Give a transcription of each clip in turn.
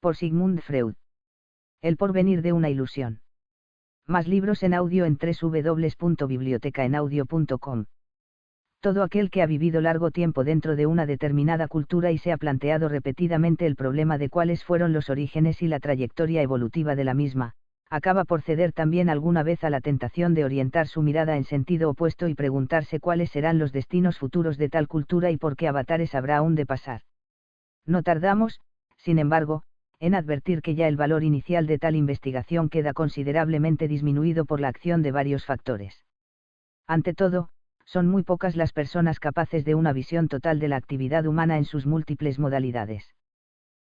Por Sigmund Freud. El porvenir de una ilusión. Más libros en audio en www.bibliotecaenaudio.com. Todo aquel que ha vivido largo tiempo dentro de una determinada cultura y se ha planteado repetidamente el problema de cuáles fueron los orígenes y la trayectoria evolutiva de la misma, acaba por ceder también alguna vez a la tentación de orientar su mirada en sentido opuesto y preguntarse cuáles serán los destinos futuros de tal cultura y por qué avatares habrá aún de pasar. No tardamos, sin embargo, en advertir que ya el valor inicial de tal investigación queda considerablemente disminuido por la acción de varios factores. Ante todo, son muy pocas las personas capaces de una visión total de la actividad humana en sus múltiples modalidades.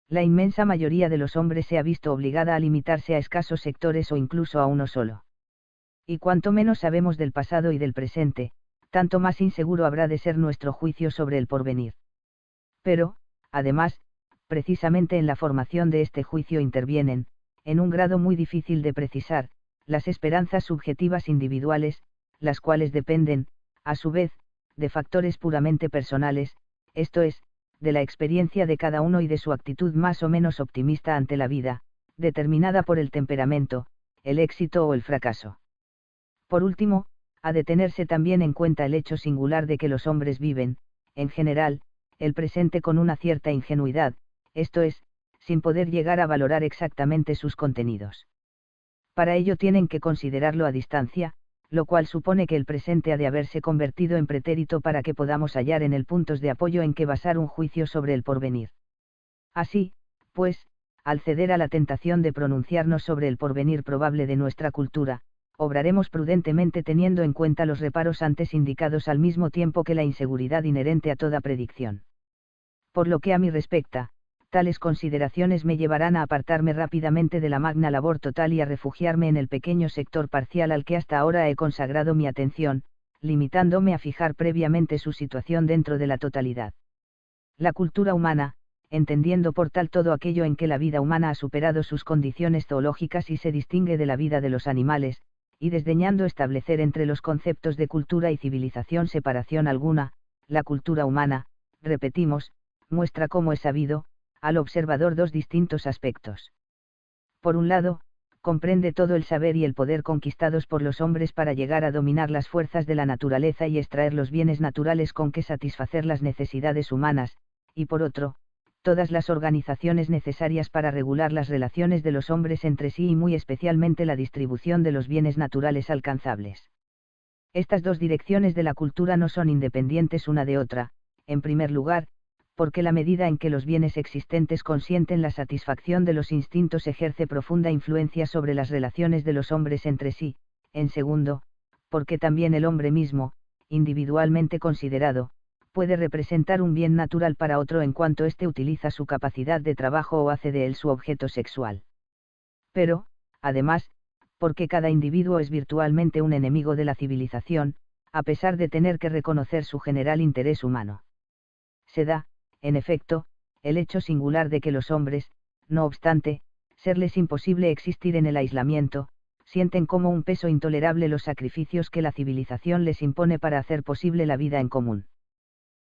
La inmensa mayoría de los hombres se ha visto obligada a limitarse a escasos sectores o incluso a uno solo. Y cuanto menos sabemos del pasado y del presente, tanto más inseguro habrá de ser nuestro juicio sobre el porvenir. Pero, además, precisamente en la formación de este juicio intervienen, en un grado muy difícil de precisar, las esperanzas subjetivas individuales, las cuales dependen, a su vez, de factores puramente personales, esto es, de la experiencia de cada uno y de su actitud más o menos optimista ante la vida, determinada por el temperamento, el éxito o el fracaso. Por último, ha de tenerse también en cuenta el hecho singular de que los hombres viven, en general, el presente con una cierta ingenuidad, esto es, sin poder llegar a valorar exactamente sus contenidos. Para ello tienen que considerarlo a distancia, lo cual supone que el presente ha de haberse convertido en pretérito para que podamos hallar en él puntos de apoyo en que basar un juicio sobre el porvenir. Así, pues, al ceder a la tentación de pronunciarnos sobre el porvenir probable de nuestra cultura, obraremos prudentemente teniendo en cuenta los reparos antes indicados al mismo tiempo que la inseguridad inherente a toda predicción. Por lo que a mí respecta, tales consideraciones me llevarán a apartarme rápidamente de la magna labor total y a refugiarme en el pequeño sector parcial al que hasta ahora he consagrado mi atención, limitándome a fijar previamente su situación dentro de la totalidad. La cultura humana, entendiendo por tal todo aquello en que la vida humana ha superado sus condiciones zoológicas y se distingue de la vida de los animales, y desdeñando establecer entre los conceptos de cultura y civilización separación alguna, la cultura humana, repetimos, muestra como es sabido, al observador dos distintos aspectos. Por un lado, comprende todo el saber y el poder conquistados por los hombres para llegar a dominar las fuerzas de la naturaleza y extraer los bienes naturales con que satisfacer las necesidades humanas, y por otro, todas las organizaciones necesarias para regular las relaciones de los hombres entre sí y muy especialmente la distribución de los bienes naturales alcanzables. Estas dos direcciones de la cultura no son independientes una de otra, en primer lugar, porque la medida en que los bienes existentes consienten la satisfacción de los instintos ejerce profunda influencia sobre las relaciones de los hombres entre sí, en segundo, porque también el hombre mismo, individualmente considerado, puede representar un bien natural para otro en cuanto éste utiliza su capacidad de trabajo o hace de él su objeto sexual. Pero, además, porque cada individuo es virtualmente un enemigo de la civilización, a pesar de tener que reconocer su general interés humano. Se da, en efecto, el hecho singular de que los hombres, no obstante, serles imposible existir en el aislamiento, sienten como un peso intolerable los sacrificios que la civilización les impone para hacer posible la vida en común.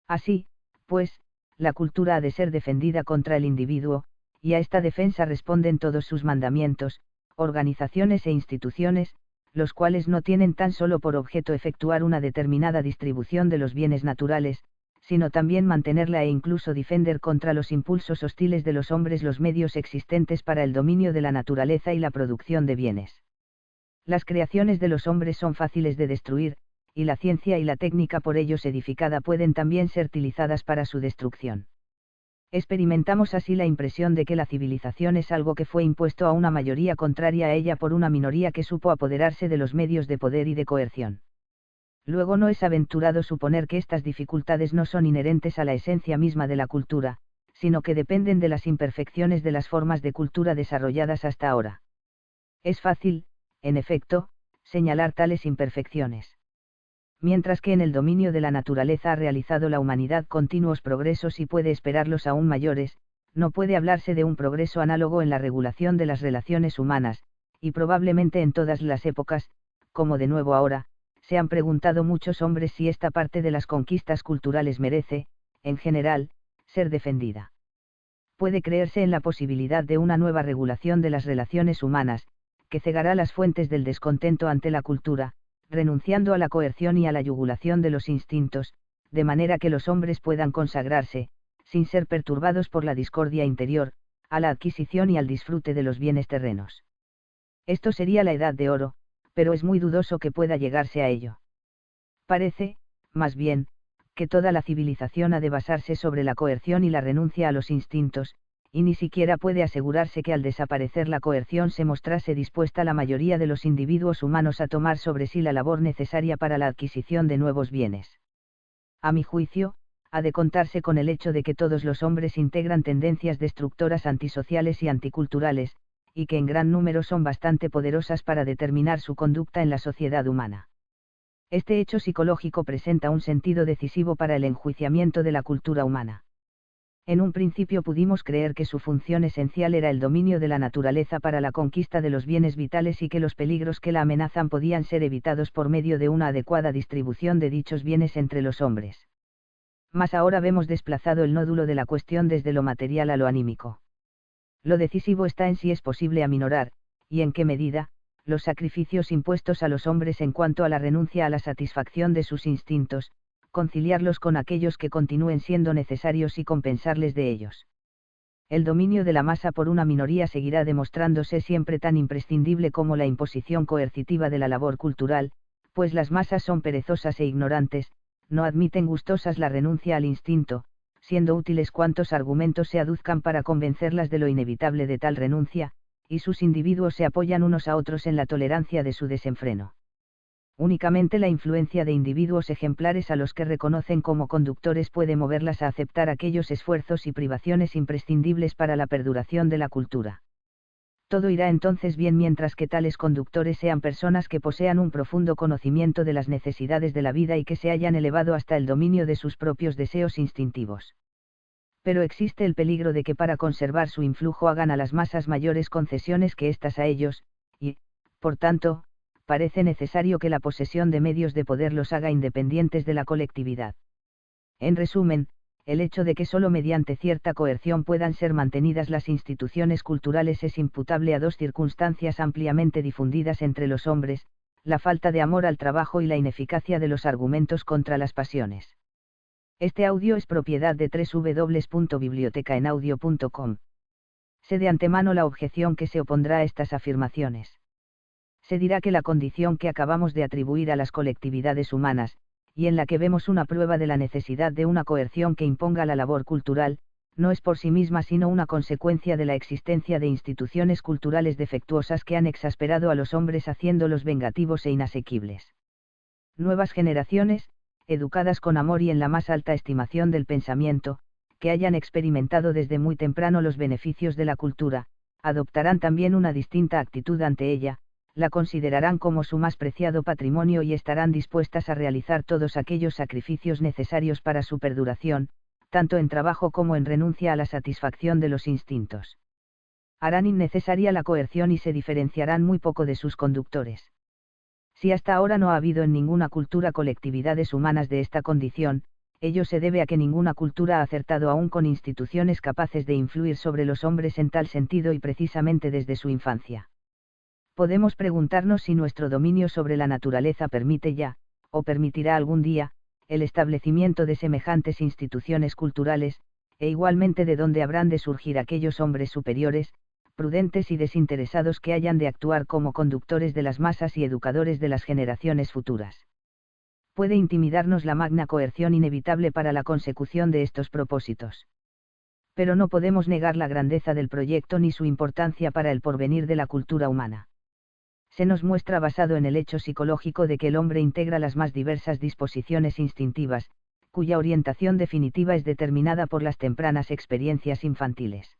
Así, pues, la cultura ha de ser defendida contra el individuo, y a esta defensa responden todos sus mandamientos, organizaciones e instituciones, los cuales no tienen tan solo por objeto efectuar una determinada distribución de los bienes naturales, sino también mantenerla e incluso defender contra los impulsos hostiles de los hombres los medios existentes para el dominio de la naturaleza y la producción de bienes. Las creaciones de los hombres son fáciles de destruir, y la ciencia y la técnica por ellos edificada pueden también ser utilizadas para su destrucción. Experimentamos así la impresión de que la civilización es algo que fue impuesto a una mayoría contraria a ella por una minoría que supo apoderarse de los medios de poder y de coerción. Luego no es aventurado suponer que estas dificultades no son inherentes a la esencia misma de la cultura, sino que dependen de las imperfecciones de las formas de cultura desarrolladas hasta ahora. Es fácil, en efecto, señalar tales imperfecciones. Mientras que en el dominio de la naturaleza ha realizado la humanidad continuos progresos y puede esperarlos aún mayores, no puede hablarse de un progreso análogo en la regulación de las relaciones humanas, y probablemente en todas las épocas, como de nuevo ahora, se han preguntado muchos hombres si esta parte de las conquistas culturales merece, en general, ser defendida. Puede creerse en la posibilidad de una nueva regulación de las relaciones humanas, que cegará las fuentes del descontento ante la cultura, renunciando a la coerción y a la yugulación de los instintos, de manera que los hombres puedan consagrarse, sin ser perturbados por la discordia interior, a la adquisición y al disfrute de los bienes terrenos. Esto sería la edad de oro, pero es muy dudoso que pueda llegarse a ello. Parece, más bien, que toda la civilización ha de basarse sobre la coerción y la renuncia a los instintos, y ni siquiera puede asegurarse que al desaparecer la coerción se mostrase dispuesta la mayoría de los individuos humanos a tomar sobre sí la labor necesaria para la adquisición de nuevos bienes. A mi juicio, ha de contarse con el hecho de que todos los hombres integran tendencias destructoras antisociales y anticulturales, y que en gran número son bastante poderosas para determinar su conducta en la sociedad humana. Este hecho psicológico presenta un sentido decisivo para el enjuiciamiento de la cultura humana. En un principio pudimos creer que su función esencial era el dominio de la naturaleza para la conquista de los bienes vitales y que los peligros que la amenazan podían ser evitados por medio de una adecuada distribución de dichos bienes entre los hombres. Mas ahora vemos desplazado el nódulo de la cuestión desde lo material a lo anímico. Lo decisivo está en si es posible aminorar, y en qué medida, los sacrificios impuestos a los hombres en cuanto a la renuncia a la satisfacción de sus instintos, conciliarlos con aquellos que continúen siendo necesarios y compensarles de ellos. El dominio de la masa por una minoría seguirá demostrándose siempre tan imprescindible como la imposición coercitiva de la labor cultural, pues las masas son perezosas e ignorantes, no admiten gustosas la renuncia al instinto, siendo útiles cuantos argumentos se aduzcan para convencerlas de lo inevitable de tal renuncia, y sus individuos se apoyan unos a otros en la tolerancia de su desenfreno. Únicamente la influencia de individuos ejemplares a los que reconocen como conductores puede moverlas a aceptar aquellos esfuerzos y privaciones imprescindibles para la perduración de la cultura. Todo irá entonces bien mientras que tales conductores sean personas que posean un profundo conocimiento de las necesidades de la vida y que se hayan elevado hasta el dominio de sus propios deseos instintivos. Pero existe el peligro de que para conservar su influjo hagan a las masas mayores concesiones que éstas a ellos, y, por tanto, parece necesario que la posesión de medios de poder los haga independientes de la colectividad. En resumen, el hecho de que sólo mediante cierta coerción puedan ser mantenidas las instituciones culturales es imputable a dos circunstancias ampliamente difundidas entre los hombres, la falta de amor al trabajo y la ineficacia de los argumentos contra las pasiones. Este audio es propiedad de www.bibliotecaenaudio.com. Sé de antemano la objeción que se opondrá a estas afirmaciones. Se dirá que la condición que acabamos de atribuir a las colectividades humanas, y en la que vemos una prueba de la necesidad de una coerción que imponga la labor cultural, no es por sí misma sino una consecuencia de la existencia de instituciones culturales defectuosas que han exasperado a los hombres haciéndolos vengativos e inasequibles. Nuevas generaciones, educadas con amor y en la más alta estimación del pensamiento, que hayan experimentado desde muy temprano los beneficios de la cultura, adoptarán también una distinta actitud ante ella, la considerarán como su más preciado patrimonio y estarán dispuestas a realizar todos aquellos sacrificios necesarios para su perduración, tanto en trabajo como en renuncia a la satisfacción de los instintos. Harán innecesaria la coerción y se diferenciarán muy poco de sus conductores. Si hasta ahora no ha habido en ninguna cultura colectividades humanas de esta condición, ello se debe a que ninguna cultura ha acertado aún con instituciones capaces de influir sobre los hombres en tal sentido y precisamente desde su infancia. Podemos preguntarnos si nuestro dominio sobre la naturaleza permite ya, o permitirá algún día, el establecimiento de semejantes instituciones culturales, e igualmente de dónde habrán de surgir aquellos hombres superiores, prudentes y desinteresados que hayan de actuar como conductores de las masas y educadores de las generaciones futuras. Puede intimidarnos la magna coerción inevitable para la consecución de estos propósitos. Pero no podemos negar la grandeza del proyecto ni su importancia para el porvenir de la cultura humana. Se nos muestra basado en el hecho psicológico de que el hombre integra las más diversas disposiciones instintivas, cuya orientación definitiva es determinada por las tempranas experiencias infantiles.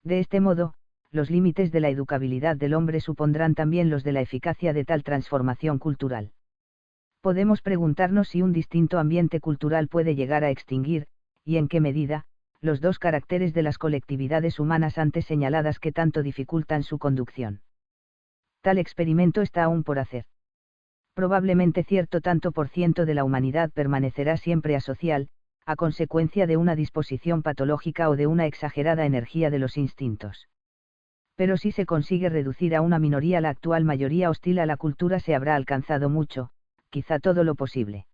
De este modo, los límites de la educabilidad del hombre supondrán también los de la eficacia de tal transformación cultural. Podemos preguntarnos si un distinto ambiente cultural puede llegar a extinguir, y en qué medida, los dos caracteres de las colectividades humanas antes señaladas que tanto dificultan su conducción. Tal experimento está aún por hacer. Probablemente cierto tanto por ciento de la humanidad permanecerá siempre asocial, a consecuencia de una disposición patológica o de una exagerada energía de los instintos. Pero si se consigue reducir a una minoría la actual mayoría hostil a la cultura, se habrá alcanzado mucho, quizá todo lo posible.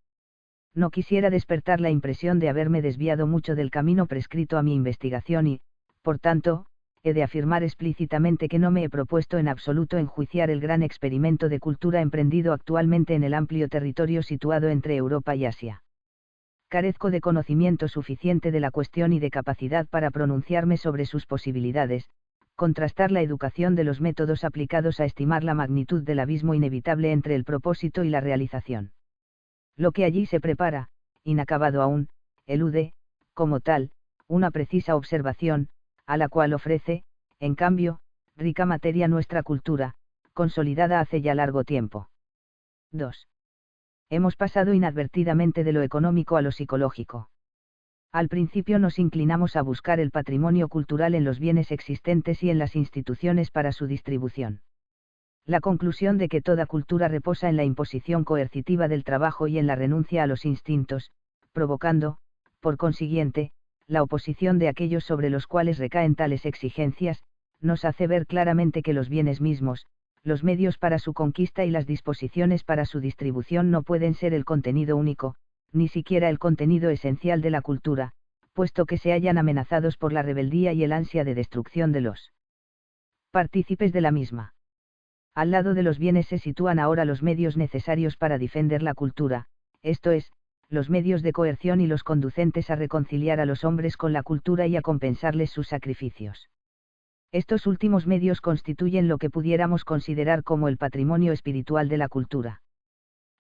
No quisiera despertar la impresión de haberme desviado mucho del camino prescrito a mi investigación y, por tanto, he de afirmar explícitamente que no me he propuesto en absoluto enjuiciar el gran experimento de cultura emprendido actualmente en el amplio territorio situado entre Europa y Asia. Carezco de conocimiento suficiente de la cuestión y de capacidad para pronunciarme sobre sus posibilidades, contrastar la educación de los métodos aplicados a estimar la magnitud del abismo inevitable entre el propósito y la realización. Lo que allí se prepara, inacabado aún, elude, como tal, una precisa observación, a la cual ofrece, en cambio, rica materia nuestra cultura, consolidada hace ya largo tiempo. 2. Hemos pasado inadvertidamente de lo económico a lo psicológico. Al principio nos inclinamos a buscar el patrimonio cultural en los bienes existentes y en las instituciones para su distribución. La conclusión de que toda cultura reposa en la imposición coercitiva del trabajo y en la renuncia a los instintos, provocando, por consiguiente, la oposición de aquellos sobre los cuales recaen tales exigencias, nos hace ver claramente que los bienes mismos, los medios para su conquista y las disposiciones para su distribución no pueden ser el contenido único, ni siquiera el contenido esencial de la cultura, puesto que se hallan amenazados por la rebeldía y el ansia de destrucción de los partícipes de la misma. Al lado de los bienes se sitúan ahora los medios necesarios para defender la cultura, esto es, los medios de coerción y los conducentes a reconciliar a los hombres con la cultura y a compensarles sus sacrificios. Estos últimos medios constituyen lo que pudiéramos considerar como el patrimonio espiritual de la cultura.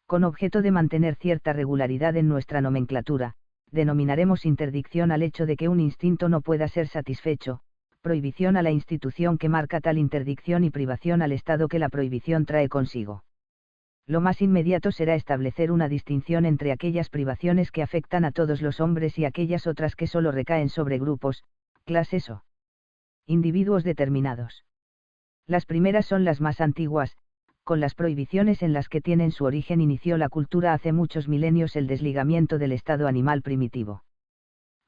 Con objeto de mantener cierta regularidad en nuestra nomenclatura, denominaremos interdicción al hecho de que un instinto no pueda ser satisfecho, prohibición a la institución que marca tal interdicción y privación al estado que la prohibición trae consigo. Lo más inmediato será establecer una distinción entre aquellas privaciones que afectan a todos los hombres y aquellas otras que solo recaen sobre grupos, clases o individuos determinados. Las primeras son las más antiguas, con las prohibiciones en las que tienen su origen inició la cultura hace muchos milenios el desligamiento del estado animal primitivo.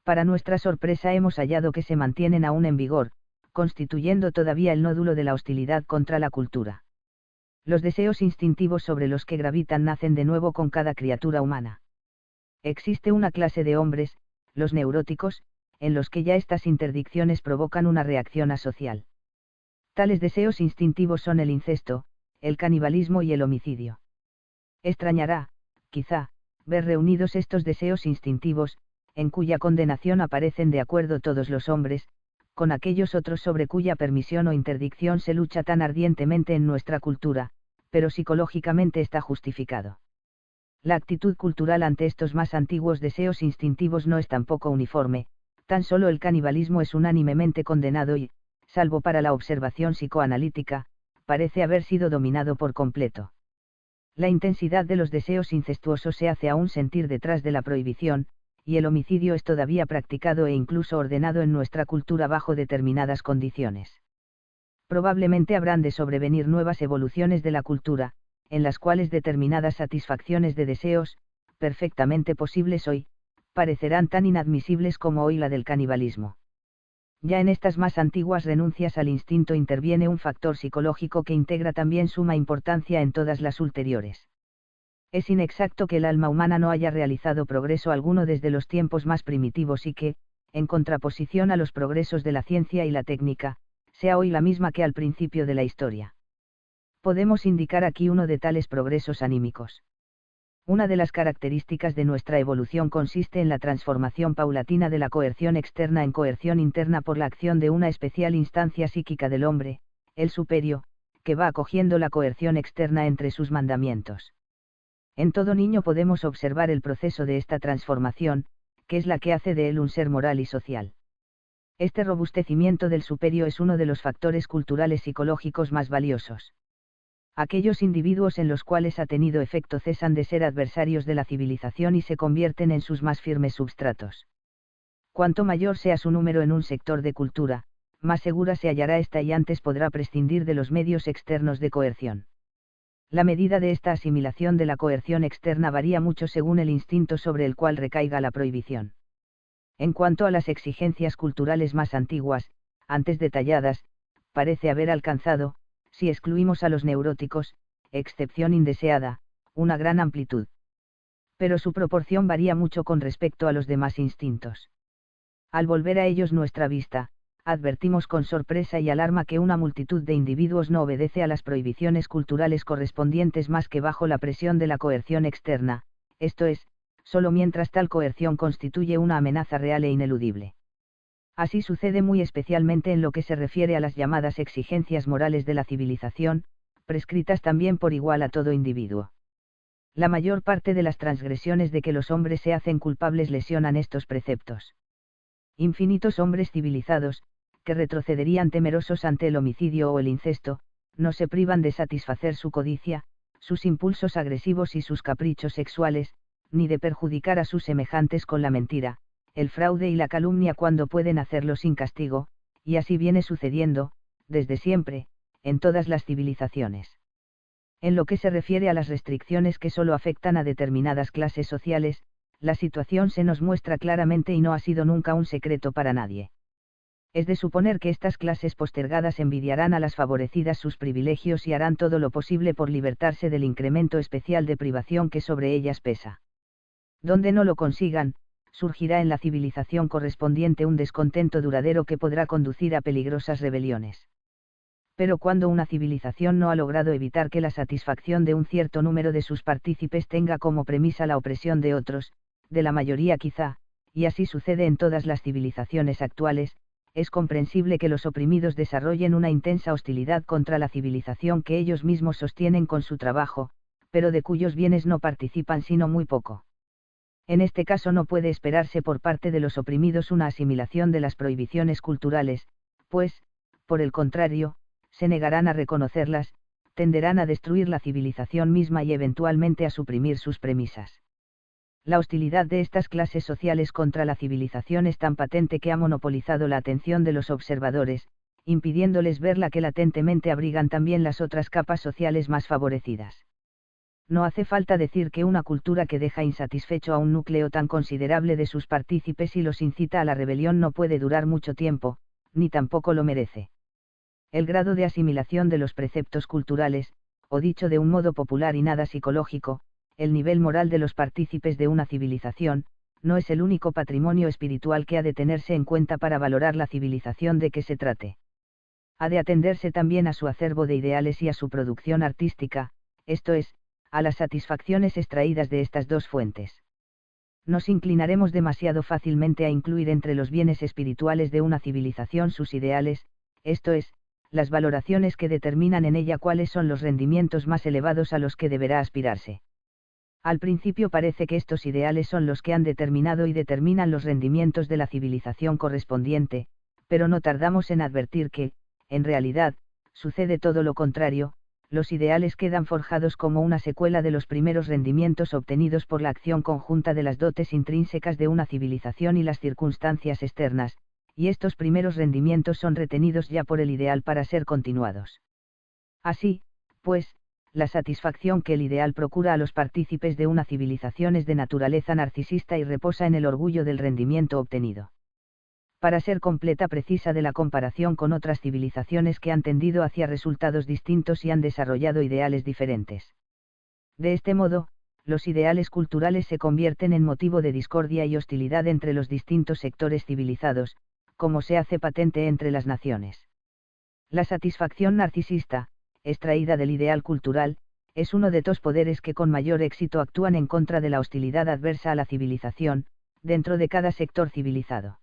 Para nuestra sorpresa hemos hallado que se mantienen aún en vigor, constituyendo todavía el nódulo de la hostilidad contra la cultura. Los deseos instintivos sobre los que gravitan nacen de nuevo con cada criatura humana. Existe una clase de hombres, los neuróticos, en los que ya estas interdicciones provocan una reacción asocial. Tales deseos instintivos son el incesto, el canibalismo y el homicidio. Extrañará, quizá, ver reunidos estos deseos instintivos, en cuya condenación aparecen de acuerdo todos los hombres, con aquellos otros sobre cuya permisión o interdicción se lucha tan ardientemente en nuestra cultura, pero psicológicamente está justificado. La actitud cultural ante estos más antiguos deseos instintivos no es tampoco uniforme, tan solo el canibalismo es unánimemente condenado y, salvo para la observación psicoanalítica, parece haber sido dominado por completo. La intensidad de los deseos incestuosos se hace aún sentir detrás de la prohibición, y el homicidio es todavía practicado e incluso ordenado en nuestra cultura bajo determinadas condiciones. Probablemente habrán de sobrevenir nuevas evoluciones de la cultura, en las cuales determinadas satisfacciones de deseos, perfectamente posibles hoy, parecerán tan inadmisibles como hoy la del canibalismo. Ya en estas más antiguas renuncias al instinto interviene un factor psicológico que integra también suma importancia en todas las ulteriores. Es inexacto que el alma humana no haya realizado progreso alguno desde los tiempos más primitivos y que, en contraposición a los progresos de la ciencia y la técnica, sea hoy la misma que al principio de la historia. Podemos indicar aquí uno de tales progresos anímicos. Una de las características de nuestra evolución consiste en la transformación paulatina de la coerción externa en coerción interna por la acción de una especial instancia psíquica del hombre, el superio, que va acogiendo la coerción externa entre sus mandamientos. En todo niño podemos observar el proceso de esta transformación, que es la que hace de él un ser moral y social. Este robustecimiento del superio es uno de los factores culturales psicológicos más valiosos. Aquellos individuos en los cuales ha tenido efecto cesan de ser adversarios de la civilización y se convierten en sus más firmes substratos. Cuanto mayor sea su número en un sector de cultura, más segura se hallará ésta y antes podrá prescindir de los medios externos de coerción. La medida de esta asimilación de la coerción externa varía mucho según el instinto sobre el cual recaiga la prohibición. En cuanto a las exigencias culturales más antiguas, antes detalladas, parece haber alcanzado, si excluimos a los neuróticos, excepción indeseada, una gran amplitud. Pero su proporción varía mucho con respecto a los demás instintos. Al volver a ellos nuestra vista, advertimos con sorpresa y alarma que una multitud de individuos no obedece a las prohibiciones culturales correspondientes más que bajo la presión de la coerción externa, esto es, solo mientras tal coerción constituye una amenaza real e ineludible. Así sucede muy especialmente en lo que se refiere a las llamadas exigencias morales de la civilización, prescritas también por igual a todo individuo. La mayor parte de las transgresiones de que los hombres se hacen culpables lesionan estos preceptos. Infinitos hombres civilizados, que retrocederían temerosos ante el homicidio o el incesto, no se privan de satisfacer su codicia, sus impulsos agresivos y sus caprichos sexuales, ni de perjudicar a sus semejantes con la mentira, el fraude y la calumnia cuando pueden hacerlo sin castigo, y así viene sucediendo, desde siempre, en todas las civilizaciones. En lo que se refiere a las restricciones que solo afectan a determinadas clases sociales, la situación se nos muestra claramente y no ha sido nunca un secreto para nadie. Es de suponer que estas clases postergadas envidiarán a las favorecidas sus privilegios y harán todo lo posible por libertarse del incremento especial de privación que sobre ellas pesa. Donde no lo consigan, surgirá en la civilización correspondiente un descontento duradero que podrá conducir a peligrosas rebeliones. Pero cuando una civilización no ha logrado evitar que la satisfacción de un cierto número de sus partícipes tenga como premisa la opresión de otros, de la mayoría quizá, y así sucede en todas las civilizaciones actuales, es comprensible que los oprimidos desarrollen una intensa hostilidad contra la civilización que ellos mismos sostienen con su trabajo, pero de cuyos bienes no participan sino muy poco. En este caso no puede esperarse por parte de los oprimidos una asimilación de las prohibiciones culturales, pues, por el contrario, se negarán a reconocerlas, tenderán a destruir la civilización misma y eventualmente a suprimir sus premisas. La hostilidad de estas clases sociales contra la civilización es tan patente que ha monopolizado la atención de los observadores, impidiéndoles ver la que latentemente abrigan también las otras capas sociales más favorecidas. No hace falta decir que una cultura que deja insatisfecho a un núcleo tan considerable de sus partícipes y los incita a la rebelión no puede durar mucho tiempo, ni tampoco lo merece. El grado de asimilación de los preceptos culturales, o dicho de un modo popular y nada psicológico, el nivel moral de los partícipes de una civilización, no es el único patrimonio espiritual que ha de tenerse en cuenta para valorar la civilización de que se trate. Ha de atenderse también a su acervo de ideales y a su producción artística, esto es, a las satisfacciones extraídas de estas dos fuentes. Nos inclinaremos demasiado fácilmente a incluir entre los bienes espirituales de una civilización sus ideales, esto es, las valoraciones que determinan en ella cuáles son los rendimientos más elevados a los que deberá aspirarse. Al principio parece que estos ideales son los que han determinado y determinan los rendimientos de la civilización correspondiente, pero no tardamos en advertir que, en realidad, sucede todo lo contrario, los ideales quedan forjados como una secuela de los primeros rendimientos obtenidos por la acción conjunta de las dotes intrínsecas de una civilización y las circunstancias externas, y estos primeros rendimientos son retenidos ya por el ideal para ser continuados. Así, pues, la satisfacción que el ideal procura a los partícipes de una civilización es de naturaleza narcisista y reposa en el orgullo del rendimiento obtenido. Para ser completa precisa de la comparación con otras civilizaciones que han tendido hacia resultados distintos y han desarrollado ideales diferentes. De este modo, los ideales culturales se convierten en motivo de discordia y hostilidad entre los distintos sectores civilizados, como se hace patente entre las naciones. La satisfacción narcisista, extraída del ideal cultural, es uno de dos poderes que con mayor éxito actúan en contra de la hostilidad adversa a la civilización, dentro de cada sector civilizado.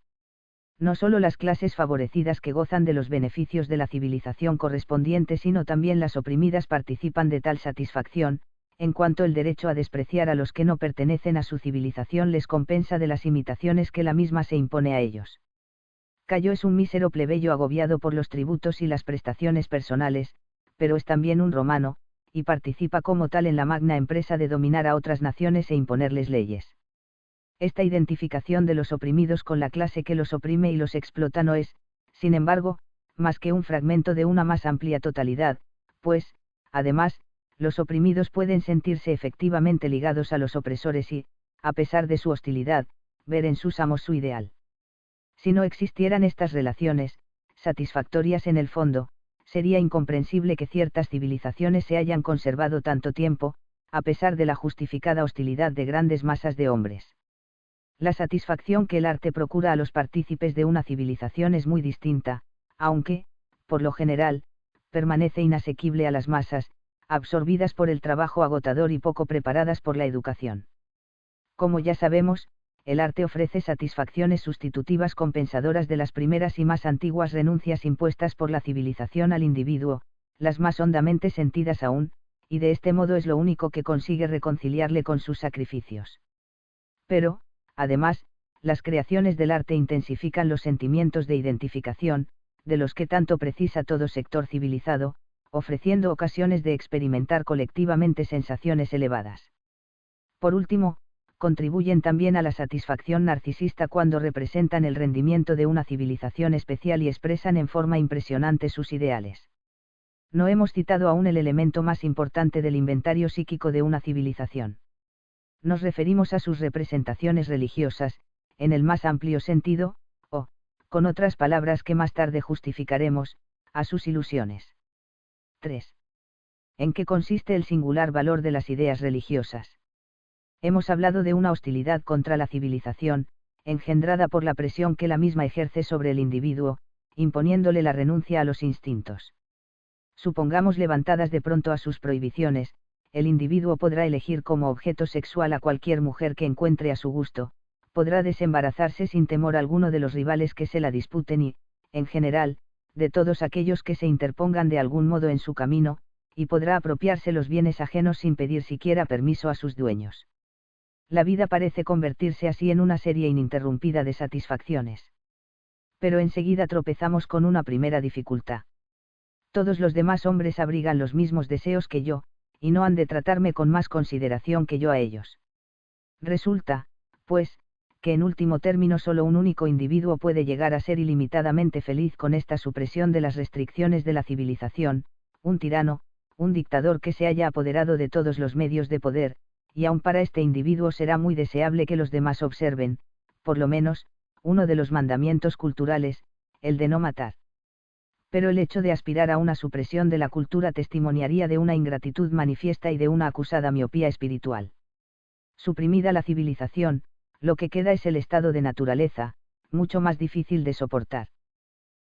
No solo las clases favorecidas que gozan de los beneficios de la civilización correspondiente, sino también las oprimidas participan de tal satisfacción, en cuanto el derecho a despreciar a los que no pertenecen a su civilización les compensa de las imitaciones que la misma se impone a ellos. Cayo es un mísero plebeyo agobiado por los tributos y las prestaciones personales, pero es también un romano, y participa como tal en la magna empresa de dominar a otras naciones e imponerles leyes. Esta identificación de los oprimidos con la clase que los oprime y los explota no es, sin embargo, más que un fragmento de una más amplia totalidad, pues, además, los oprimidos pueden sentirse efectivamente ligados a los opresores y, a pesar de su hostilidad, ver en sus amos su ideal. Si no existieran estas relaciones, satisfactorias en el fondo, sería incomprensible que ciertas civilizaciones se hayan conservado tanto tiempo, a pesar de la justificada hostilidad de grandes masas de hombres. La satisfacción que el arte procura a los partícipes de una civilización es muy distinta, aunque, por lo general, permanece inasequible a las masas, absorbidas por el trabajo agotador y poco preparadas por la educación. Como ya sabemos, el arte ofrece satisfacciones sustitutivas compensadoras de las primeras y más antiguas renuncias impuestas por la civilización al individuo, las más hondamente sentidas aún, y de este modo es lo único que consigue reconciliarle con sus sacrificios. Pero, además, las creaciones del arte intensifican los sentimientos de identificación, de los que tanto precisa todo sector civilizado, ofreciendo ocasiones de experimentar colectivamente sensaciones elevadas. Por último, contribuyen también a la satisfacción narcisista cuando representan el rendimiento de una civilización especial y expresan en forma impresionante sus ideales. No hemos citado aún el elemento más importante del inventario psíquico de una civilización. Nos referimos a sus representaciones religiosas, en el más amplio sentido, o, con otras palabras que más tarde justificaremos, a sus ilusiones. 3. ¿En qué consiste el singular valor de las ideas religiosas? Hemos hablado de una hostilidad contra la civilización, engendrada por la presión que la misma ejerce sobre el individuo, imponiéndole la renuncia a los instintos. Supongamos levantadas de pronto a sus prohibiciones, el individuo podrá elegir como objeto sexual a cualquier mujer que encuentre a su gusto, podrá desembarazarse sin temor alguno de los rivales que se la disputen y, en general, de todos aquellos que se interpongan de algún modo en su camino, y podrá apropiarse los bienes ajenos sin pedir siquiera permiso a sus dueños. La vida parece convertirse así en una serie ininterrumpida de satisfacciones. Pero enseguida tropezamos con una primera dificultad. Todos los demás hombres abrigan los mismos deseos que yo, y no han de tratarme con más consideración que yo a ellos. Resulta, pues, que en último término solo un único individuo puede llegar a ser ilimitadamente feliz con esta supresión de las restricciones de la civilización, un tirano, un dictador que se haya apoderado de todos los medios de poder, y aun para este individuo será muy deseable que los demás observen, por lo menos, uno de los mandamientos culturales, el de no matar. Pero el hecho de aspirar a una supresión de la cultura testimoniaría de una ingratitud manifiesta y de una acusada miopía espiritual. Suprimida la civilización, lo que queda es el estado de naturaleza, mucho más difícil de soportar.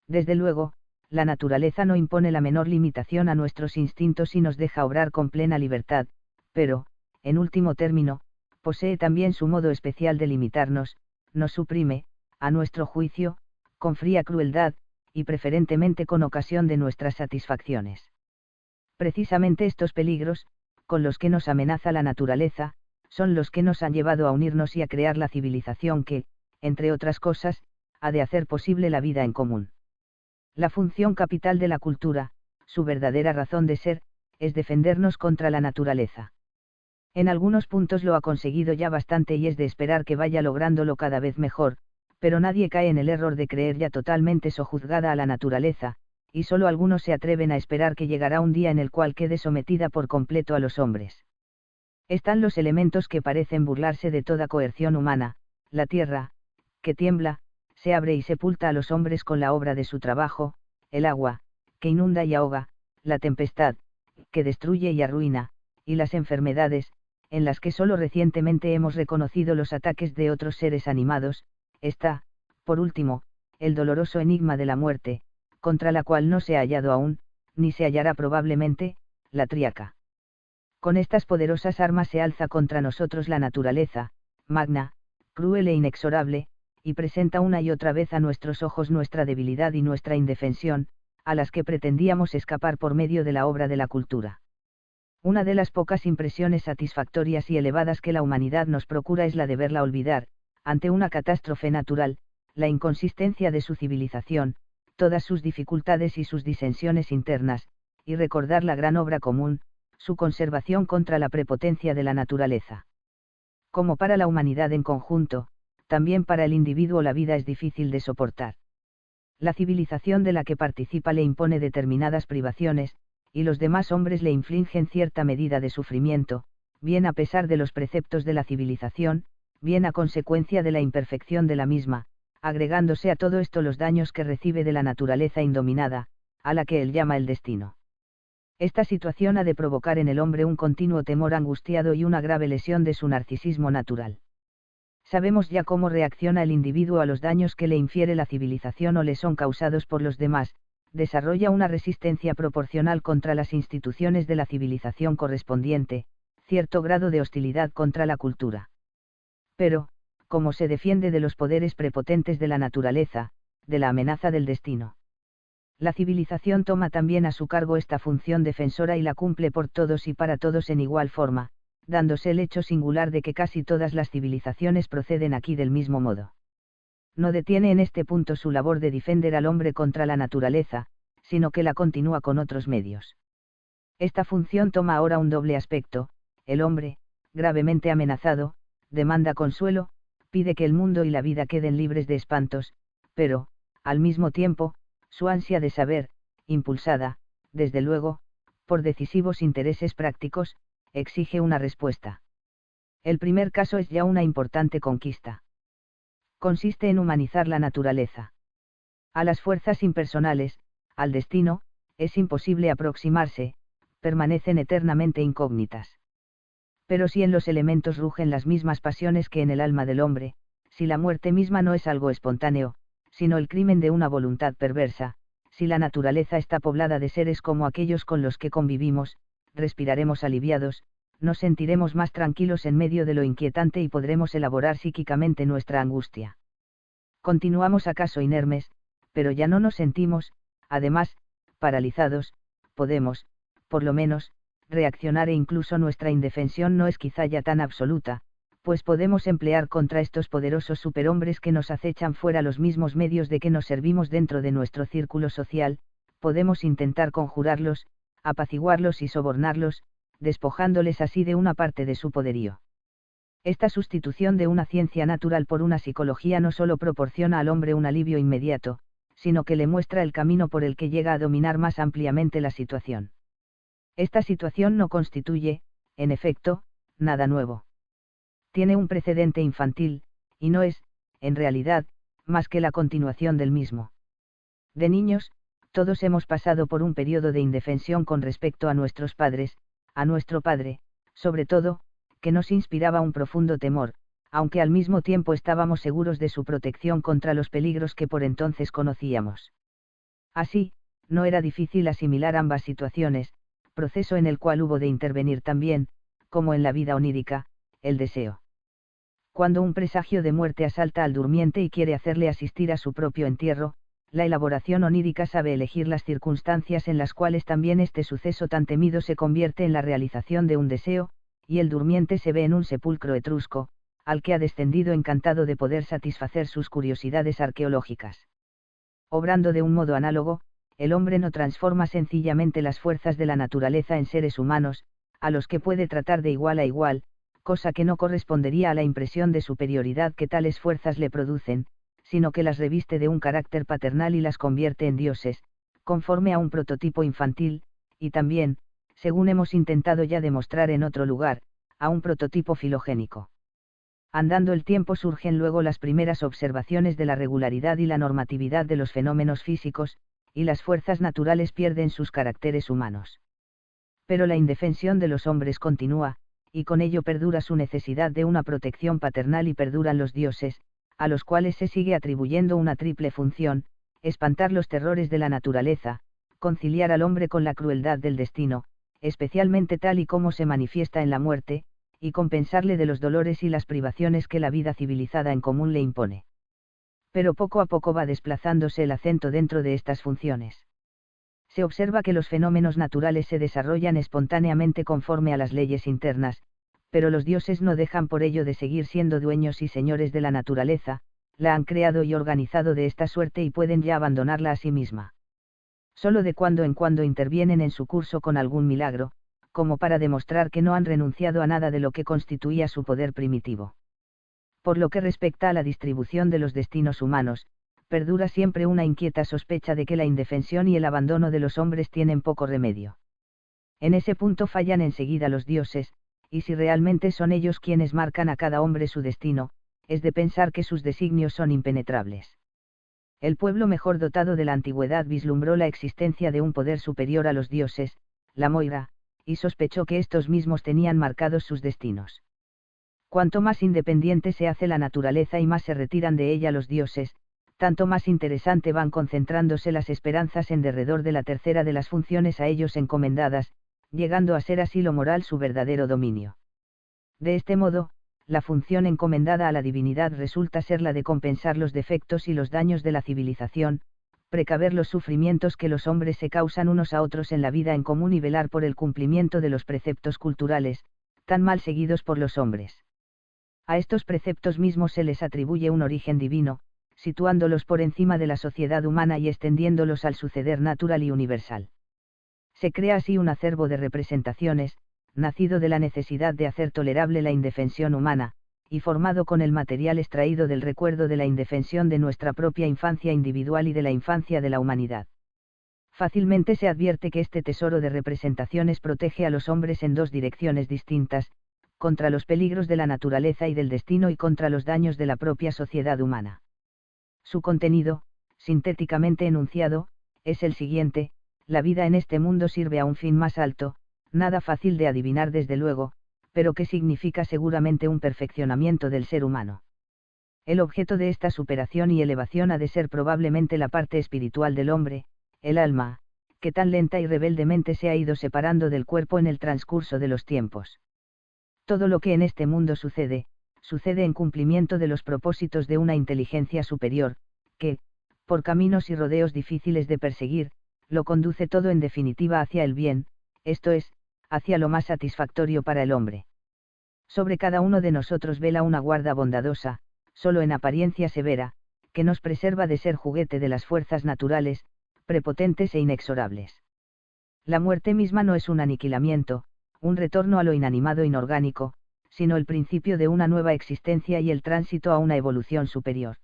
Desde luego, la naturaleza no impone la menor limitación a nuestros instintos y nos deja obrar con plena libertad, pero, en último término, posee también su modo especial de limitarnos, nos suprime, a nuestro juicio, con fría crueldad, y preferentemente con ocasión de nuestras satisfacciones. Precisamente estos peligros, con los que nos amenaza la naturaleza, son los que nos han llevado a unirnos y a crear la civilización que, entre otras cosas, ha de hacer posible la vida en común. La función capital de la cultura, su verdadera razón de ser, es defendernos contra la naturaleza. En algunos puntos lo ha conseguido ya bastante y es de esperar que vaya lográndolo cada vez mejor, pero nadie cae en el error de creer ya totalmente sojuzgada a la naturaleza, y solo algunos se atreven a esperar que llegará un día en el cual quede sometida por completo a los hombres. Están los elementos que parecen burlarse de toda coerción humana, la tierra, que tiembla, se abre y sepulta a los hombres con la obra de su trabajo, el agua, que inunda y ahoga, la tempestad, que destruye y arruina, y las enfermedades, en las que solo recientemente hemos reconocido los ataques de otros seres animados, está, por último, el doloroso enigma de la muerte, contra la cual no se ha hallado aún, ni se hallará probablemente, la tríaca. Con estas poderosas armas se alza contra nosotros la naturaleza, magna, cruel e inexorable, y presenta una y otra vez a nuestros ojos nuestra debilidad y nuestra indefensión, a las que pretendíamos escapar por medio de la obra de la cultura. Una de las pocas impresiones satisfactorias y elevadas que la humanidad nos procura es la de verla olvidar, ante una catástrofe natural, la inconsistencia de su civilización, todas sus dificultades y sus disensiones internas, y recordar la gran obra común, su conservación contra la prepotencia de la naturaleza. Como para la humanidad en conjunto, también para el individuo la vida es difícil de soportar. La civilización de la que participa le impone determinadas privaciones, y los demás hombres le infligen cierta medida de sufrimiento, bien a pesar de los preceptos de la civilización, bien a consecuencia de la imperfección de la misma, agregándose a todo esto los daños que recibe de la naturaleza indominada, a la que él llama el destino. Esta situación ha de provocar en el hombre un continuo temor angustiado y una grave lesión de su narcisismo natural. Sabemos ya cómo reacciona el individuo a los daños que le infiere la civilización o le son causados por los demás, desarrolla una resistencia proporcional contra las instituciones de la civilización correspondiente, cierto grado de hostilidad contra la cultura. Pero, ¿cómo se defiende de los poderes prepotentes de la naturaleza, de la amenaza del destino? La civilización toma también a su cargo esta función defensora y la cumple por todos y para todos en igual forma, dándose el hecho singular de que casi todas las civilizaciones proceden aquí del mismo modo. No detiene en este punto su labor de defender al hombre contra la naturaleza, sino que la continúa con otros medios. Esta función toma ahora un doble aspecto: el hombre, gravemente amenazado, demanda consuelo, pide que el mundo y la vida queden libres de espantos, pero, al mismo tiempo, su ansia de saber, impulsada, desde luego, por decisivos intereses prácticos, exige una respuesta. El primer caso es ya una importante conquista. Consiste en humanizar la naturaleza. A las fuerzas impersonales, al destino, es imposible aproximarse, permanecen eternamente incógnitas. Pero si en los elementos rugen las mismas pasiones que en el alma del hombre, si la muerte misma no es algo espontáneo, sino el crimen de una voluntad perversa, si la naturaleza está poblada de seres como aquellos con los que convivimos, respiraremos aliviados, nos sentiremos más tranquilos en medio de lo inquietante y podremos elaborar psíquicamente nuestra angustia. Continuamos acaso inermes, pero ya no nos sentimos, además, paralizados, podemos, por lo menos, reaccionar e incluso nuestra indefensión no es quizá ya tan absoluta, pues podemos emplear contra estos poderosos superhombres que nos acechan fuera los mismos medios de que nos servimos dentro de nuestro círculo social, podemos intentar conjurarlos, apaciguarlos y sobornarlos, despojándoles así de una parte de su poderío. Esta sustitución de una ciencia natural por una psicología no solo proporciona al hombre un alivio inmediato, sino que le muestra el camino por el que llega a dominar más ampliamente la situación. Esta situación no constituye, en efecto, nada nuevo. Tiene un precedente infantil, y no es, en realidad, más que la continuación del mismo. De niños, todos hemos pasado por un periodo de indefensión con respecto a nuestros padres, a nuestro padre, sobre todo, que nos inspiraba un profundo temor, aunque al mismo tiempo estábamos seguros de su protección contra los peligros que por entonces conocíamos. Así, no era difícil asimilar ambas situaciones, proceso en el cual hubo de intervenir también, como en la vida onírica, el deseo. Cuando un presagio de muerte asalta al durmiente y quiere hacerle asistir a su propio entierro, la elaboración onírica sabe elegir las circunstancias en las cuales también este suceso tan temido se convierte en la realización de un deseo, y el durmiente se ve en un sepulcro etrusco, al que ha descendido encantado de poder satisfacer sus curiosidades arqueológicas. Obrando de un modo análogo, el hombre no transforma sencillamente las fuerzas de la naturaleza en seres humanos, a los que puede tratar de igual a igual, cosa que no correspondería a la impresión de superioridad que tales fuerzas le producen, sino que las reviste de un carácter paternal y las convierte en dioses, conforme a un prototipo infantil, y también, según hemos intentado ya demostrar en otro lugar, a un prototipo filogénico. Andando el tiempo surgen luego las primeras observaciones de la regularidad y la normatividad de los fenómenos físicos, y las fuerzas naturales pierden sus caracteres humanos. Pero la indefensión de los hombres continúa, y con ello perdura su necesidad de una protección paternal y perduran los dioses, a los cuales se sigue atribuyendo una triple función: espantar los terrores de la naturaleza, conciliar al hombre con la crueldad del destino, especialmente tal y como se manifiesta en la muerte, y compensarle de los dolores y las privaciones que la vida civilizada en común le impone. Pero poco a poco va desplazándose el acento dentro de estas funciones. Se observa que los fenómenos naturales se desarrollan espontáneamente conforme a las leyes internas, pero los dioses no dejan por ello de seguir siendo dueños y señores de la naturaleza, la han creado y organizado de esta suerte y pueden ya abandonarla a sí misma. Solo de cuando en cuando intervienen en su curso con algún milagro, como para demostrar que no han renunciado a nada de lo que constituía su poder primitivo. Por lo que respecta a la distribución de los destinos humanos, perdura siempre una inquieta sospecha de que la indefensión y el abandono de los hombres tienen poco remedio. En ese punto fallan enseguida los dioses, y si realmente son ellos quienes marcan a cada hombre su destino, es de pensar que sus designios son impenetrables. El pueblo mejor dotado de la antigüedad vislumbró la existencia de un poder superior a los dioses, la Moira, y sospechó que estos mismos tenían marcados sus destinos. Cuanto más independiente se hace la naturaleza y más se retiran de ella los dioses, tanto más interesante van concentrándose las esperanzas en derredor de la tercera de las funciones a ellos encomendadas, llegando a ser así lo moral su verdadero dominio. De este modo, la función encomendada a la divinidad resulta ser la de compensar los defectos y los daños de la civilización, precaver los sufrimientos que los hombres se causan unos a otros en la vida en común y velar por el cumplimiento de los preceptos culturales, tan mal seguidos por los hombres. A estos preceptos mismos se les atribuye un origen divino, situándolos por encima de la sociedad humana y extendiéndolos al suceder natural y universal. Se crea así un acervo de representaciones, nacido de la necesidad de hacer tolerable la indefensión humana, y formado con el material extraído del recuerdo de la indefensión de nuestra propia infancia individual y de la infancia de la humanidad. Fácilmente se advierte que este tesoro de representaciones protege a los hombres en dos direcciones distintas, contra los peligros de la naturaleza y del destino y contra los daños de la propia sociedad humana. Su contenido, sintéticamente enunciado, es el siguiente: la vida en este mundo sirve a un fin más alto, nada fácil de adivinar desde luego, pero que significa seguramente un perfeccionamiento del ser humano. El objeto de esta superación y elevación ha de ser probablemente la parte espiritual del hombre, el alma, que tan lenta y rebeldemente se ha ido separando del cuerpo en el transcurso de los tiempos. Todo lo que en este mundo sucede, sucede en cumplimiento de los propósitos de una inteligencia superior, que, por caminos y rodeos difíciles de perseguir, lo conduce todo en definitiva hacia el bien, esto es, hacia lo más satisfactorio para el hombre. Sobre cada uno de nosotros vela una guarda bondadosa, solo en apariencia severa, que nos preserva de ser juguete de las fuerzas naturales, prepotentes e inexorables. La muerte misma no es un aniquilamiento, un retorno a lo inanimado inorgánico, sino el principio de una nueva existencia y el tránsito a una evolución superior.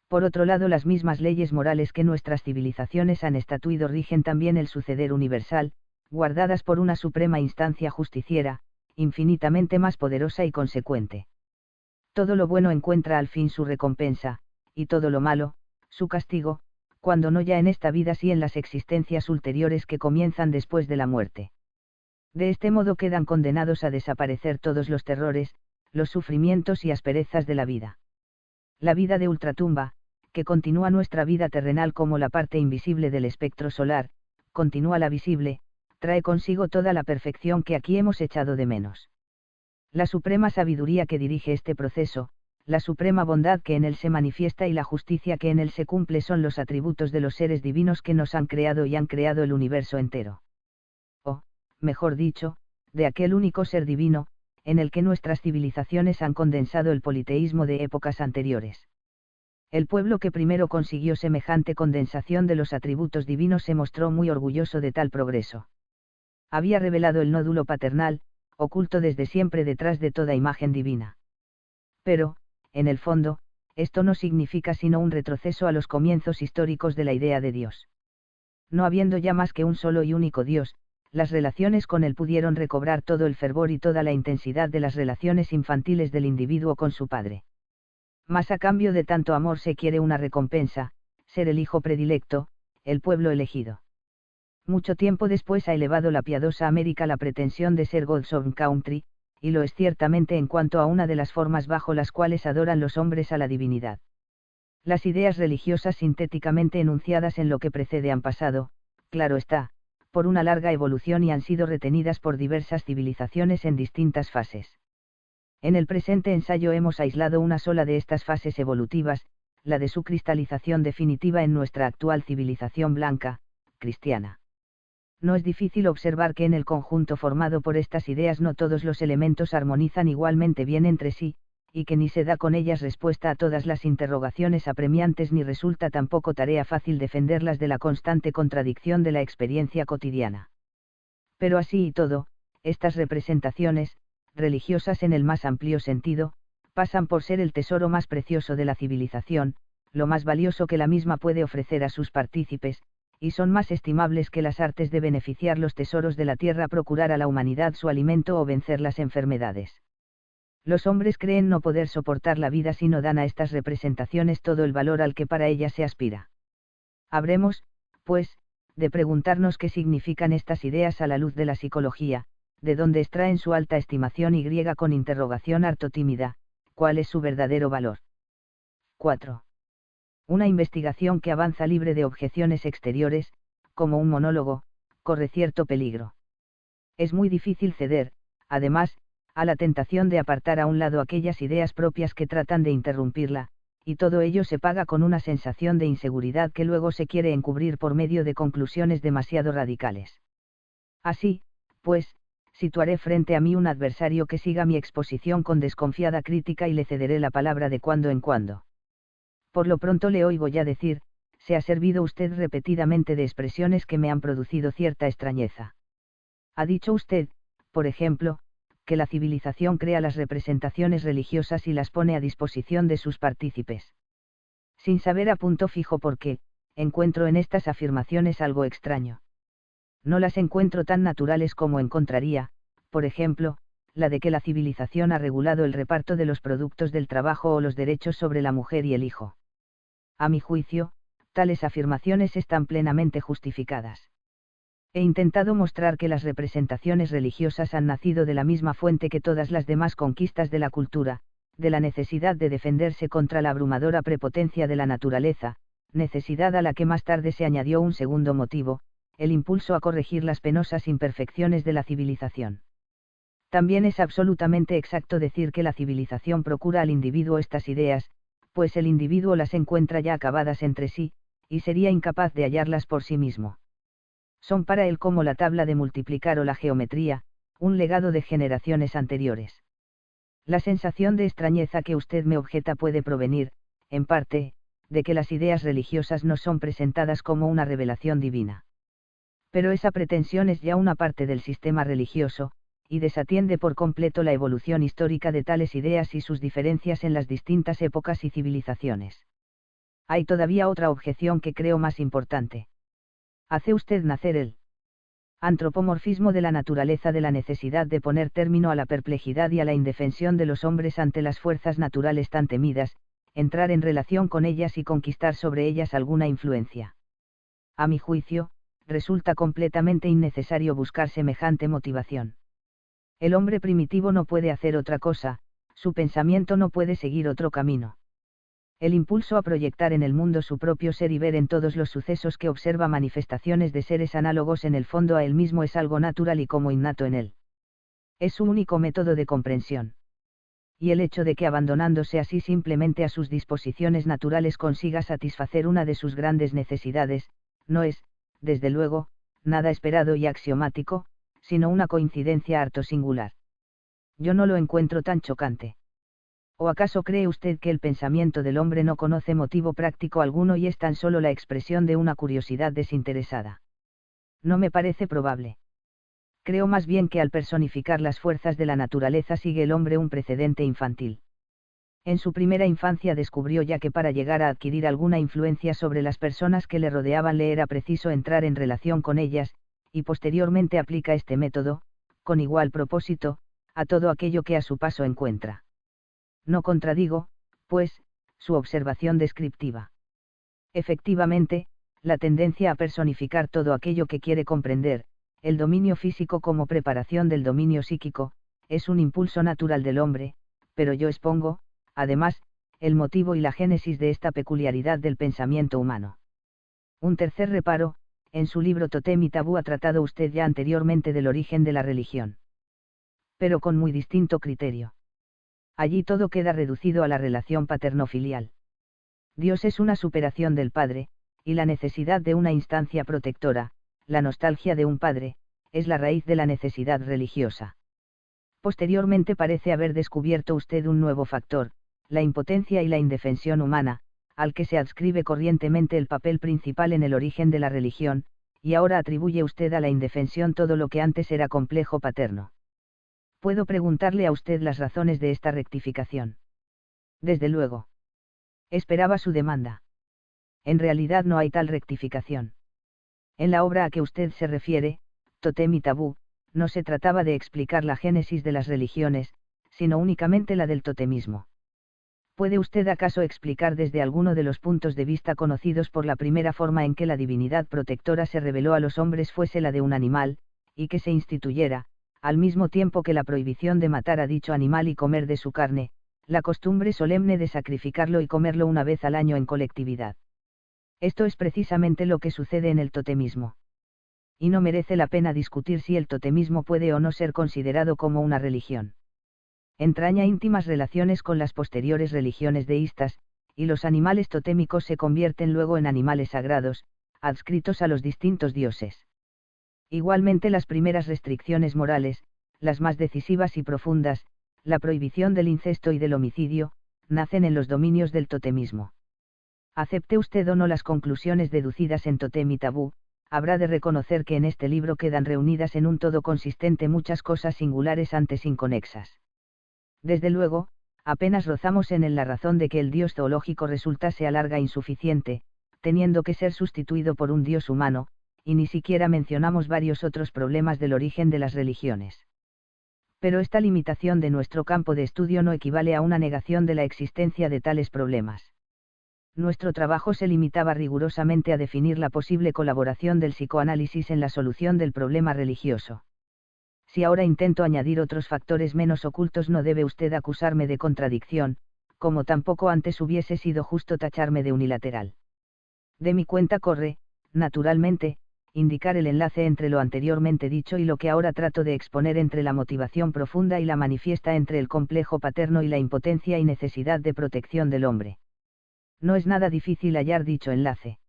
Por otro lado, las mismas leyes morales que nuestras civilizaciones han estatuido rigen también el suceder universal, guardadas por una suprema instancia justiciera, infinitamente más poderosa y consecuente. Todo lo bueno encuentra al fin su recompensa, y todo lo malo, su castigo, cuando no ya en esta vida sí en las existencias ulteriores que comienzan después de la muerte. De este modo quedan condenados a desaparecer todos los terrores, los sufrimientos y asperezas de la vida. La vida de ultratumba, que continúa nuestra vida terrenal como la parte invisible del espectro solar, continúa la visible, trae consigo toda la perfección que aquí hemos echado de menos. La suprema sabiduría que dirige este proceso, la suprema bondad que en él se manifiesta y la justicia que en él se cumple son los atributos de los seres divinos que nos han creado y han creado el universo entero. O, mejor dicho, de aquel único ser divino, en el que nuestras civilizaciones han condensado el politeísmo de épocas anteriores. El pueblo que primero consiguió semejante condensación de los atributos divinos se mostró muy orgulloso de tal progreso. Había revelado el nódulo paternal, oculto desde siempre detrás de toda imagen divina. Pero, en el fondo, esto no significa sino un retroceso a los comienzos históricos de la idea de Dios. No habiendo ya más que un solo y único Dios, las relaciones con él pudieron recobrar todo el fervor y toda la intensidad de las relaciones infantiles del individuo con su padre. Mas a cambio de tanto amor se quiere una recompensa, ser el hijo predilecto, el pueblo elegido. Mucho tiempo después ha elevado la piadosa América la pretensión de ser God's own country, y lo es ciertamente en cuanto a una de las formas bajo las cuales adoran los hombres a la divinidad. Las ideas religiosas sintéticamente enunciadas en lo que precede han pasado, claro está, por una larga evolución y han sido retenidas por diversas civilizaciones en distintas fases. En el presente ensayo hemos aislado una sola de estas fases evolutivas, la de su cristalización definitiva en nuestra actual civilización blanca, cristiana. No es difícil observar que en el conjunto formado por estas ideas no todos los elementos armonizan igualmente bien entre sí, y que ni se da con ellas respuesta a todas las interrogaciones apremiantes ni resulta tampoco tarea fácil defenderlas de la constante contradicción de la experiencia cotidiana. Pero así y todo, estas representaciones, religiosas en el más amplio sentido, pasan por ser el tesoro más precioso de la civilización, lo más valioso que la misma puede ofrecer a sus partícipes, y son más estimables que las artes de beneficiar los tesoros de la tierra, procurar a la humanidad su alimento o vencer las enfermedades. Los hombres creen no poder soportar la vida si no dan a estas representaciones todo el valor al que para ellas se aspira. Habremos, pues, de preguntarnos qué significan estas ideas a la luz de la psicología, de dónde extraen su alta estimación y griega con interrogación harto tímida, cuál es su verdadero valor. 4. Una investigación que avanza libre de objeciones exteriores, como un monólogo, corre cierto peligro. Es muy difícil ceder, además, a la tentación de apartar a un lado aquellas ideas propias que tratan de interrumpirla, y todo ello se paga con una sensación de inseguridad que luego se quiere encubrir por medio de conclusiones demasiado radicales. Así, pues, situaré frente a mí un adversario que siga mi exposición con desconfiada crítica y le cederé la palabra de cuando en cuando. Por lo pronto le oigo ya decir, se ha servido usted repetidamente de expresiones que me han producido cierta extrañeza. Ha dicho usted, por ejemplo, que la civilización crea las representaciones religiosas y las pone a disposición de sus partícipes. Sin saber a punto fijo por qué, encuentro en estas afirmaciones algo extraño. No las encuentro tan naturales como encontraría, por ejemplo, la de que la civilización ha regulado el reparto de los productos del trabajo o los derechos sobre la mujer y el hijo. A mi juicio, tales afirmaciones están plenamente justificadas. He intentado mostrar que las representaciones religiosas han nacido de la misma fuente que todas las demás conquistas de la cultura, de la necesidad de defenderse contra la abrumadora prepotencia de la naturaleza, necesidad a la que más tarde se añadió un segundo motivo, el impulso a corregir las penosas imperfecciones de la civilización. También es absolutamente exacto decir que la civilización procura al individuo estas ideas, pues el individuo las encuentra ya acabadas entre sí, y sería incapaz de hallarlas por sí mismo. Son para él como la tabla de multiplicar o la geometría, un legado de generaciones anteriores. La sensación de extrañeza que usted me objeta puede provenir, en parte, de que las ideas religiosas no son presentadas como una revelación divina. Pero esa pretensión es ya una parte del sistema religioso, y desatiende por completo la evolución histórica de tales ideas y sus diferencias en las distintas épocas y civilizaciones. Hay todavía otra objeción que creo más importante. Hace usted nacer el antropomorfismo de la naturaleza de la necesidad de poner término a la perplejidad y a la indefensión de los hombres ante las fuerzas naturales tan temidas, entrar en relación con ellas y conquistar sobre ellas alguna influencia. A mi juicio, resulta completamente innecesario buscar semejante motivación. El hombre primitivo no puede hacer otra cosa, su pensamiento no puede seguir otro camino. El impulso a proyectar en el mundo su propio ser y ver en todos los sucesos que observa manifestaciones de seres análogos en el fondo a él mismo es algo natural y como innato en él. Es su único método de comprensión. Y el hecho de que abandonándose así simplemente a sus disposiciones naturales consiga satisfacer una de sus grandes necesidades, no es, desde luego, nada esperado y axiomático, sino una coincidencia harto singular. Yo no lo encuentro tan chocante. ¿O acaso cree usted que el pensamiento del hombre no conoce motivo práctico alguno y es tan solo la expresión de una curiosidad desinteresada? No me parece probable. Creo más bien que al personificar las fuerzas de la naturaleza sigue el hombre un precedente infantil. En su primera infancia descubrió ya que para llegar a adquirir alguna influencia sobre las personas que le rodeaban le era preciso entrar en relación con ellas, y posteriormente aplica este método, con igual propósito, a todo aquello que a su paso encuentra. No contradigo, pues, su observación descriptiva. Efectivamente, la tendencia a personificar todo aquello que quiere comprender, el dominio físico como preparación del dominio psíquico, es un impulso natural del hombre, pero yo expongo, además, el motivo y la génesis de esta peculiaridad del pensamiento humano. Un tercer reparo, en su libro Totem y Tabú ha tratado usted ya anteriormente del origen de la religión. Pero con muy distinto criterio. Allí todo queda reducido a la relación paterno-filial. Dios es una superación del Padre, y la necesidad de una instancia protectora, la nostalgia de un padre, es la raíz de la necesidad religiosa. Posteriormente parece haber descubierto usted un nuevo factor, la impotencia y la indefensión humana, al que se adscribe corrientemente el papel principal en el origen de la religión, y ahora atribuye usted a la indefensión todo lo que antes era complejo paterno. ¿Puedo preguntarle a usted las razones de esta rectificación? Desde luego. Esperaba su demanda. En realidad no hay tal rectificación. En la obra a que usted se refiere, Totem y Tabú, no se trataba de explicar la génesis de las religiones, sino únicamente la del totemismo. ¿Puede usted acaso explicar desde alguno de los puntos de vista conocidos por la primera forma en que la divinidad protectora se reveló a los hombres fuese la de un animal, y que se instituyera, al mismo tiempo que la prohibición de matar a dicho animal y comer de su carne, la costumbre solemne de sacrificarlo y comerlo una vez al año en colectividad? Esto es precisamente lo que sucede en el totemismo. Y no merece la pena discutir si el totemismo puede o no ser considerado como una religión. Entraña íntimas relaciones con las posteriores religiones deístas, y los animales totémicos se convierten luego en animales sagrados, adscritos a los distintos dioses. Igualmente las primeras restricciones morales, las más decisivas y profundas, la prohibición del incesto y del homicidio, nacen en los dominios del totemismo. Acepte usted o no las conclusiones deducidas en Totem y Tabú, habrá de reconocer que en este libro quedan reunidas en un todo consistente muchas cosas singulares antes inconexas. Desde luego, apenas rozamos en él la razón de que el dios zoológico resultase a larga insuficiente, teniendo que ser sustituido por un dios humano, y ni siquiera mencionamos varios otros problemas del origen de las religiones. Pero esta limitación de nuestro campo de estudio no equivale a una negación de la existencia de tales problemas. Nuestro trabajo se limitaba rigurosamente a definir la posible colaboración del psicoanálisis en la solución del problema religioso. Si ahora intento añadir otros factores menos ocultos, no debe usted acusarme de contradicción, como tampoco antes hubiese sido justo tacharme de unilateral. De mi cuenta corre, naturalmente, indicar el enlace entre lo anteriormente dicho y lo que ahora trato de exponer entre la motivación profunda y la manifiesta entre el complejo paterno y la impotencia y necesidad de protección del hombre. No es nada difícil hallar dicho enlace.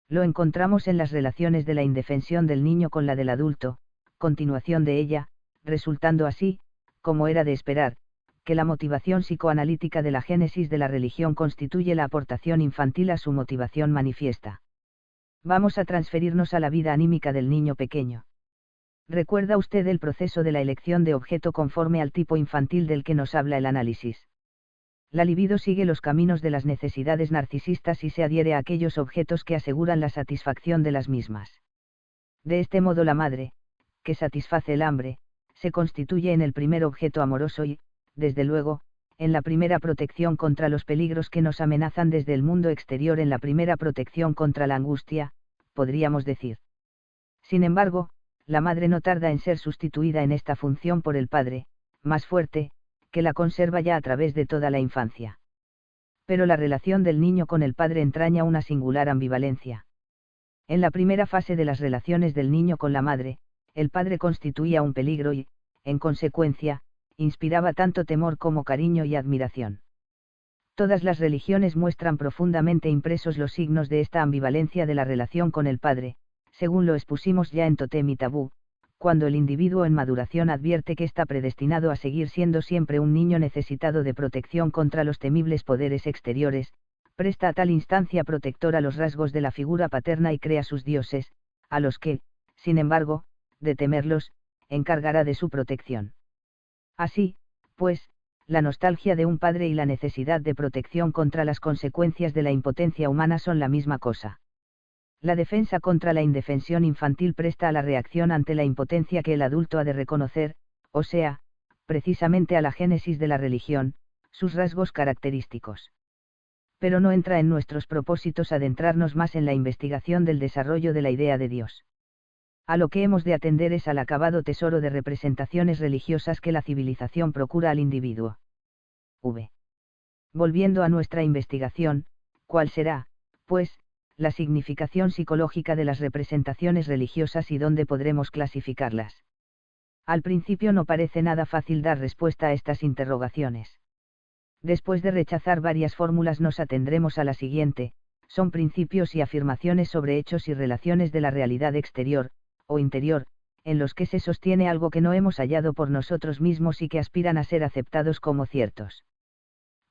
Lo encontramos en las relaciones de la indefensión del niño con la del adulto, continuación de ella, resultando así, como era de esperar, que la motivación psicoanalítica de la génesis de la religión constituye la aportación infantil a su motivación manifiesta. Vamos a transferirnos a la vida anímica del niño pequeño. ¿Recuerda usted el proceso de la elección de objeto conforme al tipo infantil del que nos habla el análisis? La libido sigue los caminos de las necesidades narcisistas y se adhiere a aquellos objetos que aseguran la satisfacción de las mismas. De este modo la madre, que satisface el hambre, se constituye en el primer objeto amoroso y, desde luego, en la primera protección contra los peligros que nos amenazan desde el mundo exterior, en la primera protección contra la angustia, podríamos decir. Sin embargo, la madre no tarda en ser sustituida en esta función por el padre, más fuerte, que la conserva ya a través de toda la infancia. Pero la relación del niño con el padre entraña una singular ambivalencia. En la primera fase de las relaciones del niño con la madre, el padre constituía un peligro y, en consecuencia, inspiraba tanto temor como cariño y admiración. Todas las religiones muestran profundamente impresos los signos de esta ambivalencia de la relación con el padre, según lo expusimos ya en Totem y Tabú, cuando el individuo en maduración advierte que está predestinado a seguir siendo siempre un niño necesitado de protección contra los temibles poderes exteriores, presta a tal instancia protectora los rasgos de la figura paterna y crea sus dioses, a los que, sin embargo, de temerlos, encargará de su protección. Así, pues, la nostalgia de un padre y la necesidad de protección contra las consecuencias de la impotencia humana son la misma cosa. La defensa contra la indefensión infantil presta a la reacción ante la impotencia que el adulto ha de reconocer, o sea, precisamente a la génesis de la religión, sus rasgos característicos. Pero no entra en nuestros propósitos adentrarnos más en la investigación del desarrollo de la idea de Dios. A lo que hemos de atender es al acabado tesoro de representaciones religiosas que la civilización procura al individuo. Volviendo a nuestra investigación, ¿cuál será, pues, la significación psicológica de las representaciones religiosas y dónde podremos clasificarlas? Al principio no parece nada fácil dar respuesta a estas interrogaciones. Después de rechazar varias fórmulas nos atendremos a la siguiente: son principios y afirmaciones sobre hechos y relaciones de la realidad exterior, o interior, en los que se sostiene algo que no hemos hallado por nosotros mismos y que aspiran a ser aceptados como ciertos.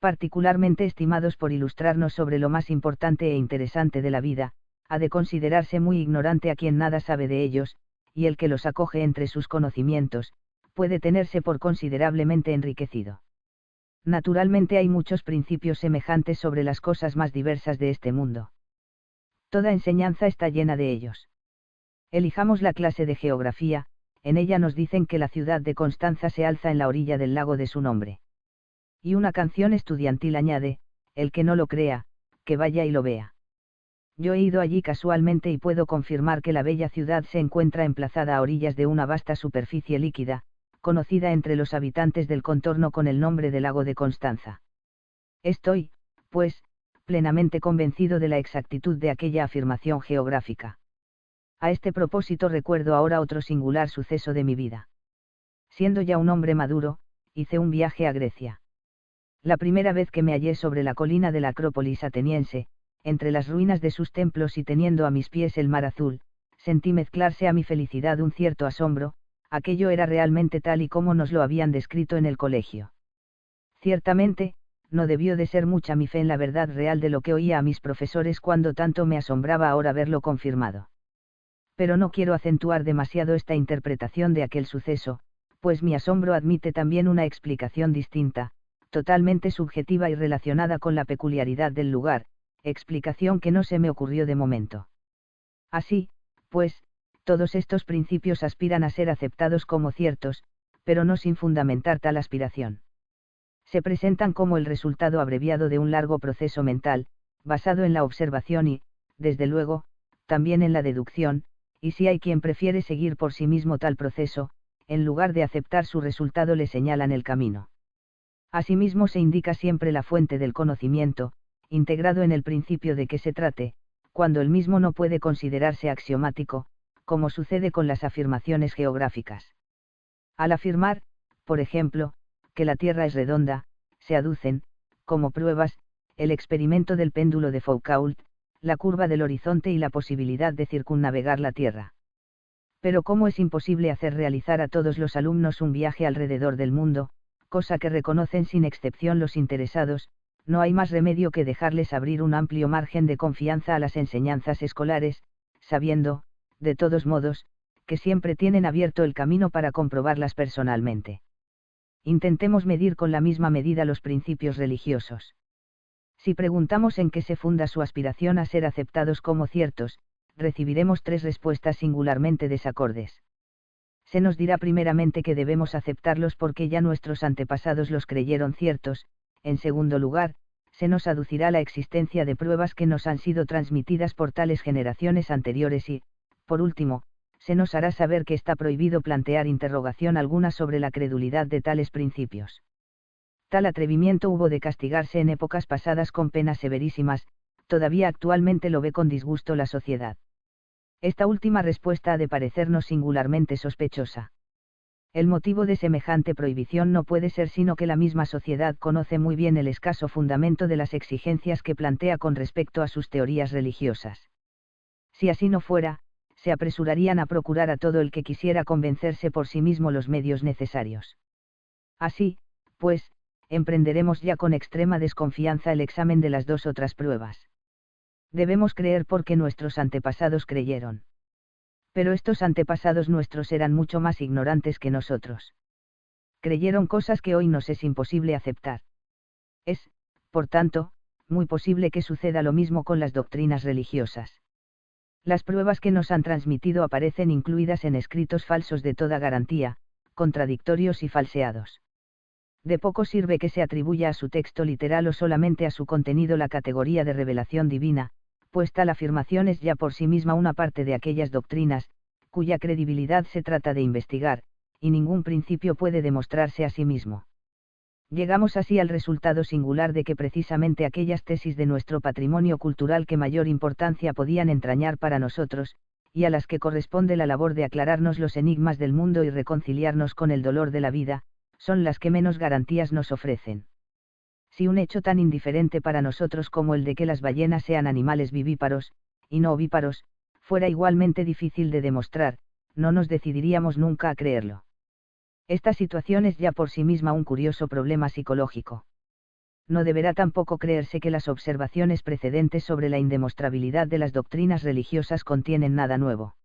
Particularmente estimados por ilustrarnos sobre lo más importante e interesante de la vida, ha de considerarse muy ignorante a quien nada sabe de ellos, y el que los acoge entre sus conocimientos, puede tenerse por considerablemente enriquecido. Naturalmente hay muchos principios semejantes sobre las cosas más diversas de este mundo. Toda enseñanza está llena de ellos. Elijamos la clase de geografía, en ella nos dicen que la ciudad de Constanza se alza en la orilla del lago de su nombre. Y una canción estudiantil añade, el que no lo crea, que vaya y lo vea. Yo he ido allí casualmente y puedo confirmar que la bella ciudad se encuentra emplazada a orillas de una vasta superficie líquida, conocida entre los habitantes del contorno con el nombre de lago de Constanza. Estoy, pues, plenamente convencido de la exactitud de aquella afirmación geográfica. A este propósito recuerdo ahora otro singular suceso de mi vida. Siendo ya un hombre maduro, hice un viaje a Grecia. La primera vez que me hallé sobre la colina de la Acrópolis ateniense, entre las ruinas de sus templos y teniendo a mis pies el mar azul, sentí mezclarse a mi felicidad un cierto asombro, aquello era realmente tal y como nos lo habían descrito en el colegio. Ciertamente, no debió de ser mucha mi fe en la verdad real de lo que oía a mis profesores cuando tanto me asombraba ahora verlo confirmado. Pero no quiero acentuar demasiado esta interpretación de aquel suceso, pues mi asombro admite también una explicación distinta, totalmente subjetiva y relacionada con la peculiaridad del lugar, explicación que no se me ocurrió de momento. Así, pues, todos estos principios aspiran a ser aceptados como ciertos, pero no sin fundamentar tal aspiración. Se presentan como el resultado abreviado de un largo proceso mental, basado en la observación y, desde luego, también en la deducción, y si hay quien prefiere seguir por sí mismo tal proceso, en lugar de aceptar su resultado le señalan el camino. Asimismo se indica siempre la fuente del conocimiento, integrado en el principio de que se trate, cuando el mismo no puede considerarse axiomático, como sucede con las afirmaciones geográficas. Al afirmar, por ejemplo, que la Tierra es redonda, se aducen, como pruebas, el experimento del péndulo de Foucault, la curva del horizonte y la posibilidad de circunnavegar la Tierra. Pero como es imposible hacer realizar a todos los alumnos un viaje alrededor del mundo, cosa que reconocen sin excepción los interesados, no hay más remedio que dejarles abrir un amplio margen de confianza a las enseñanzas escolares, sabiendo, de todos modos, que siempre tienen abierto el camino para comprobarlas personalmente. Intentemos medir con la misma medida los principios religiosos. Si preguntamos en qué se funda su aspiración a ser aceptados como ciertos, recibiremos tres respuestas singularmente desacordes. Se nos dirá primeramente que debemos aceptarlos porque ya nuestros antepasados los creyeron ciertos, en segundo lugar, se nos aducirá la existencia de pruebas que nos han sido transmitidas por tales generaciones anteriores y, por último, se nos hará saber que está prohibido plantear interrogación alguna sobre la credulidad de tales principios. Tal atrevimiento hubo de castigarse en épocas pasadas con penas severísimas, todavía actualmente lo ve con disgusto la sociedad. Esta última respuesta ha de parecernos singularmente sospechosa. El motivo de semejante prohibición no puede ser sino que la misma sociedad conoce muy bien el escaso fundamento de las exigencias que plantea con respecto a sus teorías religiosas. Si así no fuera, se apresurarían a procurar a todo el que quisiera convencerse por sí mismo los medios necesarios. Así, pues, emprenderemos ya con extrema desconfianza el examen de las dos otras pruebas. Debemos creer porque nuestros antepasados creyeron. Pero estos antepasados nuestros eran mucho más ignorantes que nosotros. Creyeron cosas que hoy nos es imposible aceptar. Es, por tanto, muy posible que suceda lo mismo con las doctrinas religiosas. Las pruebas que nos han transmitido aparecen incluidas en escritos falsos de toda garantía, contradictorios y falseados. De poco sirve que se atribuya a su texto literal o solamente a su contenido la categoría de revelación divina, pues tal afirmación es ya por sí misma una parte de aquellas doctrinas, cuya credibilidad se trata de investigar, y ningún principio puede demostrarse a sí mismo. Llegamos así al resultado singular de que precisamente aquellas tesis de nuestro patrimonio cultural que mayor importancia podían entrañar para nosotros, y a las que corresponde la labor de aclararnos los enigmas del mundo y reconciliarnos con el dolor de la vida, son las que menos garantías nos ofrecen. Si un hecho tan indiferente para nosotros como el de que las ballenas sean animales vivíparos, y no ovíparos, fuera igualmente difícil de demostrar, no nos decidiríamos nunca a creerlo. Esta situación es ya por sí misma un curioso problema psicológico. No deberá tampoco creerse que las observaciones precedentes sobre la indemostrabilidad de las doctrinas religiosas contienen nada nuevo.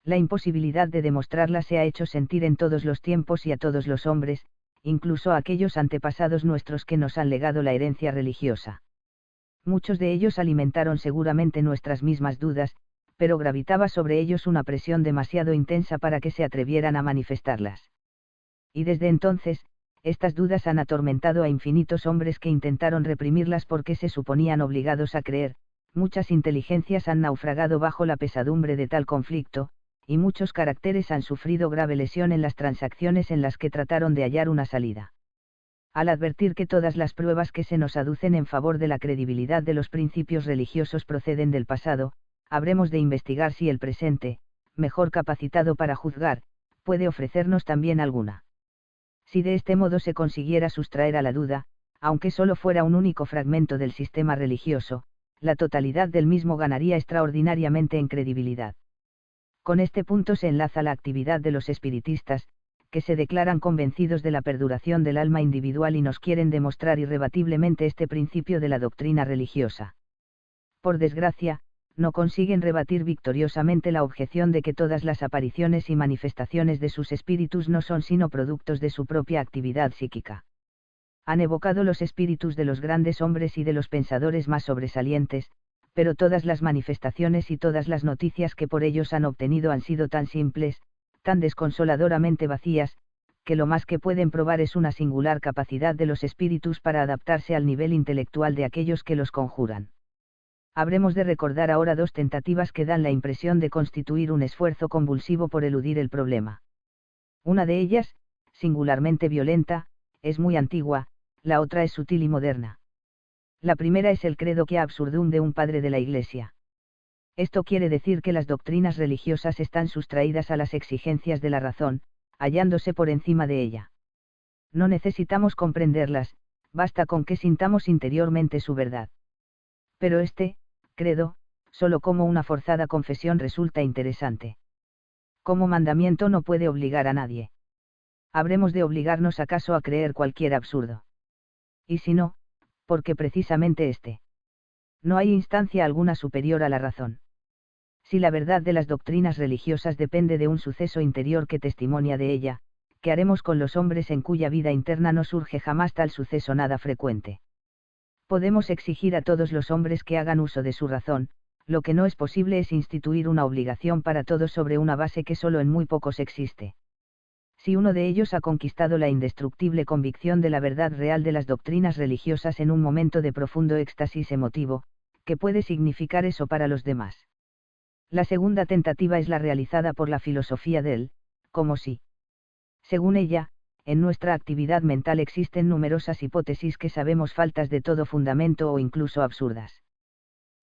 La imposibilidad de demostrarlas se ha hecho sentir en todos los tiempos y a todos los hombres, incluso a aquellos antepasados nuestros que nos han legado la herencia religiosa. Muchos de ellos alimentaron seguramente nuestras mismas dudas, pero gravitaba sobre ellos una presión demasiado intensa para que se atrevieran a manifestarlas. Y desde entonces, estas dudas han atormentado a infinitos hombres que intentaron reprimirlas porque se suponían obligados a creer. Muchas inteligencias han naufragado bajo la pesadumbre de tal conflicto, y muchos caracteres han sufrido grave lesión en las transacciones en las que trataron de hallar una salida. Al advertir que todas las pruebas que se nos aducen en favor de la credibilidad de los principios religiosos proceden del pasado, habremos de investigar si el presente, mejor capacitado para juzgar, puede ofrecernos también alguna. Si de este modo se consiguiera sustraer a la duda, aunque solo fuera un único fragmento del sistema religioso, la totalidad del mismo ganaría extraordinariamente en credibilidad. Con este punto se enlaza la actividad de los espiritistas, que se declaran convencidos de la perduración del alma individual y nos quieren demostrar irrebatiblemente este principio de la doctrina religiosa. Por desgracia, no consiguen rebatir victoriosamente la objeción de que todas las apariciones y manifestaciones de sus espíritus no son sino productos de su propia actividad psíquica. Han evocado los espíritus de los grandes hombres y de los pensadores más sobresalientes, pero todas las manifestaciones y todas las noticias que por ellos han obtenido han sido tan simples, tan desconsoladoramente vacías, que lo más que pueden probar es una singular capacidad de los espíritus para adaptarse al nivel intelectual de aquellos que los conjuran. Habremos de recordar ahora dos tentativas que dan la impresión de constituir un esfuerzo convulsivo por eludir el problema. Una de ellas, singularmente violenta, es muy antigua, la otra es sutil y moderna. La primera es el credo que absurdum de un padre de la Iglesia. Esto quiere decir que las doctrinas religiosas están sustraídas a las exigencias de la razón, hallándose por encima de ella. No necesitamos comprenderlas, basta con que sintamos interiormente su verdad. Pero este credo, solo como una forzada confesión resulta interesante. Como mandamiento no puede obligar a nadie. ¿Habremos de obligarnos acaso a creer cualquier absurdo? Y si no, ¿por qué precisamente este? No hay instancia alguna superior a la razón. Si la verdad de las doctrinas religiosas depende de un suceso interior que testimonia de ella, ¿qué haremos con los hombres en cuya vida interna no surge jamás tal suceso nada frecuente? Podemos exigir a todos los hombres que hagan uso de su razón, lo que no es posible es instituir una obligación para todos sobre una base que solo en muy pocos existe. Si uno de ellos ha conquistado la indestructible convicción de la verdad real de las doctrinas religiosas en un momento de profundo éxtasis emotivo, ¿qué puede significar eso para los demás? La segunda tentativa es la realizada por la filosofía del, como si. Según ella, en nuestra actividad mental existen numerosas hipótesis que sabemos faltas de todo fundamento o incluso absurdas.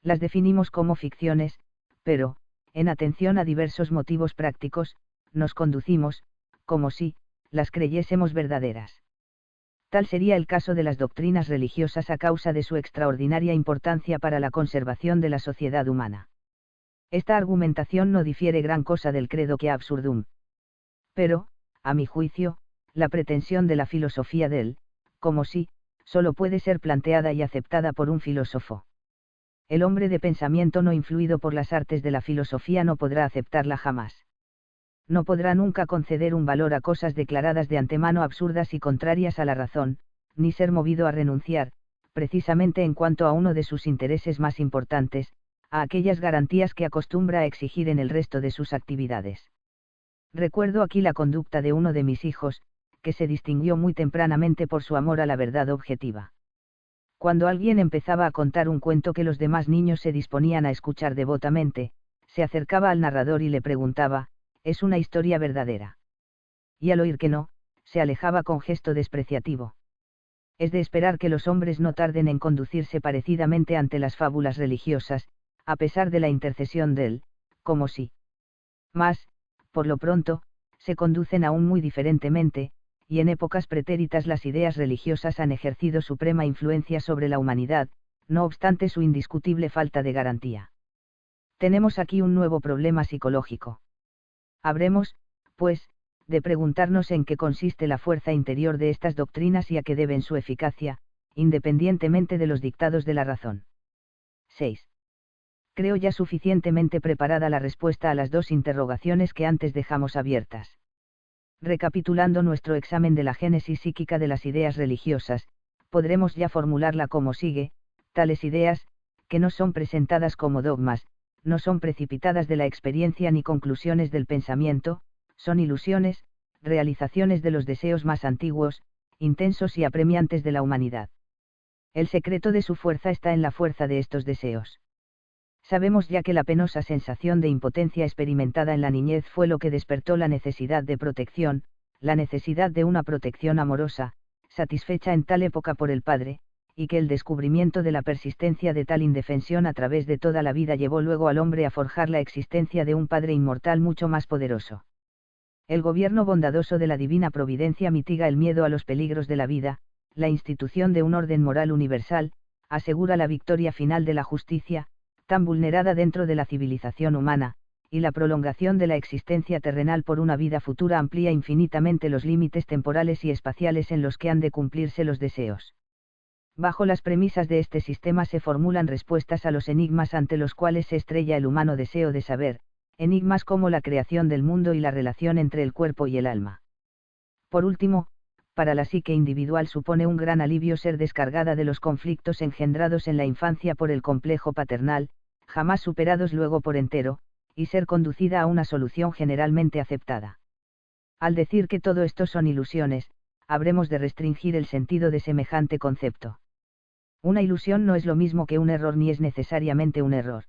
Las definimos como ficciones, pero, en atención a diversos motivos prácticos, nos conducimos, como si, las creyésemos verdaderas. Tal sería el caso de las doctrinas religiosas a causa de su extraordinaria importancia para la conservación de la sociedad humana. Esta argumentación no difiere gran cosa del credo que absurdum. Pero, a mi juicio, la pretensión de la filosofía del, como si, solo puede ser planteada y aceptada por un filósofo. El hombre de pensamiento no influido por las artes de la filosofía no podrá aceptarla jamás. No podrá nunca conceder un valor a cosas declaradas de antemano absurdas y contrarias a la razón, ni ser movido a renunciar, precisamente en cuanto a uno de sus intereses más importantes, a aquellas garantías que acostumbra a exigir en el resto de sus actividades. Recuerdo aquí la conducta de uno de mis hijos, que se distinguió muy tempranamente por su amor a la verdad objetiva. Cuando alguien empezaba a contar un cuento que los demás niños se disponían a escuchar devotamente, se acercaba al narrador y le preguntaba, ¿es una historia verdadera? Y al oír que no, se alejaba con gesto despreciativo. Es de esperar que los hombres no tarden en conducirse parecidamente ante las fábulas religiosas, a pesar de la intercesión del, como si. Mas, por lo pronto, se conducen aún muy diferentemente, y en épocas pretéritas las ideas religiosas han ejercido suprema influencia sobre la humanidad, no obstante su indiscutible falta de garantía. Tenemos aquí un nuevo problema psicológico. Habremos, pues, de preguntarnos en qué consiste la fuerza interior de estas doctrinas y a qué deben su eficacia, independientemente de los dictados de la razón. 6. Creo ya suficientemente preparada la respuesta a las dos interrogaciones que antes dejamos abiertas. Recapitulando nuestro examen de la génesis psíquica de las ideas religiosas, podremos ya formularla como sigue: tales ideas, que no son presentadas como dogmas, no son precipitadas de la experiencia ni conclusiones del pensamiento, son ilusiones, realizaciones de los deseos más antiguos, intensos y apremiantes de la humanidad. El secreto de su fuerza está en la fuerza de estos deseos. Sabemos ya que la penosa sensación de impotencia experimentada en la niñez fue lo que despertó la necesidad de protección, la necesidad de una protección amorosa, satisfecha en tal época por el padre, y que el descubrimiento de la persistencia de tal indefensión a través de toda la vida llevó luego al hombre a forjar la existencia de un Padre inmortal mucho más poderoso. El gobierno bondadoso de la divina providencia mitiga el miedo a los peligros de la vida, la institución de un orden moral universal, asegura la victoria final de la justicia, tan vulnerada dentro de la civilización humana, y la prolongación de la existencia terrenal por una vida futura amplía infinitamente los límites temporales y espaciales en los que han de cumplirse los deseos. Bajo las premisas de este sistema se formulan respuestas a los enigmas ante los cuales se estrella el humano deseo de saber, enigmas como la creación del mundo y la relación entre el cuerpo y el alma. Por último, para la psique individual supone un gran alivio ser descargada de los conflictos engendrados en la infancia por el complejo paternal, jamás superados luego por entero, y ser conducida a una solución generalmente aceptada. Al decir que todo esto son ilusiones, habremos de restringir el sentido de semejante concepto. Una ilusión no es lo mismo que un error ni es necesariamente un error.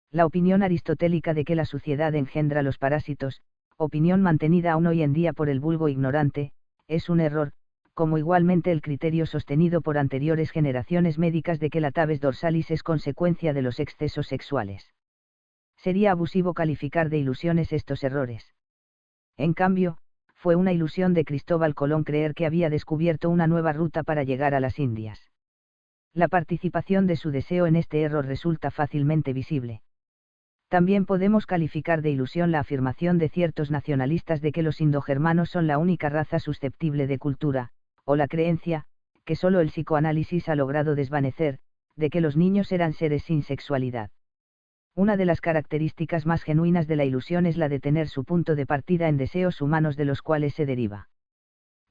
La opinión aristotélica de que la suciedad engendra los parásitos, opinión mantenida aún hoy en día por el vulgo ignorante, es un error, como igualmente el criterio sostenido por anteriores generaciones médicas de que la tabes dorsalis es consecuencia de los excesos sexuales. Sería abusivo calificar de ilusiones estos errores. En cambio, fue una ilusión de Cristóbal Colón creer que había descubierto una nueva ruta para llegar a las Indias. La participación de su deseo en este error resulta fácilmente visible. También podemos calificar de ilusión la afirmación de ciertos nacionalistas de que los indogermanos son la única raza susceptible de cultura, o la creencia, que solo el psicoanálisis ha logrado desvanecer, de que los niños eran seres sin sexualidad. Una de las características más genuinas de la ilusión es la de tener su punto de partida en deseos humanos de los cuales se deriva.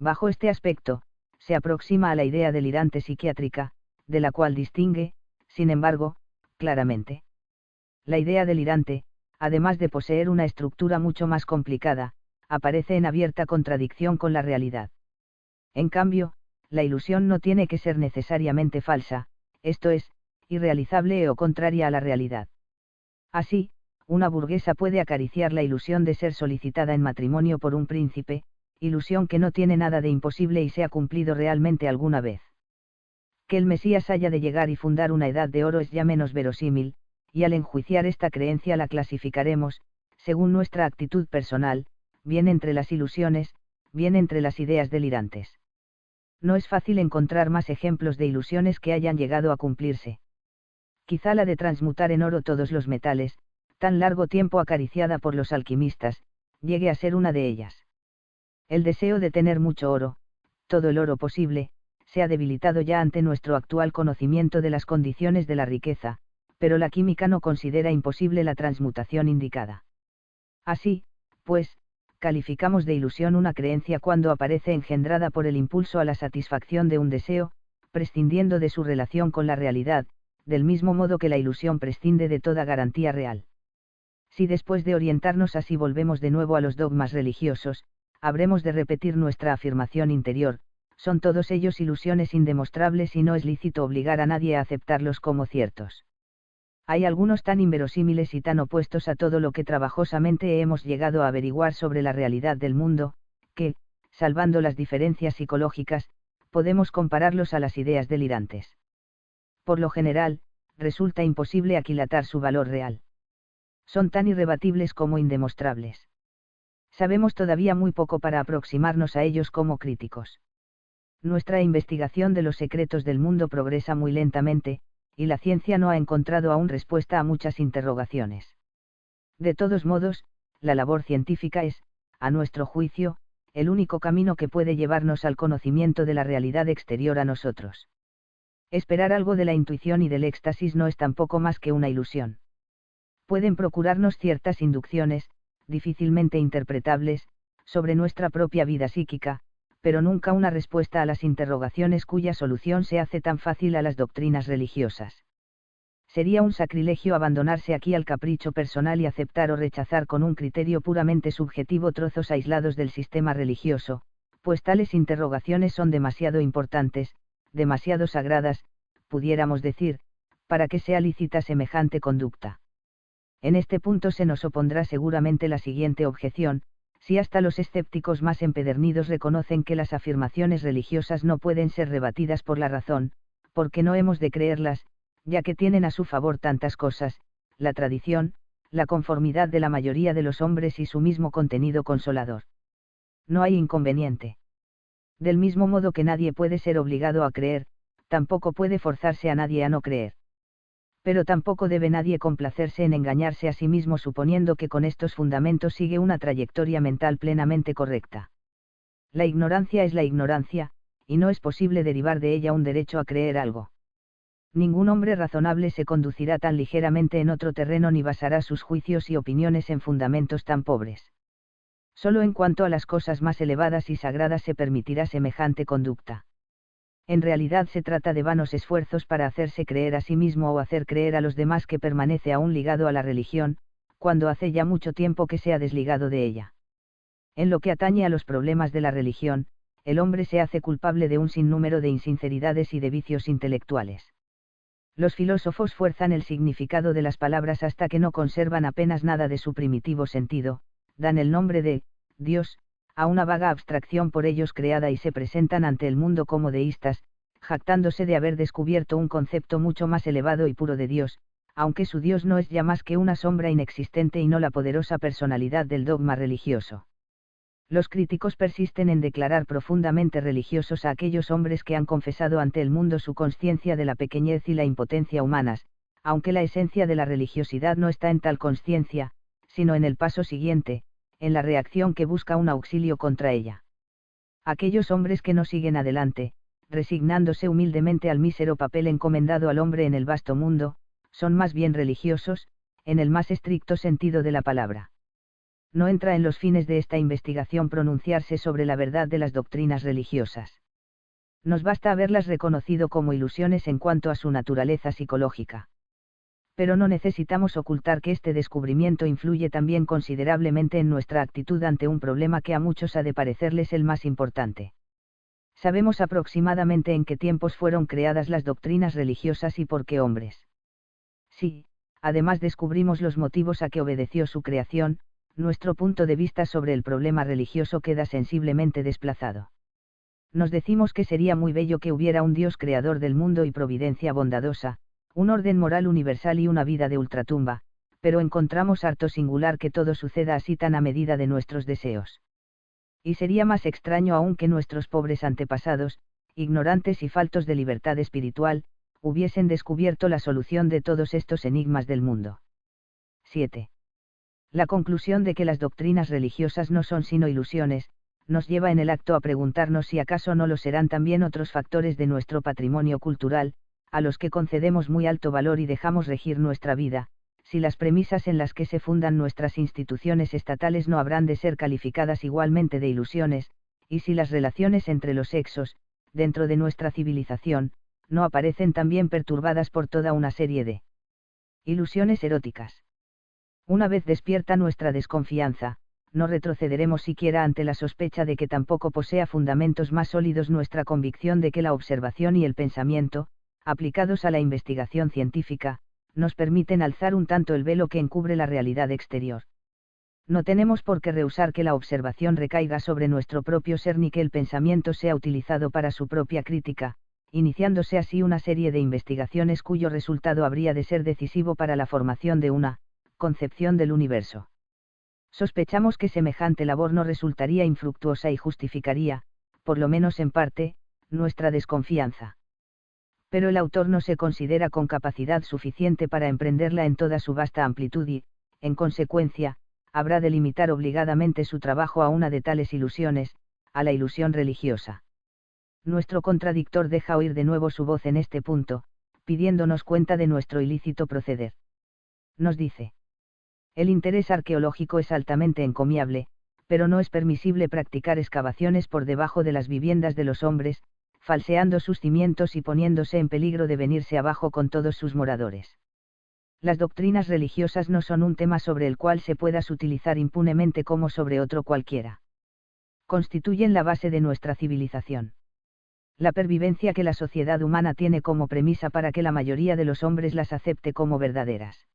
Bajo este aspecto, se aproxima a la idea delirante psiquiátrica, de la cual distingue, sin embargo, claramente. La idea delirante, además de poseer una estructura mucho más complicada, aparece en abierta contradicción con la realidad. En cambio, la ilusión no tiene que ser necesariamente falsa, esto es, irrealizable o contraria a la realidad. Así, una burguesa puede acariciar la ilusión de ser solicitada en matrimonio por un príncipe, ilusión que no tiene nada de imposible y se ha cumplido realmente alguna vez. Que el Mesías haya de llegar y fundar una edad de oro es ya menos verosímil, y al enjuiciar esta creencia la clasificaremos, según nuestra actitud personal, bien entre las ilusiones, bien entre las ideas delirantes. No es fácil encontrar más ejemplos de ilusiones que hayan llegado a cumplirse. Quizá la de transmutar en oro todos los metales, tan largo tiempo acariciada por los alquimistas, llegue a ser una de ellas. El deseo de tener mucho oro, todo el oro posible, se ha debilitado ya ante nuestro actual conocimiento de las condiciones de la riqueza, pero la química no considera imposible la transmutación indicada. Así, pues, calificamos de ilusión una creencia cuando aparece engendrada por el impulso a la satisfacción de un deseo, prescindiendo de su relación con la realidad, del mismo modo que la ilusión prescinde de toda garantía real. Si después de orientarnos así volvemos de nuevo a los dogmas religiosos, habremos de repetir nuestra afirmación interior: son todos ellos ilusiones indemostrables y no es lícito obligar a nadie a aceptarlos como ciertos. Hay algunos tan inverosímiles y tan opuestos a todo lo que trabajosamente hemos llegado a averiguar sobre la realidad del mundo, que, salvando las diferencias psicológicas, podemos compararlos a las ideas delirantes. Por lo general, resulta imposible aquilatar su valor real. Son tan irrebatibles como indemostrables. Sabemos todavía muy poco para aproximarnos a ellos como críticos. Nuestra investigación de los secretos del mundo progresa muy lentamente, y la ciencia no ha encontrado aún respuesta a muchas interrogaciones. De todos modos, la labor científica es, a nuestro juicio, el único camino que puede llevarnos al conocimiento de la realidad exterior a nosotros. Esperar algo de la intuición y del éxtasis no es tampoco más que una ilusión. Pueden procurarnos ciertas inducciones, difícilmente interpretables, sobre nuestra propia vida psíquica, pero nunca una respuesta a las interrogaciones cuya solución se hace tan fácil a las doctrinas religiosas. Sería un sacrilegio abandonarse aquí al capricho personal y aceptar o rechazar con un criterio puramente subjetivo trozos aislados del sistema religioso, pues tales interrogaciones son demasiado importantes, demasiado sagradas, pudiéramos decir, para que sea lícita semejante conducta. En este punto se nos opondrá seguramente la siguiente objeción: si hasta los escépticos más empedernidos reconocen que las afirmaciones religiosas no pueden ser rebatidas por la razón, ¿por qué no hemos de creerlas, ya que tienen a su favor tantas cosas, la tradición, la conformidad de la mayoría de los hombres y su mismo contenido consolador? No hay inconveniente. Del mismo modo que nadie puede ser obligado a creer, tampoco puede forzarse a nadie a no creer. Pero tampoco debe nadie complacerse en engañarse a sí mismo suponiendo que con estos fundamentos sigue una trayectoria mental plenamente correcta. La ignorancia es la ignorancia, y no es posible derivar de ella un derecho a creer algo. Ningún hombre razonable se conducirá tan ligeramente en otro terreno ni basará sus juicios y opiniones en fundamentos tan pobres. Solo en cuanto a las cosas más elevadas y sagradas se permitirá semejante conducta. En realidad se trata de vanos esfuerzos para hacerse creer a sí mismo o hacer creer a los demás que permanece aún ligado a la religión, cuando hace ya mucho tiempo que se ha desligado de ella. En lo que atañe a los problemas de la religión, el hombre se hace culpable de un sinnúmero de insinceridades y de vicios intelectuales. Los filósofos fuerzan el significado de las palabras hasta que no conservan apenas nada de su primitivo sentido, dan el nombre de Dios a una vaga abstracción por ellos creada y se presentan ante el mundo como deístas, jactándose de haber descubierto un concepto mucho más elevado y puro de Dios, aunque su Dios no es ya más que una sombra inexistente y no la poderosa personalidad del dogma religioso. Los críticos persisten en declarar profundamente religiosos a aquellos hombres que han confesado ante el mundo su consciencia de la pequeñez y la impotencia humanas, aunque la esencia de la religiosidad no está en tal consciencia, sino en el paso siguiente, en la reacción que busca un auxilio contra ella. Aquellos hombres que no siguen adelante, resignándose humildemente al mísero papel encomendado al hombre en el vasto mundo, son más bien religiosos, en el más estricto sentido de la palabra. No entra en los fines de esta investigación pronunciarse sobre la verdad de las doctrinas religiosas. Nos basta haberlas reconocido como ilusiones en cuanto a su naturaleza psicológica. Pero no necesitamos ocultar que este descubrimiento influye también considerablemente en nuestra actitud ante un problema que a muchos ha de parecerles el más importante. Sabemos aproximadamente en qué tiempos fueron creadas las doctrinas religiosas y por qué hombres. Sí, además descubrimos los motivos a que obedeció su creación, nuestro punto de vista sobre el problema religioso queda sensiblemente desplazado. Nos decimos que sería muy bello que hubiera un Dios creador del mundo y providencia bondadosa, un orden moral universal y una vida de ultratumba, pero encontramos harto singular que todo suceda así tan a medida de nuestros deseos. Y sería más extraño aún que nuestros pobres antepasados, ignorantes y faltos de libertad espiritual, hubiesen descubierto la solución de todos estos enigmas del mundo. 7. La conclusión de que las doctrinas religiosas no son sino ilusiones, nos lleva en el acto a preguntarnos si acaso no lo serán también otros factores de nuestro patrimonio cultural, a los que concedemos muy alto valor y dejamos regir nuestra vida, si las premisas en las que se fundan nuestras instituciones estatales no habrán de ser calificadas igualmente de ilusiones, y si las relaciones entre los sexos, dentro de nuestra civilización, no aparecen también perturbadas por toda una serie de ilusiones eróticas. Una vez despierta nuestra desconfianza, no retrocederemos siquiera ante la sospecha de que tampoco posea fundamentos más sólidos nuestra convicción de que la observación y el pensamiento, aplicados a la investigación científica, nos permiten alzar un tanto el velo que encubre la realidad exterior. No tenemos por qué rehusar que la observación recaiga sobre nuestro propio ser ni que el pensamiento sea utilizado para su propia crítica, iniciándose así una serie de investigaciones cuyo resultado habría de ser decisivo para la formación de una concepción del universo. Sospechamos que semejante labor no resultaría infructuosa y justificaría, por lo menos en parte, nuestra desconfianza. Pero el autor no se considera con capacidad suficiente para emprenderla en toda su vasta amplitud y, en consecuencia, habrá de limitar obligadamente su trabajo a una de tales ilusiones, a la ilusión religiosa. Nuestro contradictor deja oír de nuevo su voz en este punto, pidiéndonos cuenta de nuestro ilícito proceder. Nos dice: el interés arqueológico es altamente encomiable, pero no es permisible practicar excavaciones por debajo de las viviendas de los hombres, falseando sus cimientos y poniéndose en peligro de venirse abajo con todos sus moradores. Las doctrinas religiosas no son un tema sobre el cual se puedas utilizar impunemente como sobre otro cualquiera. Constituyen la base de nuestra civilización. La pervivencia que la sociedad humana tiene como premisa para que la mayoría de los hombres las acepte como verdaderas.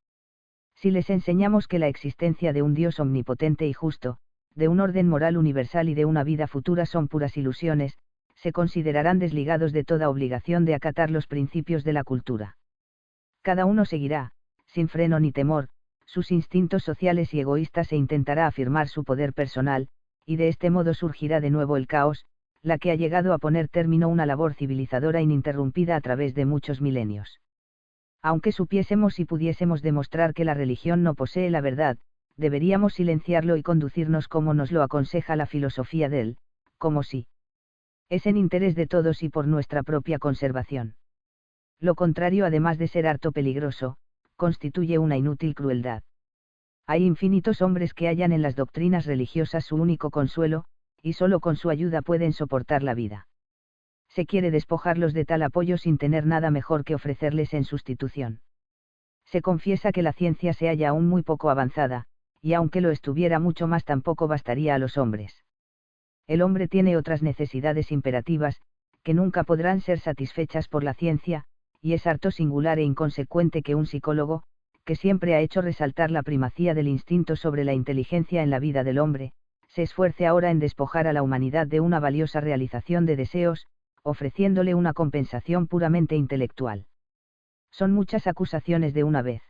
Si les enseñamos que la existencia de un Dios omnipotente y justo, de un orden moral universal y de una vida futura son puras ilusiones, se considerarán desligados de toda obligación de acatar los principios de la cultura. Cada uno seguirá, sin freno ni temor, sus instintos sociales y egoístas e intentará afirmar su poder personal, y de este modo surgirá de nuevo el caos, la que ha llegado a poner término a una labor civilizadora ininterrumpida a través de muchos milenios. Aunque supiésemos y pudiésemos demostrar que la religión no posee la verdad, deberíamos silenciarlo y conducirnos como nos lo aconseja la filosofía del, como si es en interés de todos y por nuestra propia conservación. Lo contrario, además de ser harto peligroso, constituye una inútil crueldad. Hay infinitos hombres que hallan en las doctrinas religiosas su único consuelo, y solo con su ayuda pueden soportar la vida. Se quiere despojarlos de tal apoyo sin tener nada mejor que ofrecerles en sustitución. Se confiesa que la ciencia se halla aún muy poco avanzada, y aunque lo estuviera mucho más tampoco bastaría a los hombres. El hombre tiene otras necesidades imperativas, que nunca podrán ser satisfechas por la ciencia, y es harto singular e inconsecuente que un psicólogo, que siempre ha hecho resaltar la primacía del instinto sobre la inteligencia en la vida del hombre, se esfuerce ahora en despojar a la humanidad de una valiosa realización de deseos, ofreciéndole una compensación puramente intelectual. Son muchas acusaciones de una vez.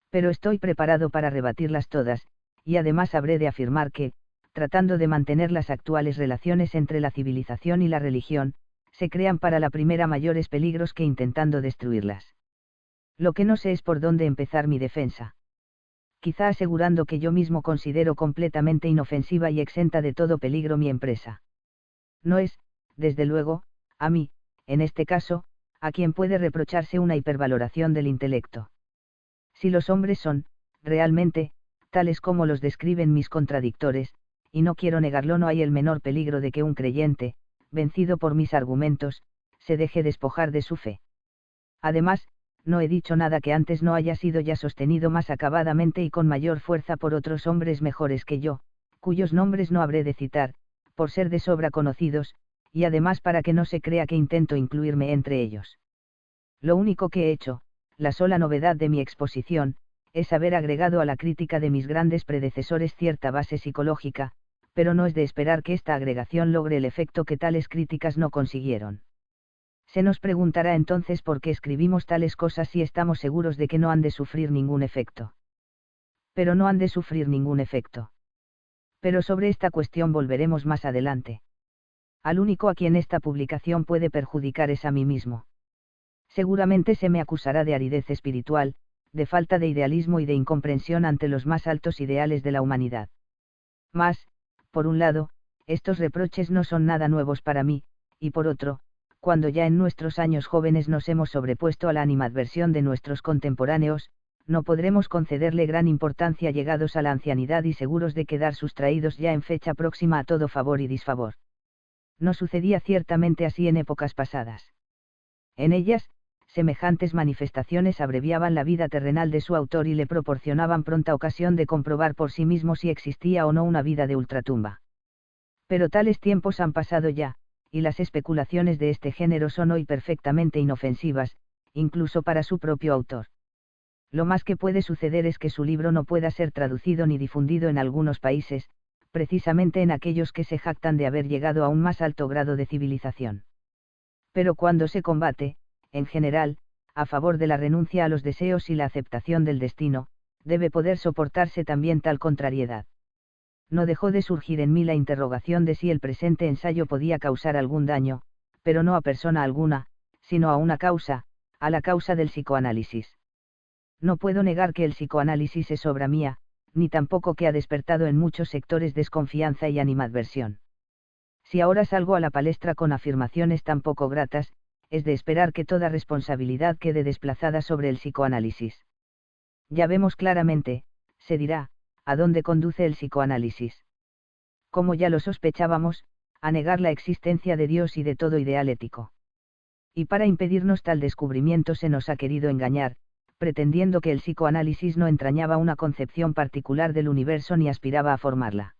Pero estoy preparado para rebatirlas todas, y además habré de afirmar que, tratando de mantener las actuales relaciones entre la civilización y la religión, se crean para la primera mayores peligros que intentando destruirlas. Lo que no sé es por dónde empezar mi defensa. Quizá asegurando que yo mismo considero completamente inofensiva y exenta de todo peligro mi empresa. No es, desde luego, a mí, en este caso, a quien puede reprocharse una hipervaloración del intelecto. Si los hombres son, realmente, tales como los describen mis contradictores, y no quiero negarlo, no hay el menor peligro de que un creyente, vencido por mis argumentos, se deje despojar de su fe. Además, no he dicho nada que antes no haya sido ya sostenido más acabadamente y con mayor fuerza por otros hombres mejores que yo, cuyos nombres no habré de citar, por ser de sobra conocidos, y además para que no se crea que intento incluirme entre ellos. Lo único que he hecho, la sola novedad de mi exposición, es haber agregado a la crítica de mis grandes predecesores cierta base psicológica, pero no es de esperar que esta agregación logre el efecto que tales críticas no consiguieron. Se nos preguntará entonces por qué escribimos tales cosas si estamos seguros de que no han de sufrir ningún efecto. Pero no han de sufrir ningún efecto. Pero sobre esta cuestión volveremos más adelante. Al único a quien esta publicación puede perjudicar es a mí mismo. Seguramente se me acusará de aridez espiritual, de falta de idealismo y de incomprensión ante los más altos ideales de la humanidad. Mas, por un lado, estos reproches no son nada nuevos para mí, y por otro, cuando ya en nuestros años jóvenes nos hemos sobrepuesto a la animadversión de nuestros contemporáneos, no podremos concederle gran importancia llegados a la ancianidad y seguros de quedar sustraídos ya en fecha próxima a todo favor y disfavor. No sucedía ciertamente así en épocas pasadas. En ellas, semejantes manifestaciones abreviaban la vida terrenal de su autor y le proporcionaban pronta ocasión de comprobar por sí mismo si existía o no una vida de ultratumba. Pero tales tiempos han pasado ya, y las especulaciones de este género son hoy perfectamente inofensivas, incluso para su propio autor. Lo más que puede suceder es que su libro no pueda ser traducido ni difundido en algunos países, precisamente en aquellos que se jactan de haber llegado a un más alto grado de civilización. Pero cuando se combate, en general, a favor de la renuncia a los deseos y la aceptación del destino, debe poder soportarse también tal contrariedad. No dejó de surgir en mí la interrogación de si el presente ensayo podía causar algún daño, pero no a persona alguna, sino a una causa, a la causa del psicoanálisis. No puedo negar que el psicoanálisis es obra mía, ni tampoco que ha despertado en muchos sectores desconfianza y animadversión. Si ahora salgo a la palestra con afirmaciones tan poco gratas, es de esperar que toda responsabilidad quede desplazada sobre el psicoanálisis. Ya vemos claramente, se dirá, a dónde conduce el psicoanálisis. Como ya lo sospechábamos, a negar la existencia de Dios y de todo ideal ético. Y para impedirnos tal descubrimiento se nos ha querido engañar, pretendiendo que el psicoanálisis no entrañaba una concepción particular del universo ni aspiraba a formarla.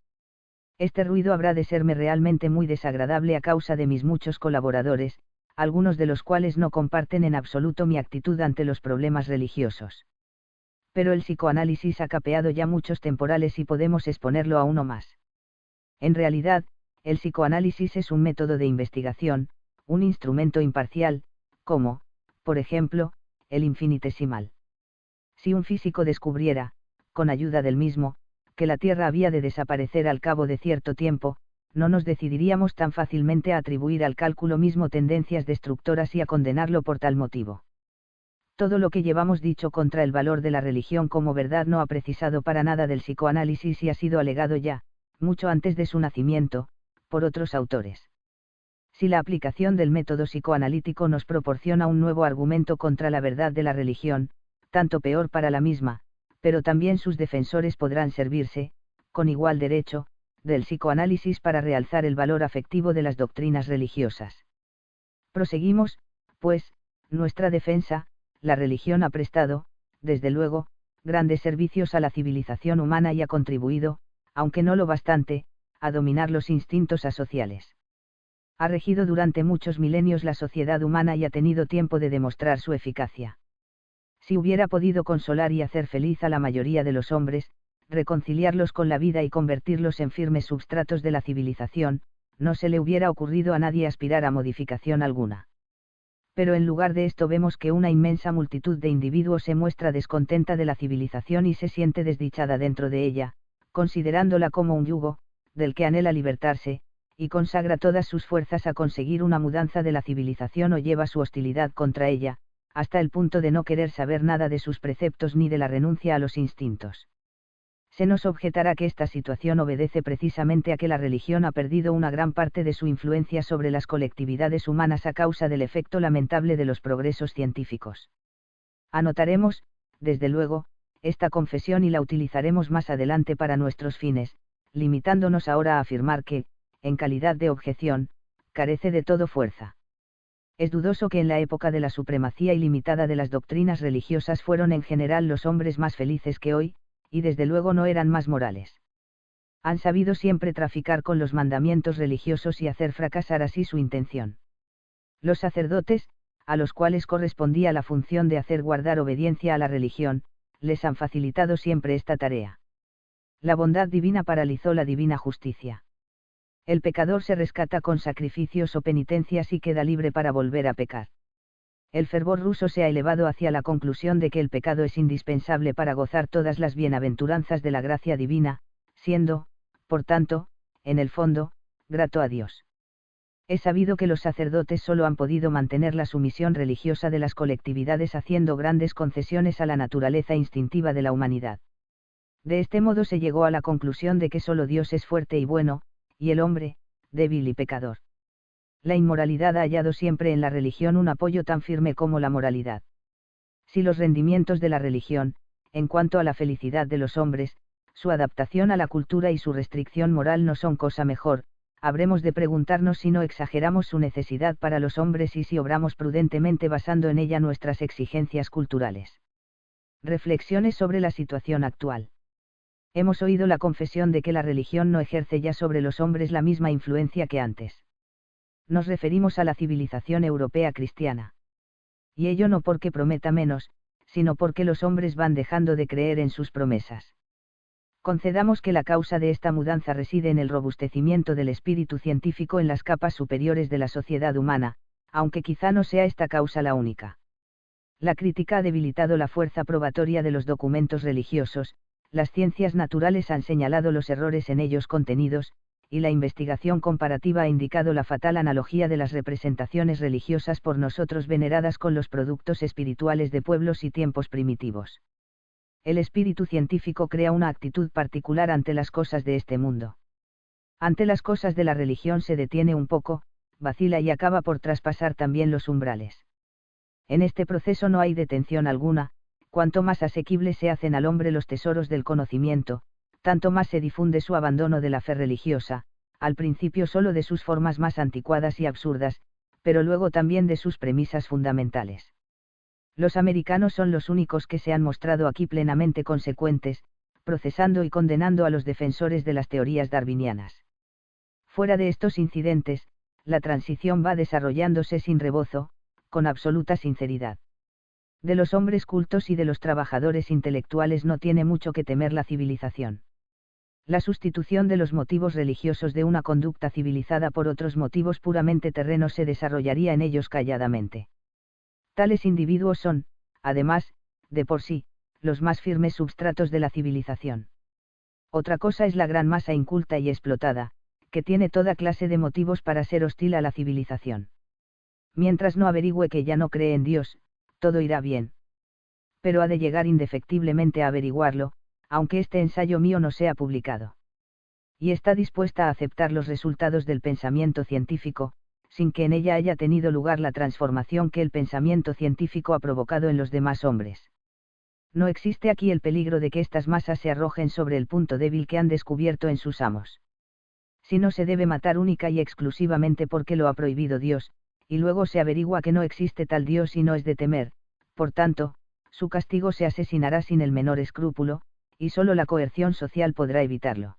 Este ruido habrá de serme realmente muy desagradable a causa de mis muchos colaboradores, algunos de los cuales no comparten en absoluto mi actitud ante los problemas religiosos. Pero el psicoanálisis ha capeado ya muchos temporales y podemos exponerlo a uno más. En realidad, el psicoanálisis es un método de investigación, un instrumento imparcial, como, por ejemplo, el infinitesimal. Si un físico descubriera, con ayuda del mismo, que la Tierra había de desaparecer al cabo de cierto tiempo, no nos decidiríamos tan fácilmente a atribuir al cálculo mismo tendencias destructoras y a condenarlo por tal motivo. Todo lo que llevamos dicho contra el valor de la religión como verdad no ha precisado para nada del psicoanálisis y ha sido alegado ya, mucho antes de su nacimiento, por otros autores. Si la aplicación del método psicoanalítico nos proporciona un nuevo argumento contra la verdad de la religión, tanto peor para la misma, pero también sus defensores podrán servirse, con igual derecho, del psicoanálisis para realzar el valor afectivo de las doctrinas religiosas. Proseguimos, pues, nuestra defensa. La religión ha prestado, desde luego, grandes servicios a la civilización humana y ha contribuido, aunque no lo bastante, a dominar los instintos asociales. Ha regido durante muchos milenios la sociedad humana y ha tenido tiempo de demostrar su eficacia. Si hubiera podido consolar y hacer feliz a la mayoría de los hombres, reconciliarlos con la vida y convertirlos en firmes substratos de la civilización, no se le hubiera ocurrido a nadie aspirar a modificación alguna. Pero en lugar de esto vemos que una inmensa multitud de individuos se muestra descontenta de la civilización y se siente desdichada dentro de ella, considerándola como un yugo, del que anhela libertarse, y consagra todas sus fuerzas a conseguir una mudanza de la civilización o lleva su hostilidad contra ella, hasta el punto de no querer saber nada de sus preceptos ni de la renuncia a los instintos. Se nos objetará que esta situación obedece precisamente a que la religión ha perdido una gran parte de su influencia sobre las colectividades humanas a causa del efecto lamentable de los progresos científicos. Anotaremos, desde luego, esta confesión y la utilizaremos más adelante para nuestros fines, limitándonos ahora a afirmar que, en calidad de objeción, carece de todo fuerza. Es dudoso que en la época de la supremacía ilimitada de las doctrinas religiosas fueron en general los hombres más felices que hoy, y desde luego no eran más morales. Han sabido siempre traficar con los mandamientos religiosos y hacer fracasar así su intención. Los sacerdotes, a los cuales correspondía la función de hacer guardar obediencia a la religión, les han facilitado siempre esta tarea. La bondad divina paralizó la divina justicia. El pecador se rescata con sacrificios o penitencias y queda libre para volver a pecar. El fervor ruso se ha elevado hacia la conclusión de que el pecado es indispensable para gozar todas las bienaventuranzas de la gracia divina, siendo, por tanto, en el fondo, grato a Dios. Es sabido que los sacerdotes solo han podido mantener la sumisión religiosa de las colectividades haciendo grandes concesiones a la naturaleza instintiva de la humanidad. De este modo se llegó a la conclusión de que solo Dios es fuerte y bueno, y el hombre, débil y pecador. La inmoralidad ha hallado siempre en la religión un apoyo tan firme como la moralidad. Si los rendimientos de la religión, en cuanto a la felicidad de los hombres, su adaptación a la cultura y su restricción moral no son cosa mejor, habremos de preguntarnos si no exageramos su necesidad para los hombres y si obramos prudentemente basando en ella nuestras exigencias culturales. Reflexiones sobre la situación actual. Hemos oído la confesión de que la religión no ejerce ya sobre los hombres la misma influencia que antes. Nos referimos a la civilización europea cristiana. Y ello no porque prometa menos, sino porque los hombres van dejando de creer en sus promesas. Concedamos que la causa de esta mudanza reside en el robustecimiento del espíritu científico en las capas superiores de la sociedad humana, aunque quizá no sea esta causa la única. La crítica ha debilitado la fuerza probatoria de los documentos religiosos, las ciencias naturales han señalado los errores en ellos contenidos, y la investigación comparativa ha indicado la fatal analogía de las representaciones religiosas por nosotros veneradas con los productos espirituales de pueblos y tiempos primitivos. El espíritu científico crea una actitud particular ante las cosas de este mundo. Ante las cosas de la religión se detiene un poco, vacila y acaba por traspasar también los umbrales. En este proceso no hay detención alguna, cuanto más asequibles se hacen al hombre los tesoros del conocimiento, tanto más se difunde su abandono de la fe religiosa, al principio solo de sus formas más anticuadas y absurdas, pero luego también de sus premisas fundamentales. Los americanos son los únicos que se han mostrado aquí plenamente consecuentes, procesando y condenando a los defensores de las teorías darwinianas. Fuera de estos incidentes, la transición va desarrollándose sin rebozo, con absoluta sinceridad. De los hombres cultos y de los trabajadores intelectuales no tiene mucho que temer la civilización. La sustitución de los motivos religiosos de una conducta civilizada por otros motivos puramente terrenos se desarrollaría en ellos calladamente. Tales individuos son, además, de por sí, los más firmes substratos de la civilización. Otra cosa es la gran masa inculta y explotada, que tiene toda clase de motivos para ser hostil a la civilización. Mientras no averigüe que ya no cree en Dios, todo irá bien. Pero ha de llegar indefectiblemente a averiguarlo, aunque este ensayo mío no sea publicado. Y está dispuesta a aceptar los resultados del pensamiento científico, sin que en ella haya tenido lugar la transformación que el pensamiento científico ha provocado en los demás hombres. No existe aquí el peligro de que estas masas se arrojen sobre el punto débil que han descubierto en sus amos. Si no se debe matar única y exclusivamente porque lo ha prohibido Dios, y luego se averigua que no existe tal Dios y no es de temer, por tanto, su castigo se asesinará sin el menor escrúpulo, y solo la coerción social podrá evitarlo.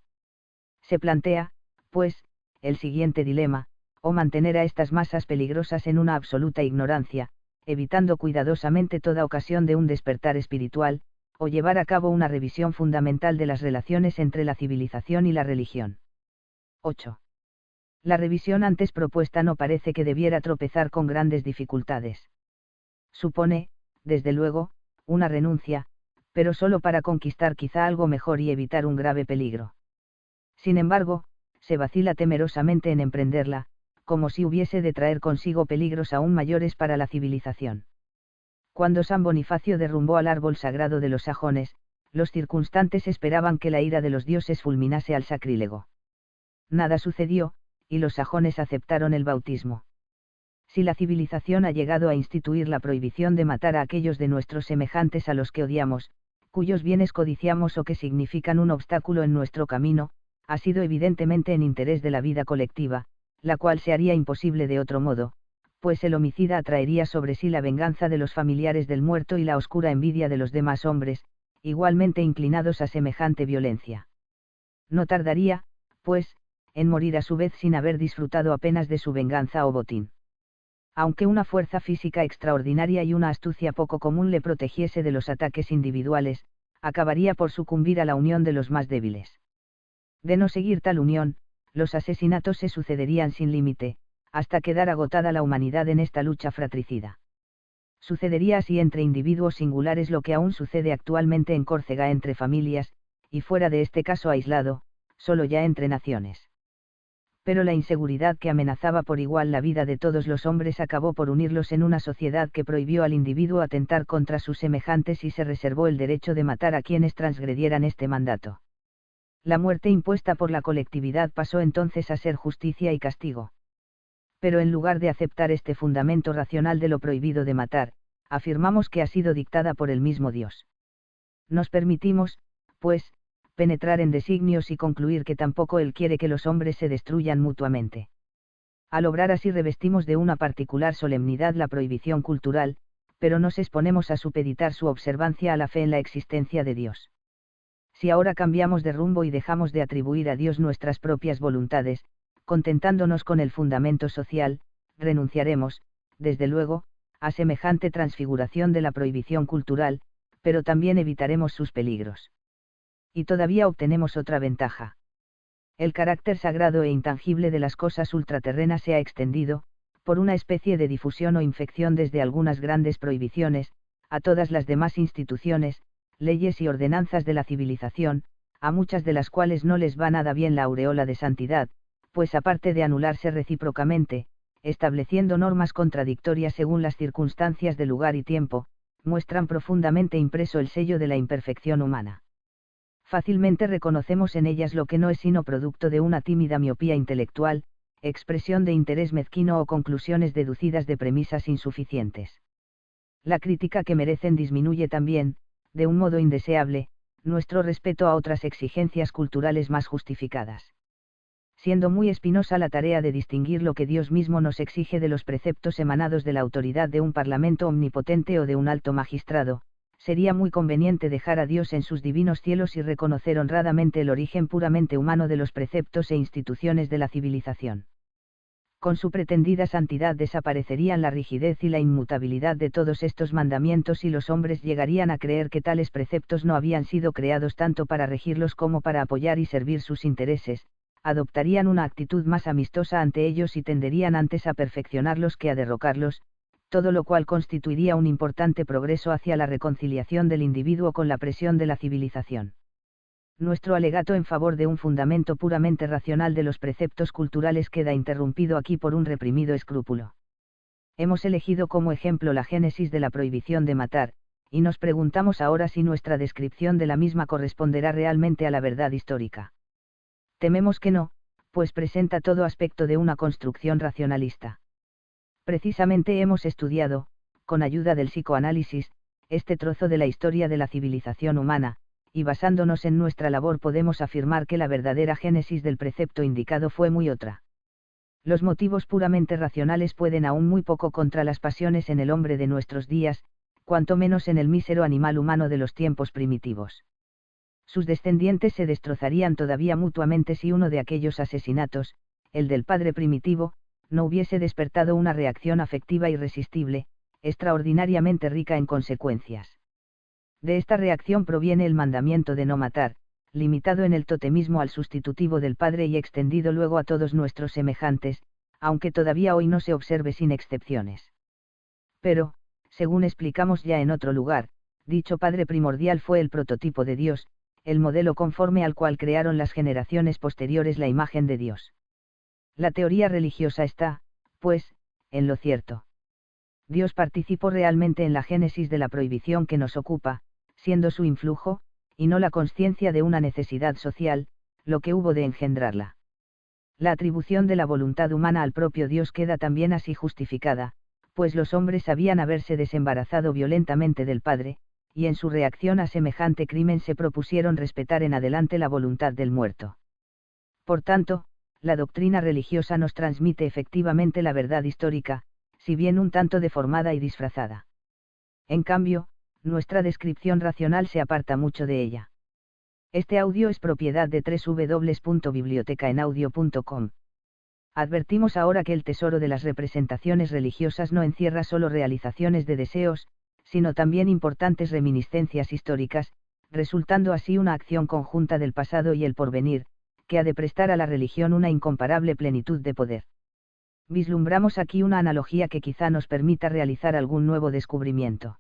Se plantea, pues, el siguiente dilema, o mantener a estas masas peligrosas en una absoluta ignorancia, evitando cuidadosamente toda ocasión de un despertar espiritual, o llevar a cabo una revisión fundamental de las relaciones entre la civilización y la religión. 8. La revisión antes propuesta no parece que debiera tropezar con grandes dificultades. Supone, desde luego, una renuncia, pero solo para conquistar quizá algo mejor y evitar un grave peligro. Sin embargo, se vacila temerosamente en emprenderla, como si hubiese de traer consigo peligros aún mayores para la civilización. Cuando San Bonifacio derrumbó al árbol sagrado de los sajones, los circunstantes esperaban que la ira de los dioses fulminase al sacrílego. Nada sucedió, y los sajones aceptaron el bautismo. Si la civilización ha llegado a instituir la prohibición de matar a aquellos de nuestros semejantes a los que odiamos, cuyos bienes codiciamos o que significan un obstáculo en nuestro camino, ha sido evidentemente en interés de la vida colectiva, la cual se haría imposible de otro modo, pues el homicida atraería sobre sí la venganza de los familiares del muerto y la oscura envidia de los demás hombres, igualmente inclinados a semejante violencia. No tardaría, pues, en morir a su vez sin haber disfrutado apenas de su venganza o botín. Aunque una fuerza física extraordinaria y una astucia poco común le protegiese de los ataques individuales, acabaría por sucumbir a la unión de los más débiles. De no seguir tal unión, los asesinatos se sucederían sin límite, hasta quedar agotada la humanidad en esta lucha fratricida. Sucedería así entre individuos singulares lo que aún sucede actualmente en Córcega entre familias, y fuera de este caso aislado, solo ya entre naciones. Pero la inseguridad que amenazaba por igual la vida de todos los hombres acabó por unirlos en una sociedad que prohibió al individuo atentar contra sus semejantes y se reservó el derecho de matar a quienes transgredieran este mandato. La muerte impuesta por la colectividad pasó entonces a ser justicia y castigo. Pero en lugar de aceptar este fundamento racional de lo prohibido de matar, afirmamos que ha sido dictada por el mismo Dios. Nos permitimos, pues, penetrar en designios y concluir que tampoco Él quiere que los hombres se destruyan mutuamente. Al obrar así revestimos de una particular solemnidad la prohibición cultural, pero nos exponemos a supeditar su observancia a la fe en la existencia de Dios. Si ahora cambiamos de rumbo y dejamos de atribuir a Dios nuestras propias voluntades, contentándonos con el fundamento social, renunciaremos, desde luego, a semejante transfiguración de la prohibición cultural, pero también evitaremos sus peligros. Y todavía obtenemos otra ventaja. El carácter sagrado e intangible de las cosas ultraterrenas se ha extendido, por una especie de difusión o infección desde algunas grandes prohibiciones, a todas las demás instituciones, leyes y ordenanzas de la civilización, a muchas de las cuales no les va nada bien la aureola de santidad, pues aparte de anularse recíprocamente, estableciendo normas contradictorias según las circunstancias de lugar y tiempo, muestran profundamente impreso el sello de la imperfección humana. Fácilmente reconocemos en ellas lo que no es sino producto de una tímida miopía intelectual, expresión de interés mezquino o conclusiones deducidas de premisas insuficientes. La crítica que merecen disminuye también, de un modo indeseable, nuestro respeto a otras exigencias culturales más justificadas. siendo muy espinosa la tarea de distinguir lo que Dios mismo nos exige de los preceptos emanados de la autoridad de un parlamento omnipotente o de un alto magistrado, sería muy conveniente dejar a Dios en sus divinos cielos y reconocer honradamente el origen puramente humano de los preceptos e instituciones de la civilización. Con su pretendida santidad desaparecerían la rigidez y la inmutabilidad de todos estos mandamientos y los hombres llegarían a creer que tales preceptos no habían sido creados tanto para regirlos como para apoyar y servir sus intereses, adoptarían una actitud más amistosa ante ellos y tenderían antes a perfeccionarlos que a derrocarlos, todo lo cual constituiría un importante progreso hacia la reconciliación del individuo con la presión de la civilización. Nuestro alegato en favor de un fundamento puramente racional de los preceptos culturales queda interrumpido aquí por un reprimido escrúpulo. Hemos elegido como ejemplo la génesis de la prohibición de matar, y nos preguntamos ahora si nuestra descripción de la misma corresponderá realmente a la verdad histórica. Tememos que no, pues presenta todo aspecto de una construcción racionalista. Precisamente hemos estudiado, con ayuda del psicoanálisis, este trozo de la historia de la civilización humana, y basándonos en nuestra labor podemos afirmar que la verdadera génesis del precepto indicado fue muy otra. Los motivos puramente racionales pueden aún muy poco contra las pasiones en el hombre de nuestros días, cuanto menos en el mísero animal humano de los tiempos primitivos. Sus descendientes se destrozarían todavía mutuamente si uno de aquellos asesinatos, el del padre primitivo, no hubiese despertado una reacción afectiva irresistible, extraordinariamente rica en consecuencias. De esta reacción proviene el mandamiento de no matar, limitado en el totemismo al sustitutivo del padre y extendido luego a todos nuestros semejantes, aunque todavía hoy no se observe sin excepciones. Pero, según explicamos ya en otro lugar, dicho padre primordial fue el prototipo de Dios, el modelo conforme al cual crearon las generaciones posteriores la imagen de Dios. La teoría religiosa está, pues, en lo cierto. Dios participó realmente en la génesis de la prohibición que nos ocupa, siendo su influjo, y no la consciencia de una necesidad social, lo que hubo de engendrarla. La atribución de la voluntad humana al propio Dios queda también así justificada, pues los hombres sabían haberse desembarazado violentamente del Padre, y en su reacción a semejante crimen se propusieron respetar en adelante la voluntad del muerto. Por tanto, la doctrina religiosa nos transmite efectivamente la verdad histórica, si bien un tanto deformada y disfrazada. En cambio, nuestra descripción racional se aparta mucho de ella. Este audio es propiedad de www.bibliotecaenaudio.com. Advertimos ahora que el tesoro de las representaciones religiosas no encierra solo realizaciones de deseos, sino también importantes reminiscencias históricas, resultando así una acción conjunta del pasado y el porvenir, que ha de prestar a la religión una incomparable plenitud de poder. Vislumbramos aquí una analogía que quizá nos permita realizar algún nuevo descubrimiento.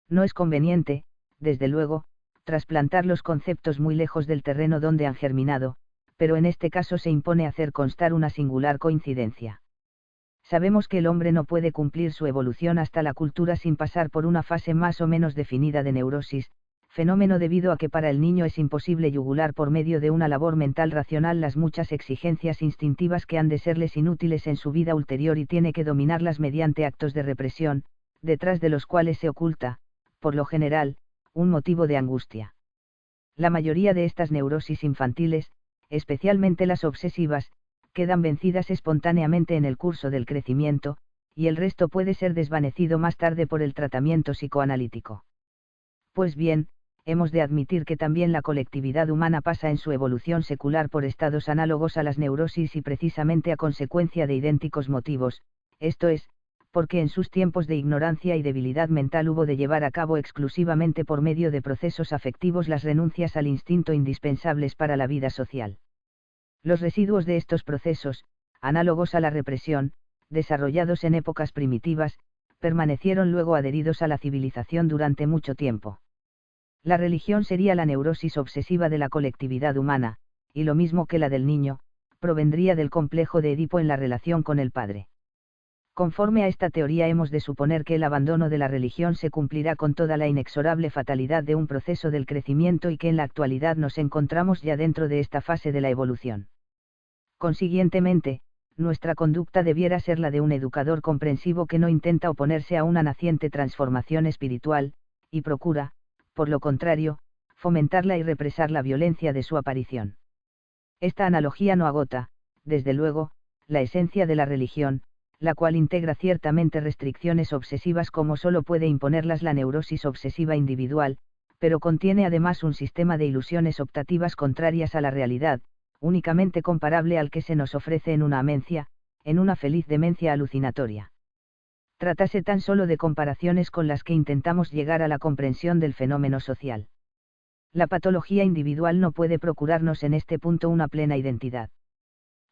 No es conveniente, desde luego, trasplantar los conceptos muy lejos del terreno donde han germinado, pero en este caso se impone hacer constar una singular coincidencia. Sabemos que el hombre no puede cumplir su evolución hasta la cultura sin pasar por una fase más o menos definida de neurosis, fenómeno debido a que para el niño es imposible yugular por medio de una labor mental racional las muchas exigencias instintivas que han de serles inútiles en su vida ulterior y tiene que dominarlas mediante actos de represión, detrás de los cuales se oculta, por lo general, un motivo de angustia. La mayoría de estas neurosis infantiles, especialmente las obsesivas, quedan vencidas espontáneamente en el curso del crecimiento, y el resto puede ser desvanecido más tarde por el tratamiento psicoanalítico. Pues bien, hemos de admitir que también la colectividad humana pasa en su evolución secular por estados análogos a las neurosis y precisamente a consecuencia de idénticos motivos, esto es, porque en sus tiempos de ignorancia y debilidad mental hubo de llevar a cabo exclusivamente por medio de procesos afectivos las renuncias al instinto indispensables para la vida social. Los residuos de estos procesos, análogos a la represión, desarrollados en épocas primitivas, permanecieron luego adheridos a la civilización durante mucho tiempo. La religión sería la neurosis obsesiva de la colectividad humana, y lo mismo que la del niño, provendría del complejo de Edipo en la relación con el padre. Conforme a esta teoría hemos de suponer que el abandono de la religión se cumplirá con toda la inexorable fatalidad de un proceso del crecimiento y que en la actualidad nos encontramos ya dentro de esta fase de la evolución. Consiguientemente, nuestra conducta debiera ser la de un educador comprensivo que no intenta oponerse a una naciente transformación espiritual, y procura, por lo contrario, fomentarla y represar la violencia de su aparición. Esta analogía no agota, desde luego, la esencia de la religión, la cual integra ciertamente restricciones obsesivas como solo puede imponerlas la neurosis obsesiva individual, pero contiene además un sistema de ilusiones optativas contrarias a la realidad, únicamente comparable al que se nos ofrece en una amencia, en una feliz demencia alucinatoria. Trátase tan solo de comparaciones con las que intentamos llegar a la comprensión del fenómeno social. La patología individual no puede procurarnos en este punto una plena identidad.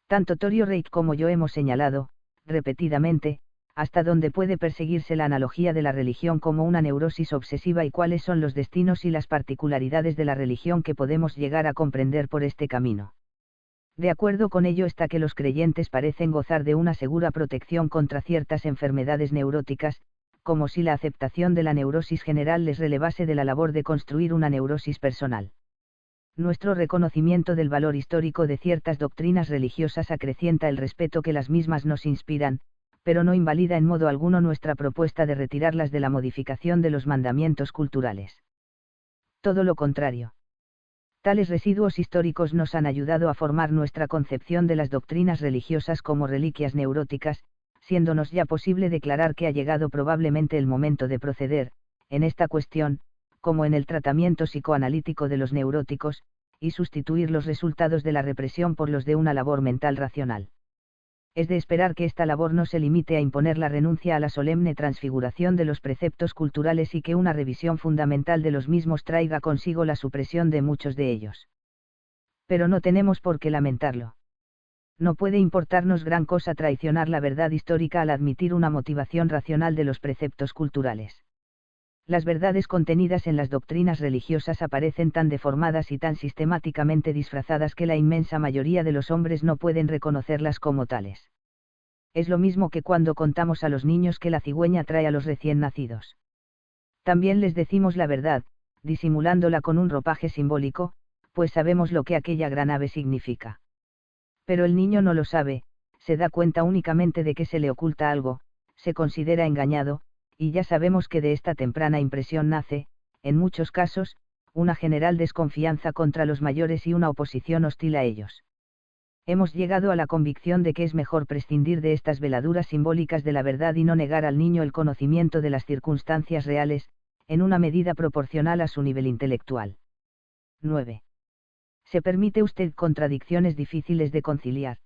Tanto Torio Reich como yo hemos señalado, repetidamente, hasta dónde puede perseguirse la analogía de la religión como una neurosis obsesiva y cuáles son los destinos y las particularidades de la religión que podemos llegar a comprender por este camino. De acuerdo con ello está que los creyentes parecen gozar de una segura protección contra ciertas enfermedades neuróticas, como si la aceptación de la neurosis general les relevase de la labor de construir una neurosis personal. Nuestro reconocimiento del valor histórico de ciertas doctrinas religiosas acrecienta el respeto que las mismas nos inspiran, pero no invalida en modo alguno nuestra propuesta de retirarlas de la modificación de los mandamientos culturales. Todo lo contrario. Tales residuos históricos nos han ayudado a formar nuestra concepción de las doctrinas religiosas como reliquias neuróticas, siéndonos ya posible declarar que ha llegado probablemente el momento de proceder, en esta cuestión, como en el tratamiento psicoanalítico de los neuróticos, y sustituir los resultados de la represión por los de una labor mental racional. Es de esperar que esta labor no se limite a imponer la renuncia a la solemne transfiguración de los preceptos culturales y que una revisión fundamental de los mismos traiga consigo la supresión de muchos de ellos. Pero no tenemos por qué lamentarlo. No puede importarnos gran cosa traicionar la verdad histórica al admitir una motivación racional de los preceptos culturales. Las verdades contenidas en las doctrinas religiosas aparecen tan deformadas y tan sistemáticamente disfrazadas que la inmensa mayoría de los hombres no pueden reconocerlas como tales. Es lo mismo que cuando contamos a los niños que la cigüeña trae a los recién nacidos. También les decimos la verdad, disimulándola con un ropaje simbólico, pues sabemos lo que aquella gran ave significa. Pero el niño no lo sabe, se da cuenta únicamente de que se le oculta algo, se considera engañado, y ya sabemos que de esta temprana impresión nace, en muchos casos, una general desconfianza contra los mayores y una oposición hostil a ellos. Hemos llegado a la convicción de que es mejor prescindir de estas veladuras simbólicas de la verdad y no negar al niño el conocimiento de las circunstancias reales, en una medida proporcional a su nivel intelectual. 9. Se permite usted contradicciones difíciles de conciliar.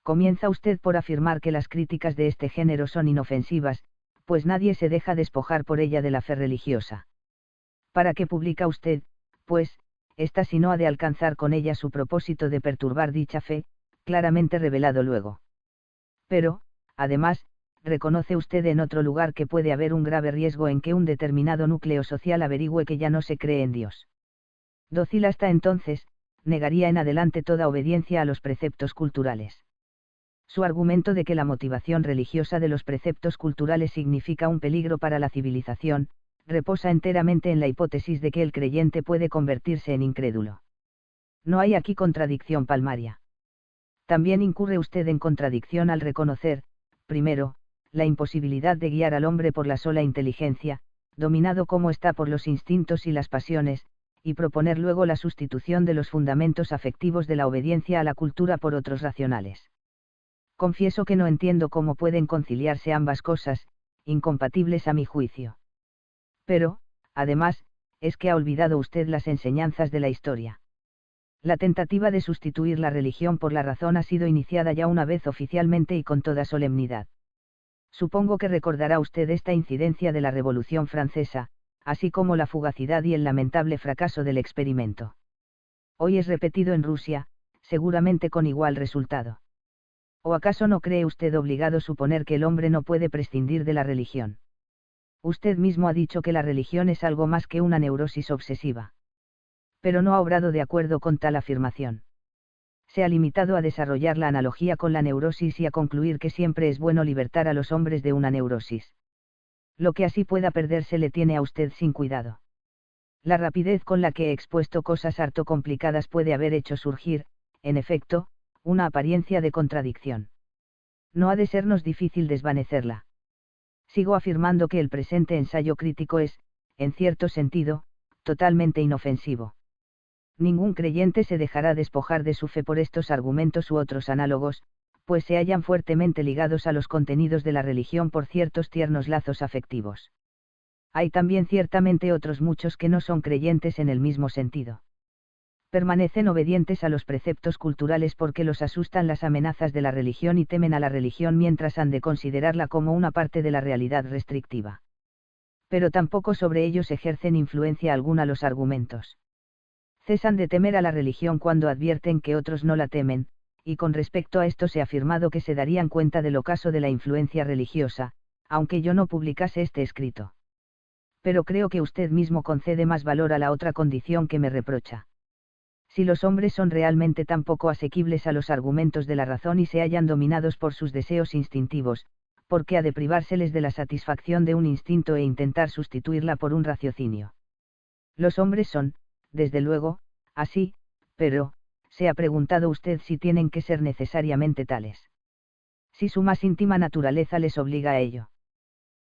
Comienza usted por afirmar que las críticas de este género son inofensivas, pues nadie se deja despojar por ella de la fe religiosa. ¿Para qué publica usted, pues, esta si no ha de alcanzar con ella su propósito de perturbar dicha fe, claramente revelado luego? Pero, además, reconoce usted en otro lugar que puede haber un grave riesgo en que un determinado núcleo social averigüe que ya no se cree en Dios. Dócil hasta entonces, negaría en adelante toda obediencia a los preceptos culturales. Su argumento de que la motivación religiosa de los preceptos culturales significa un peligro para la civilización, reposa enteramente en la hipótesis de que el creyente puede convertirse en incrédulo. No hay aquí contradicción palmaria. También incurre usted en contradicción al reconocer, primero, la imposibilidad de guiar al hombre por la sola inteligencia, dominado como está por los instintos y las pasiones, y proponer luego la sustitución de los fundamentos afectivos de la obediencia a la cultura por otros racionales. Confieso que no entiendo cómo pueden conciliarse ambas cosas, incompatibles a mi juicio. Pero, además, es que ha olvidado usted las enseñanzas de la historia. La tentativa de sustituir la religión por la razón ha sido iniciada ya una vez oficialmente y con toda solemnidad. Supongo que recordará usted esta incidencia de la Revolución Francesa, así como la fugacidad y el lamentable fracaso del experimento. Hoy es repetido en Rusia, seguramente con igual resultado. ¿O acaso no cree usted obligado suponer que el hombre no puede prescindir de la religión? Usted mismo ha dicho que la religión es algo más que una neurosis obsesiva. Pero no ha obrado de acuerdo con tal afirmación. Se ha limitado a desarrollar la analogía con la neurosis y a concluir que siempre es bueno libertar a los hombres de una neurosis. Lo que así pueda perderse le tiene a usted sin cuidado. La rapidez con la que he expuesto cosas harto complicadas puede haber hecho surgir, en efecto, una apariencia de contradicción. No ha de sernos difícil desvanecerla. Sigo afirmando que el presente ensayo crítico es, en cierto sentido, totalmente inofensivo. Ningún creyente se dejará despojar de su fe por estos argumentos u otros análogos, pues se hallan fuertemente ligados a los contenidos de la religión por ciertos tiernos lazos afectivos. Hay también ciertamente otros muchos que no son creyentes en el mismo sentido. Permanecen obedientes a los preceptos culturales porque los asustan las amenazas de la religión y temen a la religión mientras han de considerarla como una parte de la realidad restrictiva. Pero tampoco sobre ellos ejercen influencia alguna los argumentos. Cesan de temer a la religión cuando advierten que otros no la temen, y con respecto a esto se ha afirmado que se darían cuenta del ocaso de la influencia religiosa, aunque yo no publicase este escrito. Pero creo que usted mismo concede más valor a la otra condición que me reprocha. Si los hombres son realmente tan poco asequibles a los argumentos de la razón y se hallan dominados por sus deseos instintivos, ¿por qué ha de privárseles de la satisfacción de un instinto e intentar sustituirla por un raciocinio? Los hombres son, desde luego, así, pero, ¿se ha preguntado usted si tienen que ser necesariamente tales? Si su más íntima naturaleza les obliga a ello.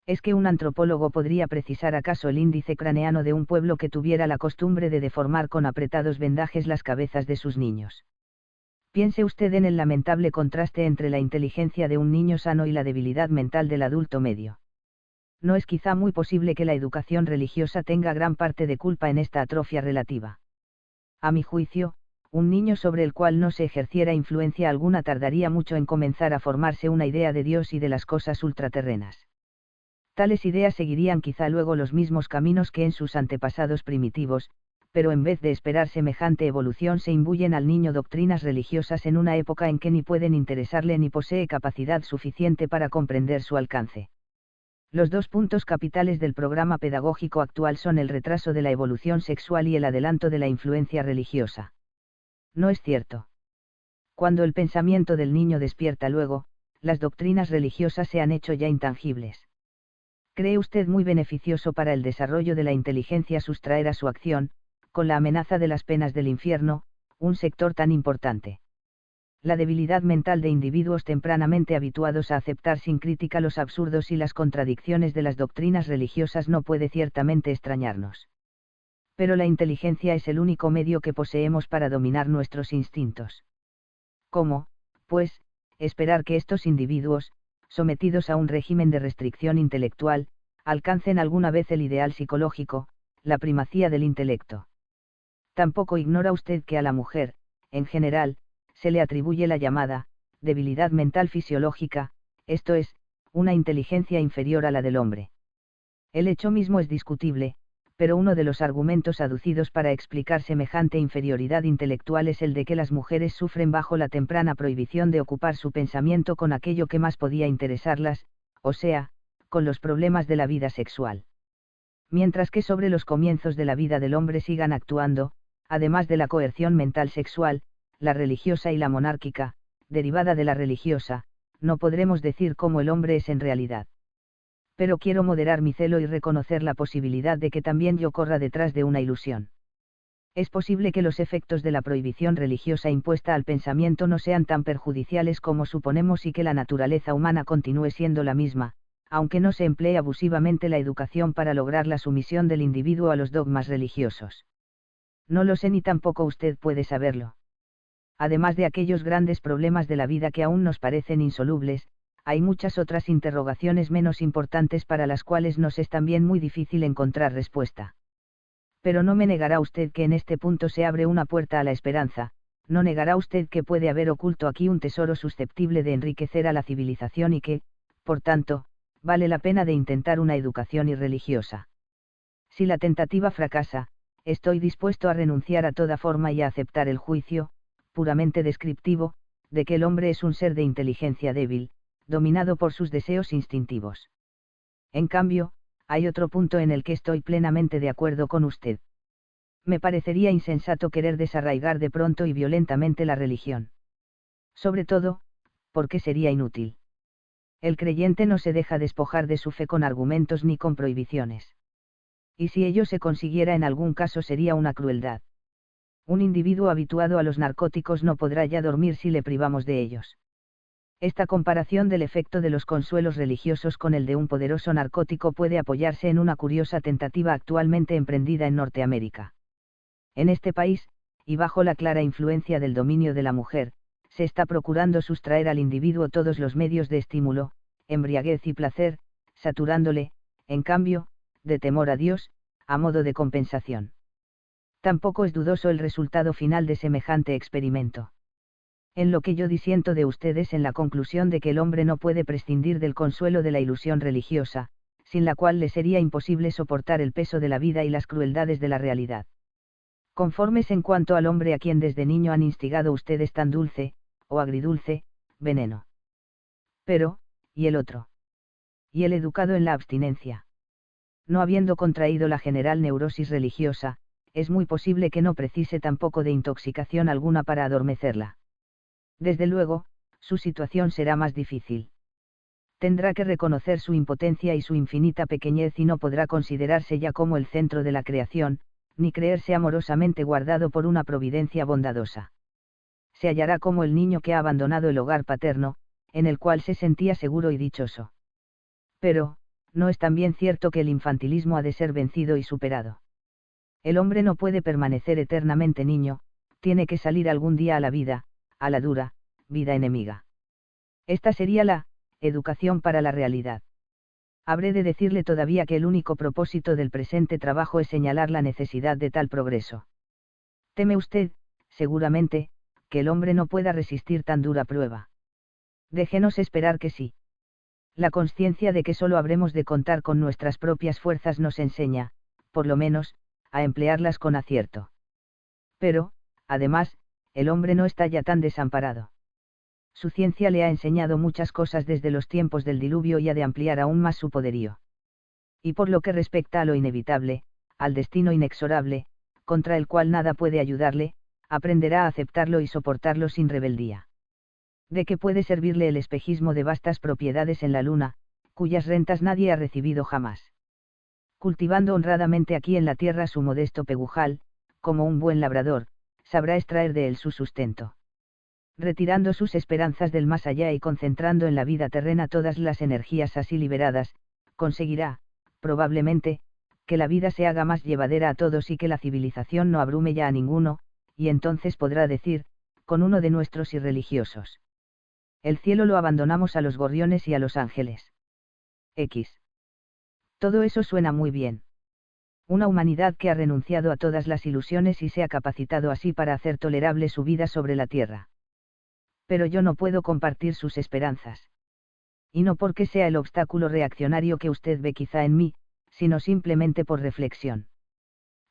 ¿Es que un antropólogo podría precisar acaso el índice craneano de un pueblo que tuviera la costumbre de deformar con apretados vendajes las cabezas de sus niños? Piense usted en el lamentable contraste entre la inteligencia de un niño sano y la debilidad mental del adulto medio. ¿No es quizá muy posible que la educación religiosa tenga gran parte de culpa en esta atrofia relativa? A mi juicio, un niño sobre el cual no se ejerciera influencia alguna tardaría mucho en comenzar a formarse una idea de Dios y de las cosas ultraterrenas. Tales ideas seguirían quizá luego los mismos caminos que en sus antepasados primitivos, pero en vez de esperar semejante evolución se imbuyen al niño doctrinas religiosas en una época en que ni pueden interesarle ni posee capacidad suficiente para comprender su alcance. Los dos puntos capitales del programa pedagógico actual son el retraso de la evolución sexual y el adelanto de la influencia religiosa. ¿No es cierto? Cuando el pensamiento del niño despierta luego, las doctrinas religiosas se han hecho ya intangibles. ¿Cree usted muy beneficioso para el desarrollo de la inteligencia sustraer a su acción, con la amenaza de las penas del infierno, un sector tan importante? La debilidad mental de individuos tempranamente habituados a aceptar sin crítica los absurdos y las contradicciones de las doctrinas religiosas no puede ciertamente extrañarnos. Pero la inteligencia es el único medio que poseemos para dominar nuestros instintos. ¿Cómo, pues, esperar que estos individuos, sometidos a un régimen de restricción intelectual, alcancen alguna vez el ideal psicológico, la primacía del intelecto? Tampoco ignora usted que a la mujer, en general, se le atribuye la llamada debilidad mental fisiológica, esto es, una inteligencia inferior a la del hombre. El hecho mismo es discutible, pero uno de los argumentos aducidos para explicar semejante inferioridad intelectual es el de que las mujeres sufren bajo la temprana prohibición de ocupar su pensamiento con aquello que más podía interesarlas, o sea, con los problemas de la vida sexual. Mientras que sobre los comienzos de la vida del hombre sigan actuando, además de la coerción mental sexual, la religiosa y la monárquica, derivada de la religiosa, no podremos decir cómo el hombre es en realidad. Pero quiero moderar mi celo y reconocer la posibilidad de que también yo corra detrás de una ilusión. Es posible que los efectos de la prohibición religiosa impuesta al pensamiento no sean tan perjudiciales como suponemos y que la naturaleza humana continúe siendo la misma, aunque no se emplee abusivamente la educación para lograr la sumisión del individuo a los dogmas religiosos. No lo sé ni tampoco usted puede saberlo. Además de aquellos grandes problemas de la vida que aún nos parecen insolubles, hay muchas otras interrogaciones menos importantes para las cuales nos es también muy difícil encontrar respuesta. Pero no me negará usted que en este punto se abre una puerta a la esperanza, no negará usted que puede haber oculto aquí un tesoro susceptible de enriquecer a la civilización y que, por tanto, vale la pena de intentar una educación irreligiosa. Si la tentativa fracasa, estoy dispuesto a renunciar a toda forma y a aceptar el juicio, puramente descriptivo, de que el hombre es un ser de inteligencia débil, dominado por sus deseos instintivos. En cambio, hay otro punto en el que estoy plenamente de acuerdo con usted. Me parecería insensato querer desarraigar de pronto y violentamente la religión. Sobre todo, porque sería inútil. El creyente no se deja despojar de su fe con argumentos ni con prohibiciones. Y si ello se consiguiera en algún caso sería una crueldad. Un individuo habituado a los narcóticos no podrá ya dormir si le privamos de ellos. Esta comparación del efecto de los consuelos religiosos con el de un poderoso narcótico puede apoyarse en una curiosa tentativa actualmente emprendida en Norteamérica. En este país, y bajo la clara influencia del dominio de la mujer, se está procurando sustraer al individuo todos los medios de estímulo, embriaguez y placer, saturándole, en cambio, de temor a Dios, a modo de compensación. Tampoco es dudoso el resultado final de semejante experimento. En lo que yo disiento de ustedes en la conclusión de que el hombre no puede prescindir del consuelo de la ilusión religiosa, sin la cual le sería imposible soportar el peso de la vida y las crueldades de la realidad. Conformes en cuanto al hombre a quien desde niño han instigado ustedes tan dulce, o agridulce, veneno. Pero, ¿y el otro? ¿Y el educado en la abstinencia? No habiendo contraído la general neurosis religiosa, es muy posible que no precise tampoco de intoxicación alguna para adormecerla. Desde luego, su situación será más difícil. Tendrá que reconocer su impotencia y su infinita pequeñez y no podrá considerarse ya como el centro de la creación, ni creerse amorosamente guardado por una providencia bondadosa. Se hallará como el niño que ha abandonado el hogar paterno, en el cual se sentía seguro y dichoso. Pero, ¿no es también cierto que el infantilismo ha de ser vencido y superado? El hombre no puede permanecer eternamente niño, tiene que salir algún día a la vida, a la dura, vida enemiga. Esta sería la educación para la realidad. Habré de decirle todavía que el único propósito del presente trabajo es señalar la necesidad de tal progreso. Teme usted, seguramente, que el hombre no pueda resistir tan dura prueba. Déjenos esperar que sí. La consciencia de que solo habremos de contar con nuestras propias fuerzas nos enseña, por lo menos, a emplearlas con acierto. Pero, además, el hombre no está ya tan desamparado. Su ciencia le ha enseñado muchas cosas desde los tiempos del diluvio y ha de ampliar aún más su poderío. Y por lo que respecta a lo inevitable, al destino inexorable, contra el cual nada puede ayudarle, aprenderá a aceptarlo y soportarlo sin rebeldía. ¿De qué puede servirle el espejismo de vastas propiedades en la luna, cuyas rentas nadie ha recibido jamás? Cultivando honradamente aquí en la tierra su modesto pegujal, como un buen labrador, sabrá extraer de él su sustento. Retirando sus esperanzas del más allá y concentrando en la vida terrena todas las energías así liberadas, conseguirá, probablemente, que la vida se haga más llevadera a todos y que la civilización no abrume ya a ninguno, y entonces podrá decir, con uno de nuestros irreligiosos: el cielo lo abandonamos a los gorriones y a los ángeles. X. Todo eso suena muy bien. Una humanidad que ha renunciado a todas las ilusiones y se ha capacitado así para hacer tolerable su vida sobre la tierra. Pero yo no puedo compartir sus esperanzas. Y no porque sea el obstáculo reaccionario que usted ve quizá en mí, sino simplemente por reflexión.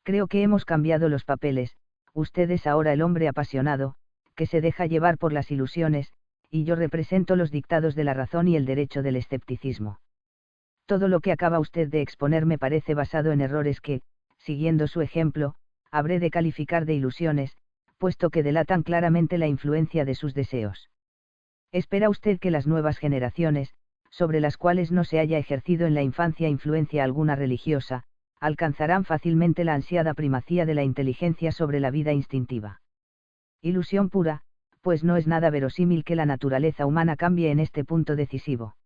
Creo que hemos cambiado los papeles, usted es ahora el hombre apasionado, que se deja llevar por las ilusiones, y yo represento los dictados de la razón y el derecho del escepticismo. Todo lo que acaba usted de exponer me parece basado en errores que, siguiendo su ejemplo, habré de calificar de ilusiones, puesto que delatan claramente la influencia de sus deseos. ¿Espera usted que las nuevas generaciones, sobre las cuales no se haya ejercido en la infancia influencia alguna religiosa, alcanzarán fácilmente la ansiada primacía de la inteligencia sobre la vida instintiva? Ilusión pura, pues no es nada verosímil que la naturaleza humana cambie en este punto decisivo.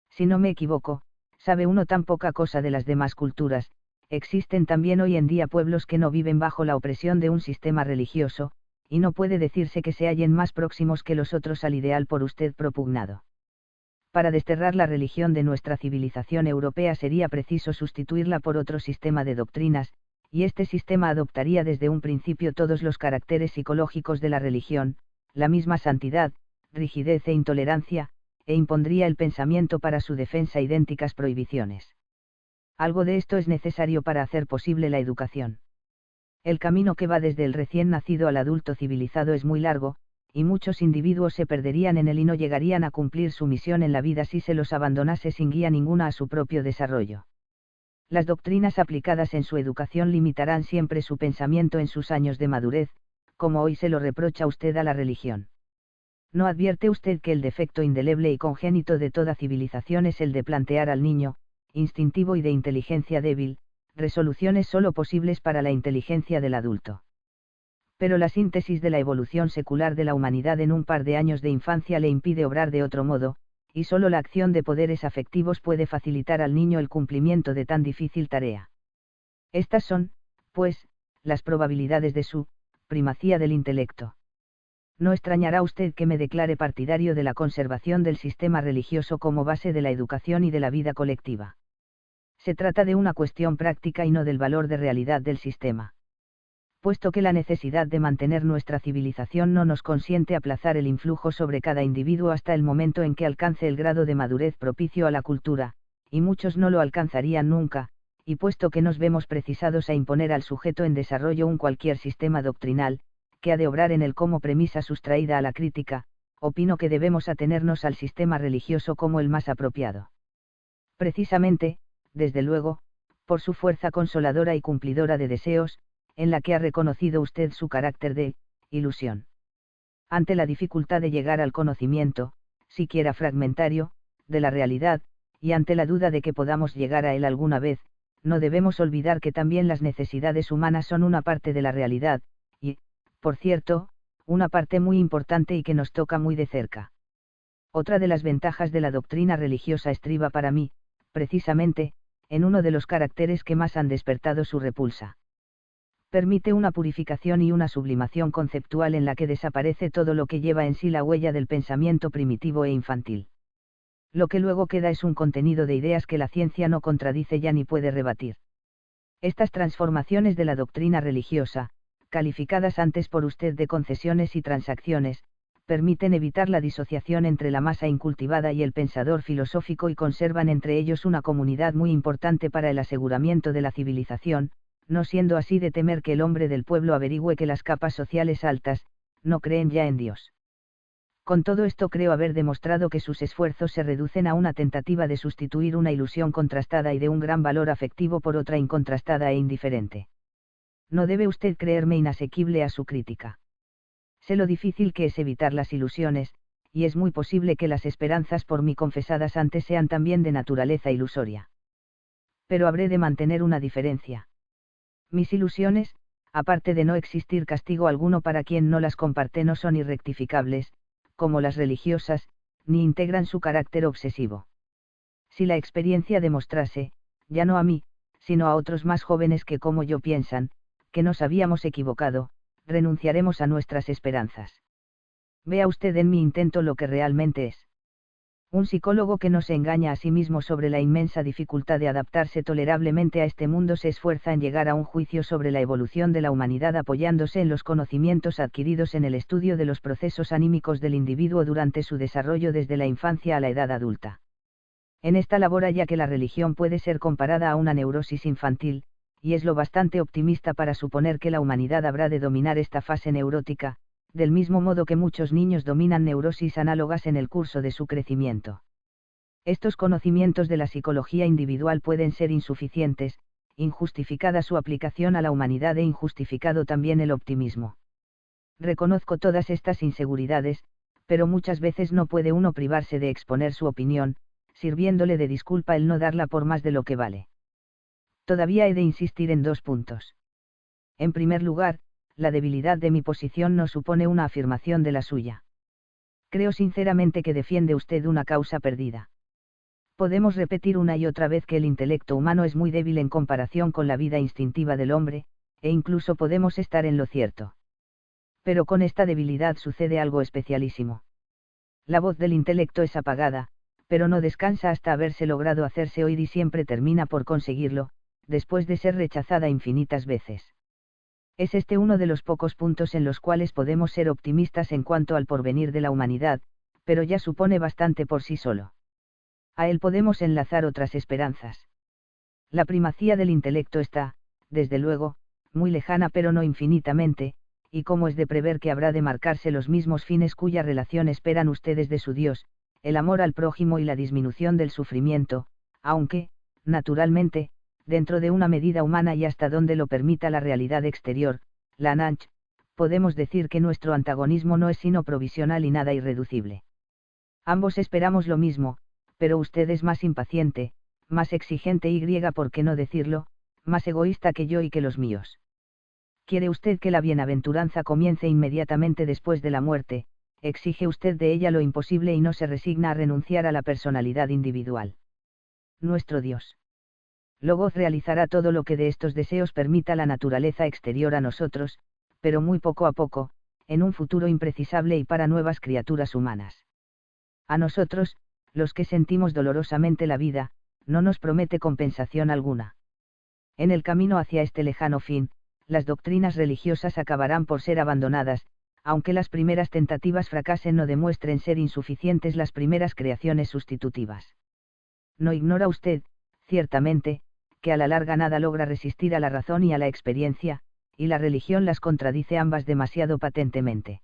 Si no me equivoco, sabe uno tan poca cosa de las demás culturas. Existen también hoy en día pueblos que no viven bajo la opresión de un sistema religioso, y no puede decirse que se hallen más próximos que los otros al ideal por usted propugnado. Para desterrar la religión de nuestra civilización europea sería preciso sustituirla por otro sistema de doctrinas, y este sistema adoptaría desde un principio todos los caracteres psicológicos de la religión, la misma santidad, rigidez e intolerancia, e impondría el pensamiento para su defensa idénticas prohibiciones. Algo de esto es necesario para hacer posible la educación. El camino que va desde el recién nacido al adulto civilizado es muy largo, y muchos individuos se perderían en él y no llegarían a cumplir su misión en la vida si se los abandonase sin guía ninguna a su propio desarrollo. Las doctrinas aplicadas en su educación limitarán siempre su pensamiento en sus años de madurez, como hoy se lo reprocha usted a la religión. ¿No advierte usted que el defecto indeleble y congénito de toda civilización es el de plantear al niño, instintivo y de inteligencia débil, resoluciones solo posibles para la inteligencia del adulto? Pero la síntesis de la evolución secular de la humanidad en un par de años de infancia le impide obrar de otro modo, y solo la acción de poderes afectivos puede facilitar al niño el cumplimiento de tan difícil tarea. Estas son, pues, las probabilidades de su primacía del intelecto. No extrañará usted que me declare partidario de la conservación del sistema religioso como base de la educación y de la vida colectiva. Se trata de una cuestión práctica y no del valor de realidad del sistema. Puesto que la necesidad de mantener nuestra civilización no nos consiente aplazar el influjo sobre cada individuo hasta el momento en que alcance el grado de madurez propicio a la cultura, y muchos no lo alcanzarían nunca, y puesto que nos vemos precisados a imponer al sujeto en desarrollo un cualquier sistema doctrinal, que ha de obrar en él como premisa sustraída a la crítica, opino que debemos atenernos al sistema religioso como el más apropiado. Precisamente, desde luego, por su fuerza consoladora y cumplidora de deseos, en la que ha reconocido usted su carácter de ilusión. Ante la dificultad de llegar al conocimiento, siquiera fragmentario, de la realidad, y ante la duda de que podamos llegar a él alguna vez, no debemos olvidar que también las necesidades humanas son una parte de la realidad, y, por cierto, una parte muy importante y que nos toca muy de cerca. Otra de las ventajas de la doctrina religiosa estriba para mí, precisamente, en uno de los caracteres que más han despertado su repulsa. Permite una purificación y una sublimación conceptual en la que desaparece todo lo que lleva en sí la huella del pensamiento primitivo e infantil. Lo que luego queda es un contenido de ideas que la ciencia no contradice ya ni puede rebatir. Estas transformaciones de la doctrina religiosa, calificadas antes por usted de concesiones y transacciones, permiten evitar la disociación entre la masa incultivada y el pensador filosófico y conservan entre ellos una comunidad muy importante para el aseguramiento de la civilización, no siendo así de temer que el hombre del pueblo averigüe que las capas sociales altas, no creen ya en Dios. Con todo esto creo haber demostrado que sus esfuerzos se reducen a una tentativa de sustituir una ilusión contrastada y de un gran valor afectivo por otra incontrastada e indiferente. No debe usted creerme inasequible a su crítica. Sé lo difícil que es evitar las ilusiones, y es muy posible que las esperanzas por mí confesadas antes sean también de naturaleza ilusoria. Pero habré de mantener una diferencia. Mis ilusiones, aparte de no existir castigo alguno para quien no las comparte, no son irrectificables, como las religiosas, ni integran su carácter obsesivo. Si la experiencia demostrase, ya no a mí, sino a otros más jóvenes que como yo piensan, que nos habíamos equivocado, renunciaremos a nuestras esperanzas. Vea usted en mi intento lo que realmente es. Un psicólogo que no se engaña a sí mismo sobre la inmensa dificultad de adaptarse tolerablemente a este mundo se esfuerza en llegar a un juicio sobre la evolución de la humanidad apoyándose en los conocimientos adquiridos en el estudio de los procesos anímicos del individuo durante su desarrollo desde la infancia a la edad adulta. En esta labor halla que la religión puede ser comparada a una neurosis infantil, y es lo bastante optimista para suponer que la humanidad habrá de dominar esta fase neurótica, del mismo modo que muchos niños dominan neurosis análogas en el curso de su crecimiento. Estos conocimientos de la psicología individual pueden ser insuficientes, injustificada su aplicación a la humanidad e injustificado también el optimismo. Reconozco todas estas inseguridades, pero muchas veces no puede uno privarse de exponer su opinión, sirviéndole de disculpa el no darla por más de lo que vale. Todavía he de insistir en 2 puntos. En primer lugar, la debilidad de mi posición no supone una afirmación de la suya. Creo sinceramente que defiende usted una causa perdida. Podemos repetir una y otra vez que el intelecto humano es muy débil en comparación con la vida instintiva del hombre, e incluso podemos estar en lo cierto. Pero con esta debilidad sucede algo especialísimo. La voz del intelecto es apagada, pero no descansa hasta haberse logrado hacerse oír y siempre termina por conseguirlo, después de ser rechazada infinitas veces. Es este uno de los pocos puntos en los cuales podemos ser optimistas en cuanto al porvenir de la humanidad, pero ya supone bastante por sí solo. A él podemos enlazar otras esperanzas. La primacía del intelecto está, desde luego, muy lejana pero no infinitamente, y como es de prever que habrá de marcarse los mismos fines cuya relación esperan ustedes de su Dios, el amor al prójimo y la disminución del sufrimiento, aunque, naturalmente, dentro de una medida humana y hasta donde lo permita la realidad exterior, la NANCH, podemos decir que nuestro antagonismo no es sino provisional y nada irreducible. Ambos esperamos lo mismo, pero usted es más impaciente, más exigente y, por qué no decirlo, más egoísta que yo y que los míos. Quiere usted que la bienaventuranza comience inmediatamente después de la muerte, exige usted de ella lo imposible y no se resigna a renunciar a la personalidad individual. Nuestro Dios Logos realizará todo lo que de estos deseos permita la naturaleza exterior a nosotros, pero muy poco a poco, en un futuro imprecisable y para nuevas criaturas humanas. A nosotros, los que sentimos dolorosamente la vida, no nos promete compensación alguna. En el camino hacia este lejano fin, las doctrinas religiosas acabarán por ser abandonadas, aunque las primeras tentativas fracasen o demuestren ser insuficientes las primeras creaciones sustitutivas. No ignora usted, ciertamente, que a la larga nada logra resistir a la razón y a la experiencia, y la religión las contradice ambas demasiado patentemente.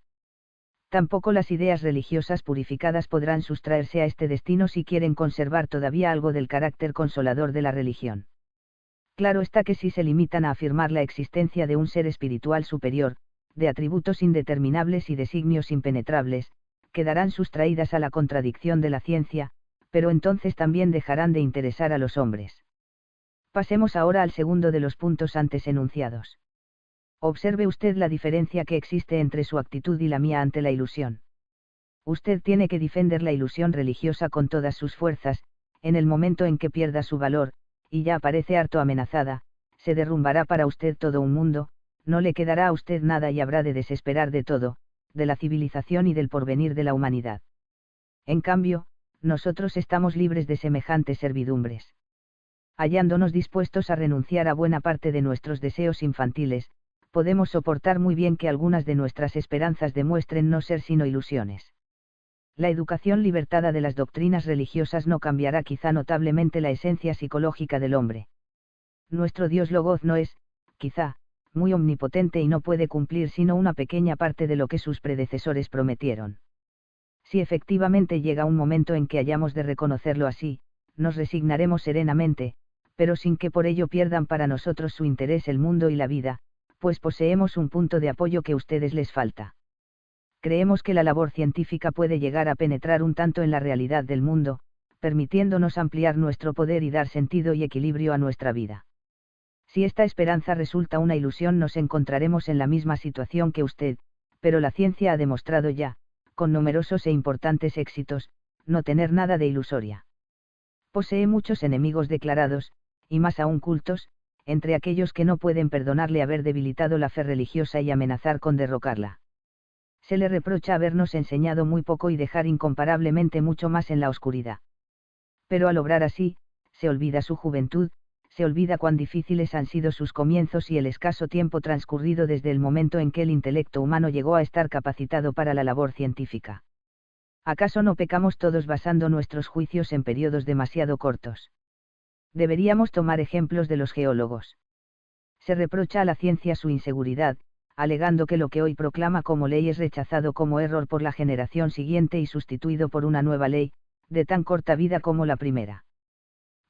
Tampoco las ideas religiosas purificadas podrán sustraerse a este destino si quieren conservar todavía algo del carácter consolador de la religión. Claro está que si se limitan a afirmar la existencia de un ser espiritual superior, de atributos indeterminables y designios impenetrables, quedarán sustraídas a la contradicción de la ciencia, pero entonces también dejarán de interesar a los hombres. Pasemos ahora al segundo de los puntos antes enunciados. Observe usted la diferencia que existe entre su actitud y la mía ante la ilusión. Usted tiene que defender la ilusión religiosa con todas sus fuerzas, en el momento en que pierda su valor, y ya aparece harto amenazada, se derrumbará para usted todo un mundo, no le quedará a usted nada y habrá de desesperar de todo, de la civilización y del porvenir de la humanidad. En cambio, nosotros estamos libres de semejantes servidumbres. Hallándonos dispuestos a renunciar a buena parte de nuestros deseos infantiles, podemos soportar muy bien que algunas de nuestras esperanzas demuestren no ser sino ilusiones. La educación libertada de las doctrinas religiosas no cambiará quizá notablemente la esencia psicológica del hombre. Nuestro Dios Logoz no es, quizá, muy omnipotente y no puede cumplir sino una pequeña parte de lo que sus predecesores prometieron. Si efectivamente llega un momento en que hayamos de reconocerlo así, nos resignaremos serenamente, pero sin que por ello pierdan para nosotros su interés el mundo y la vida, pues poseemos un punto de apoyo que a ustedes les falta. Creemos que la labor científica puede llegar a penetrar un tanto en la realidad del mundo, permitiéndonos ampliar nuestro poder y dar sentido y equilibrio a nuestra vida. Si esta esperanza resulta una ilusión, nos encontraremos en la misma situación que usted, pero la ciencia ha demostrado ya, con numerosos e importantes éxitos, no tener nada de ilusoria. Posee muchos enemigos declarados, y más aún cultos, entre aquellos que no pueden perdonarle haber debilitado la fe religiosa y amenazar con derrocarla. Se le reprocha habernos enseñado muy poco y dejar incomparablemente mucho más en la oscuridad. Pero al obrar así, se olvida su juventud, se olvida cuán difíciles han sido sus comienzos y el escaso tiempo transcurrido desde el momento en que el intelecto humano llegó a estar capacitado para la labor científica. ¿Acaso no pecamos todos basando nuestros juicios en periodos demasiado cortos? Deberíamos tomar ejemplos de los geólogos. Se reprocha a la ciencia su inseguridad, alegando que lo que hoy proclama como ley es rechazado como error por la generación siguiente y sustituido por una nueva ley, de tan corta vida como la primera.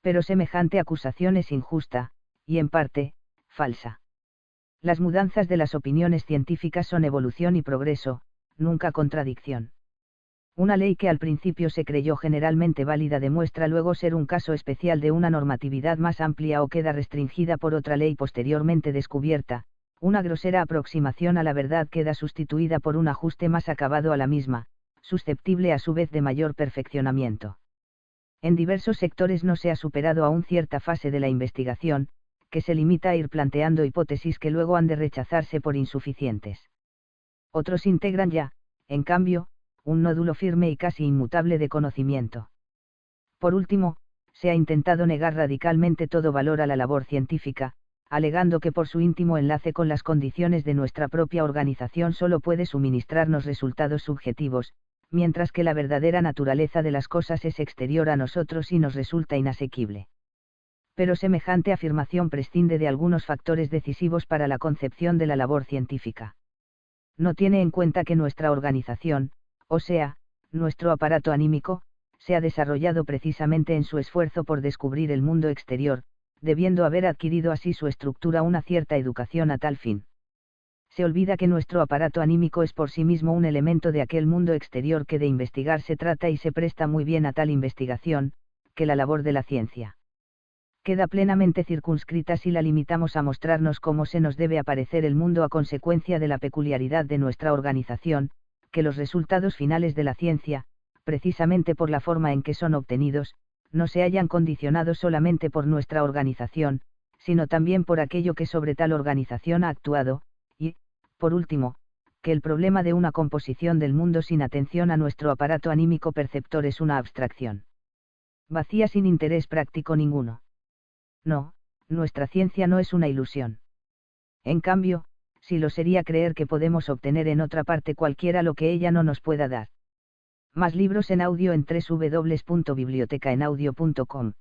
Pero semejante acusación es injusta, y en parte, falsa. Las mudanzas de las opiniones científicas son evolución y progreso, nunca contradicción. Una ley que al principio se creyó generalmente válida demuestra luego ser un caso especial de una normatividad más amplia o queda restringida por otra ley posteriormente descubierta, una grosera aproximación a la verdad queda sustituida por un ajuste más acabado a la misma, susceptible a su vez de mayor perfeccionamiento. En diversos sectores no se ha superado aún cierta fase de la investigación, que se limita a ir planteando hipótesis que luego han de rechazarse por insuficientes. Otros integran ya, en cambio, un nódulo firme y casi inmutable de conocimiento. Por último, se ha intentado negar radicalmente todo valor a la labor científica, alegando que por su íntimo enlace con las condiciones de nuestra propia organización solo puede suministrarnos resultados subjetivos, mientras que la verdadera naturaleza de las cosas es exterior a nosotros y nos resulta inasequible. Pero semejante afirmación prescinde de algunos factores decisivos para la concepción de la labor científica. No tiene en cuenta que nuestra organización, o sea, nuestro aparato anímico, se ha desarrollado precisamente en su esfuerzo por descubrir el mundo exterior, debiendo haber adquirido así su estructura una cierta educación a tal fin. Se olvida que nuestro aparato anímico es por sí mismo un elemento de aquel mundo exterior que de investigar se trata y se presta muy bien a tal investigación, que la labor de la ciencia queda plenamente circunscrita si la limitamos a mostrarnos cómo se nos debe aparecer el mundo a consecuencia de la peculiaridad de nuestra organización, que los resultados finales de la ciencia, precisamente por la forma en que son obtenidos, no se hayan condicionado solamente por nuestra organización, sino también por aquello que sobre tal organización ha actuado, y, por último, que el problema de una composición del mundo sin atención a nuestro aparato anímico perceptor es una abstracción vacía sin interés práctico ninguno. No, nuestra ciencia no es una ilusión. En cambio, sí lo sería creer que podemos obtener en otra parte cualquiera lo que ella no nos pueda dar. Más libros en audio en www.bibliotecaenaudio.com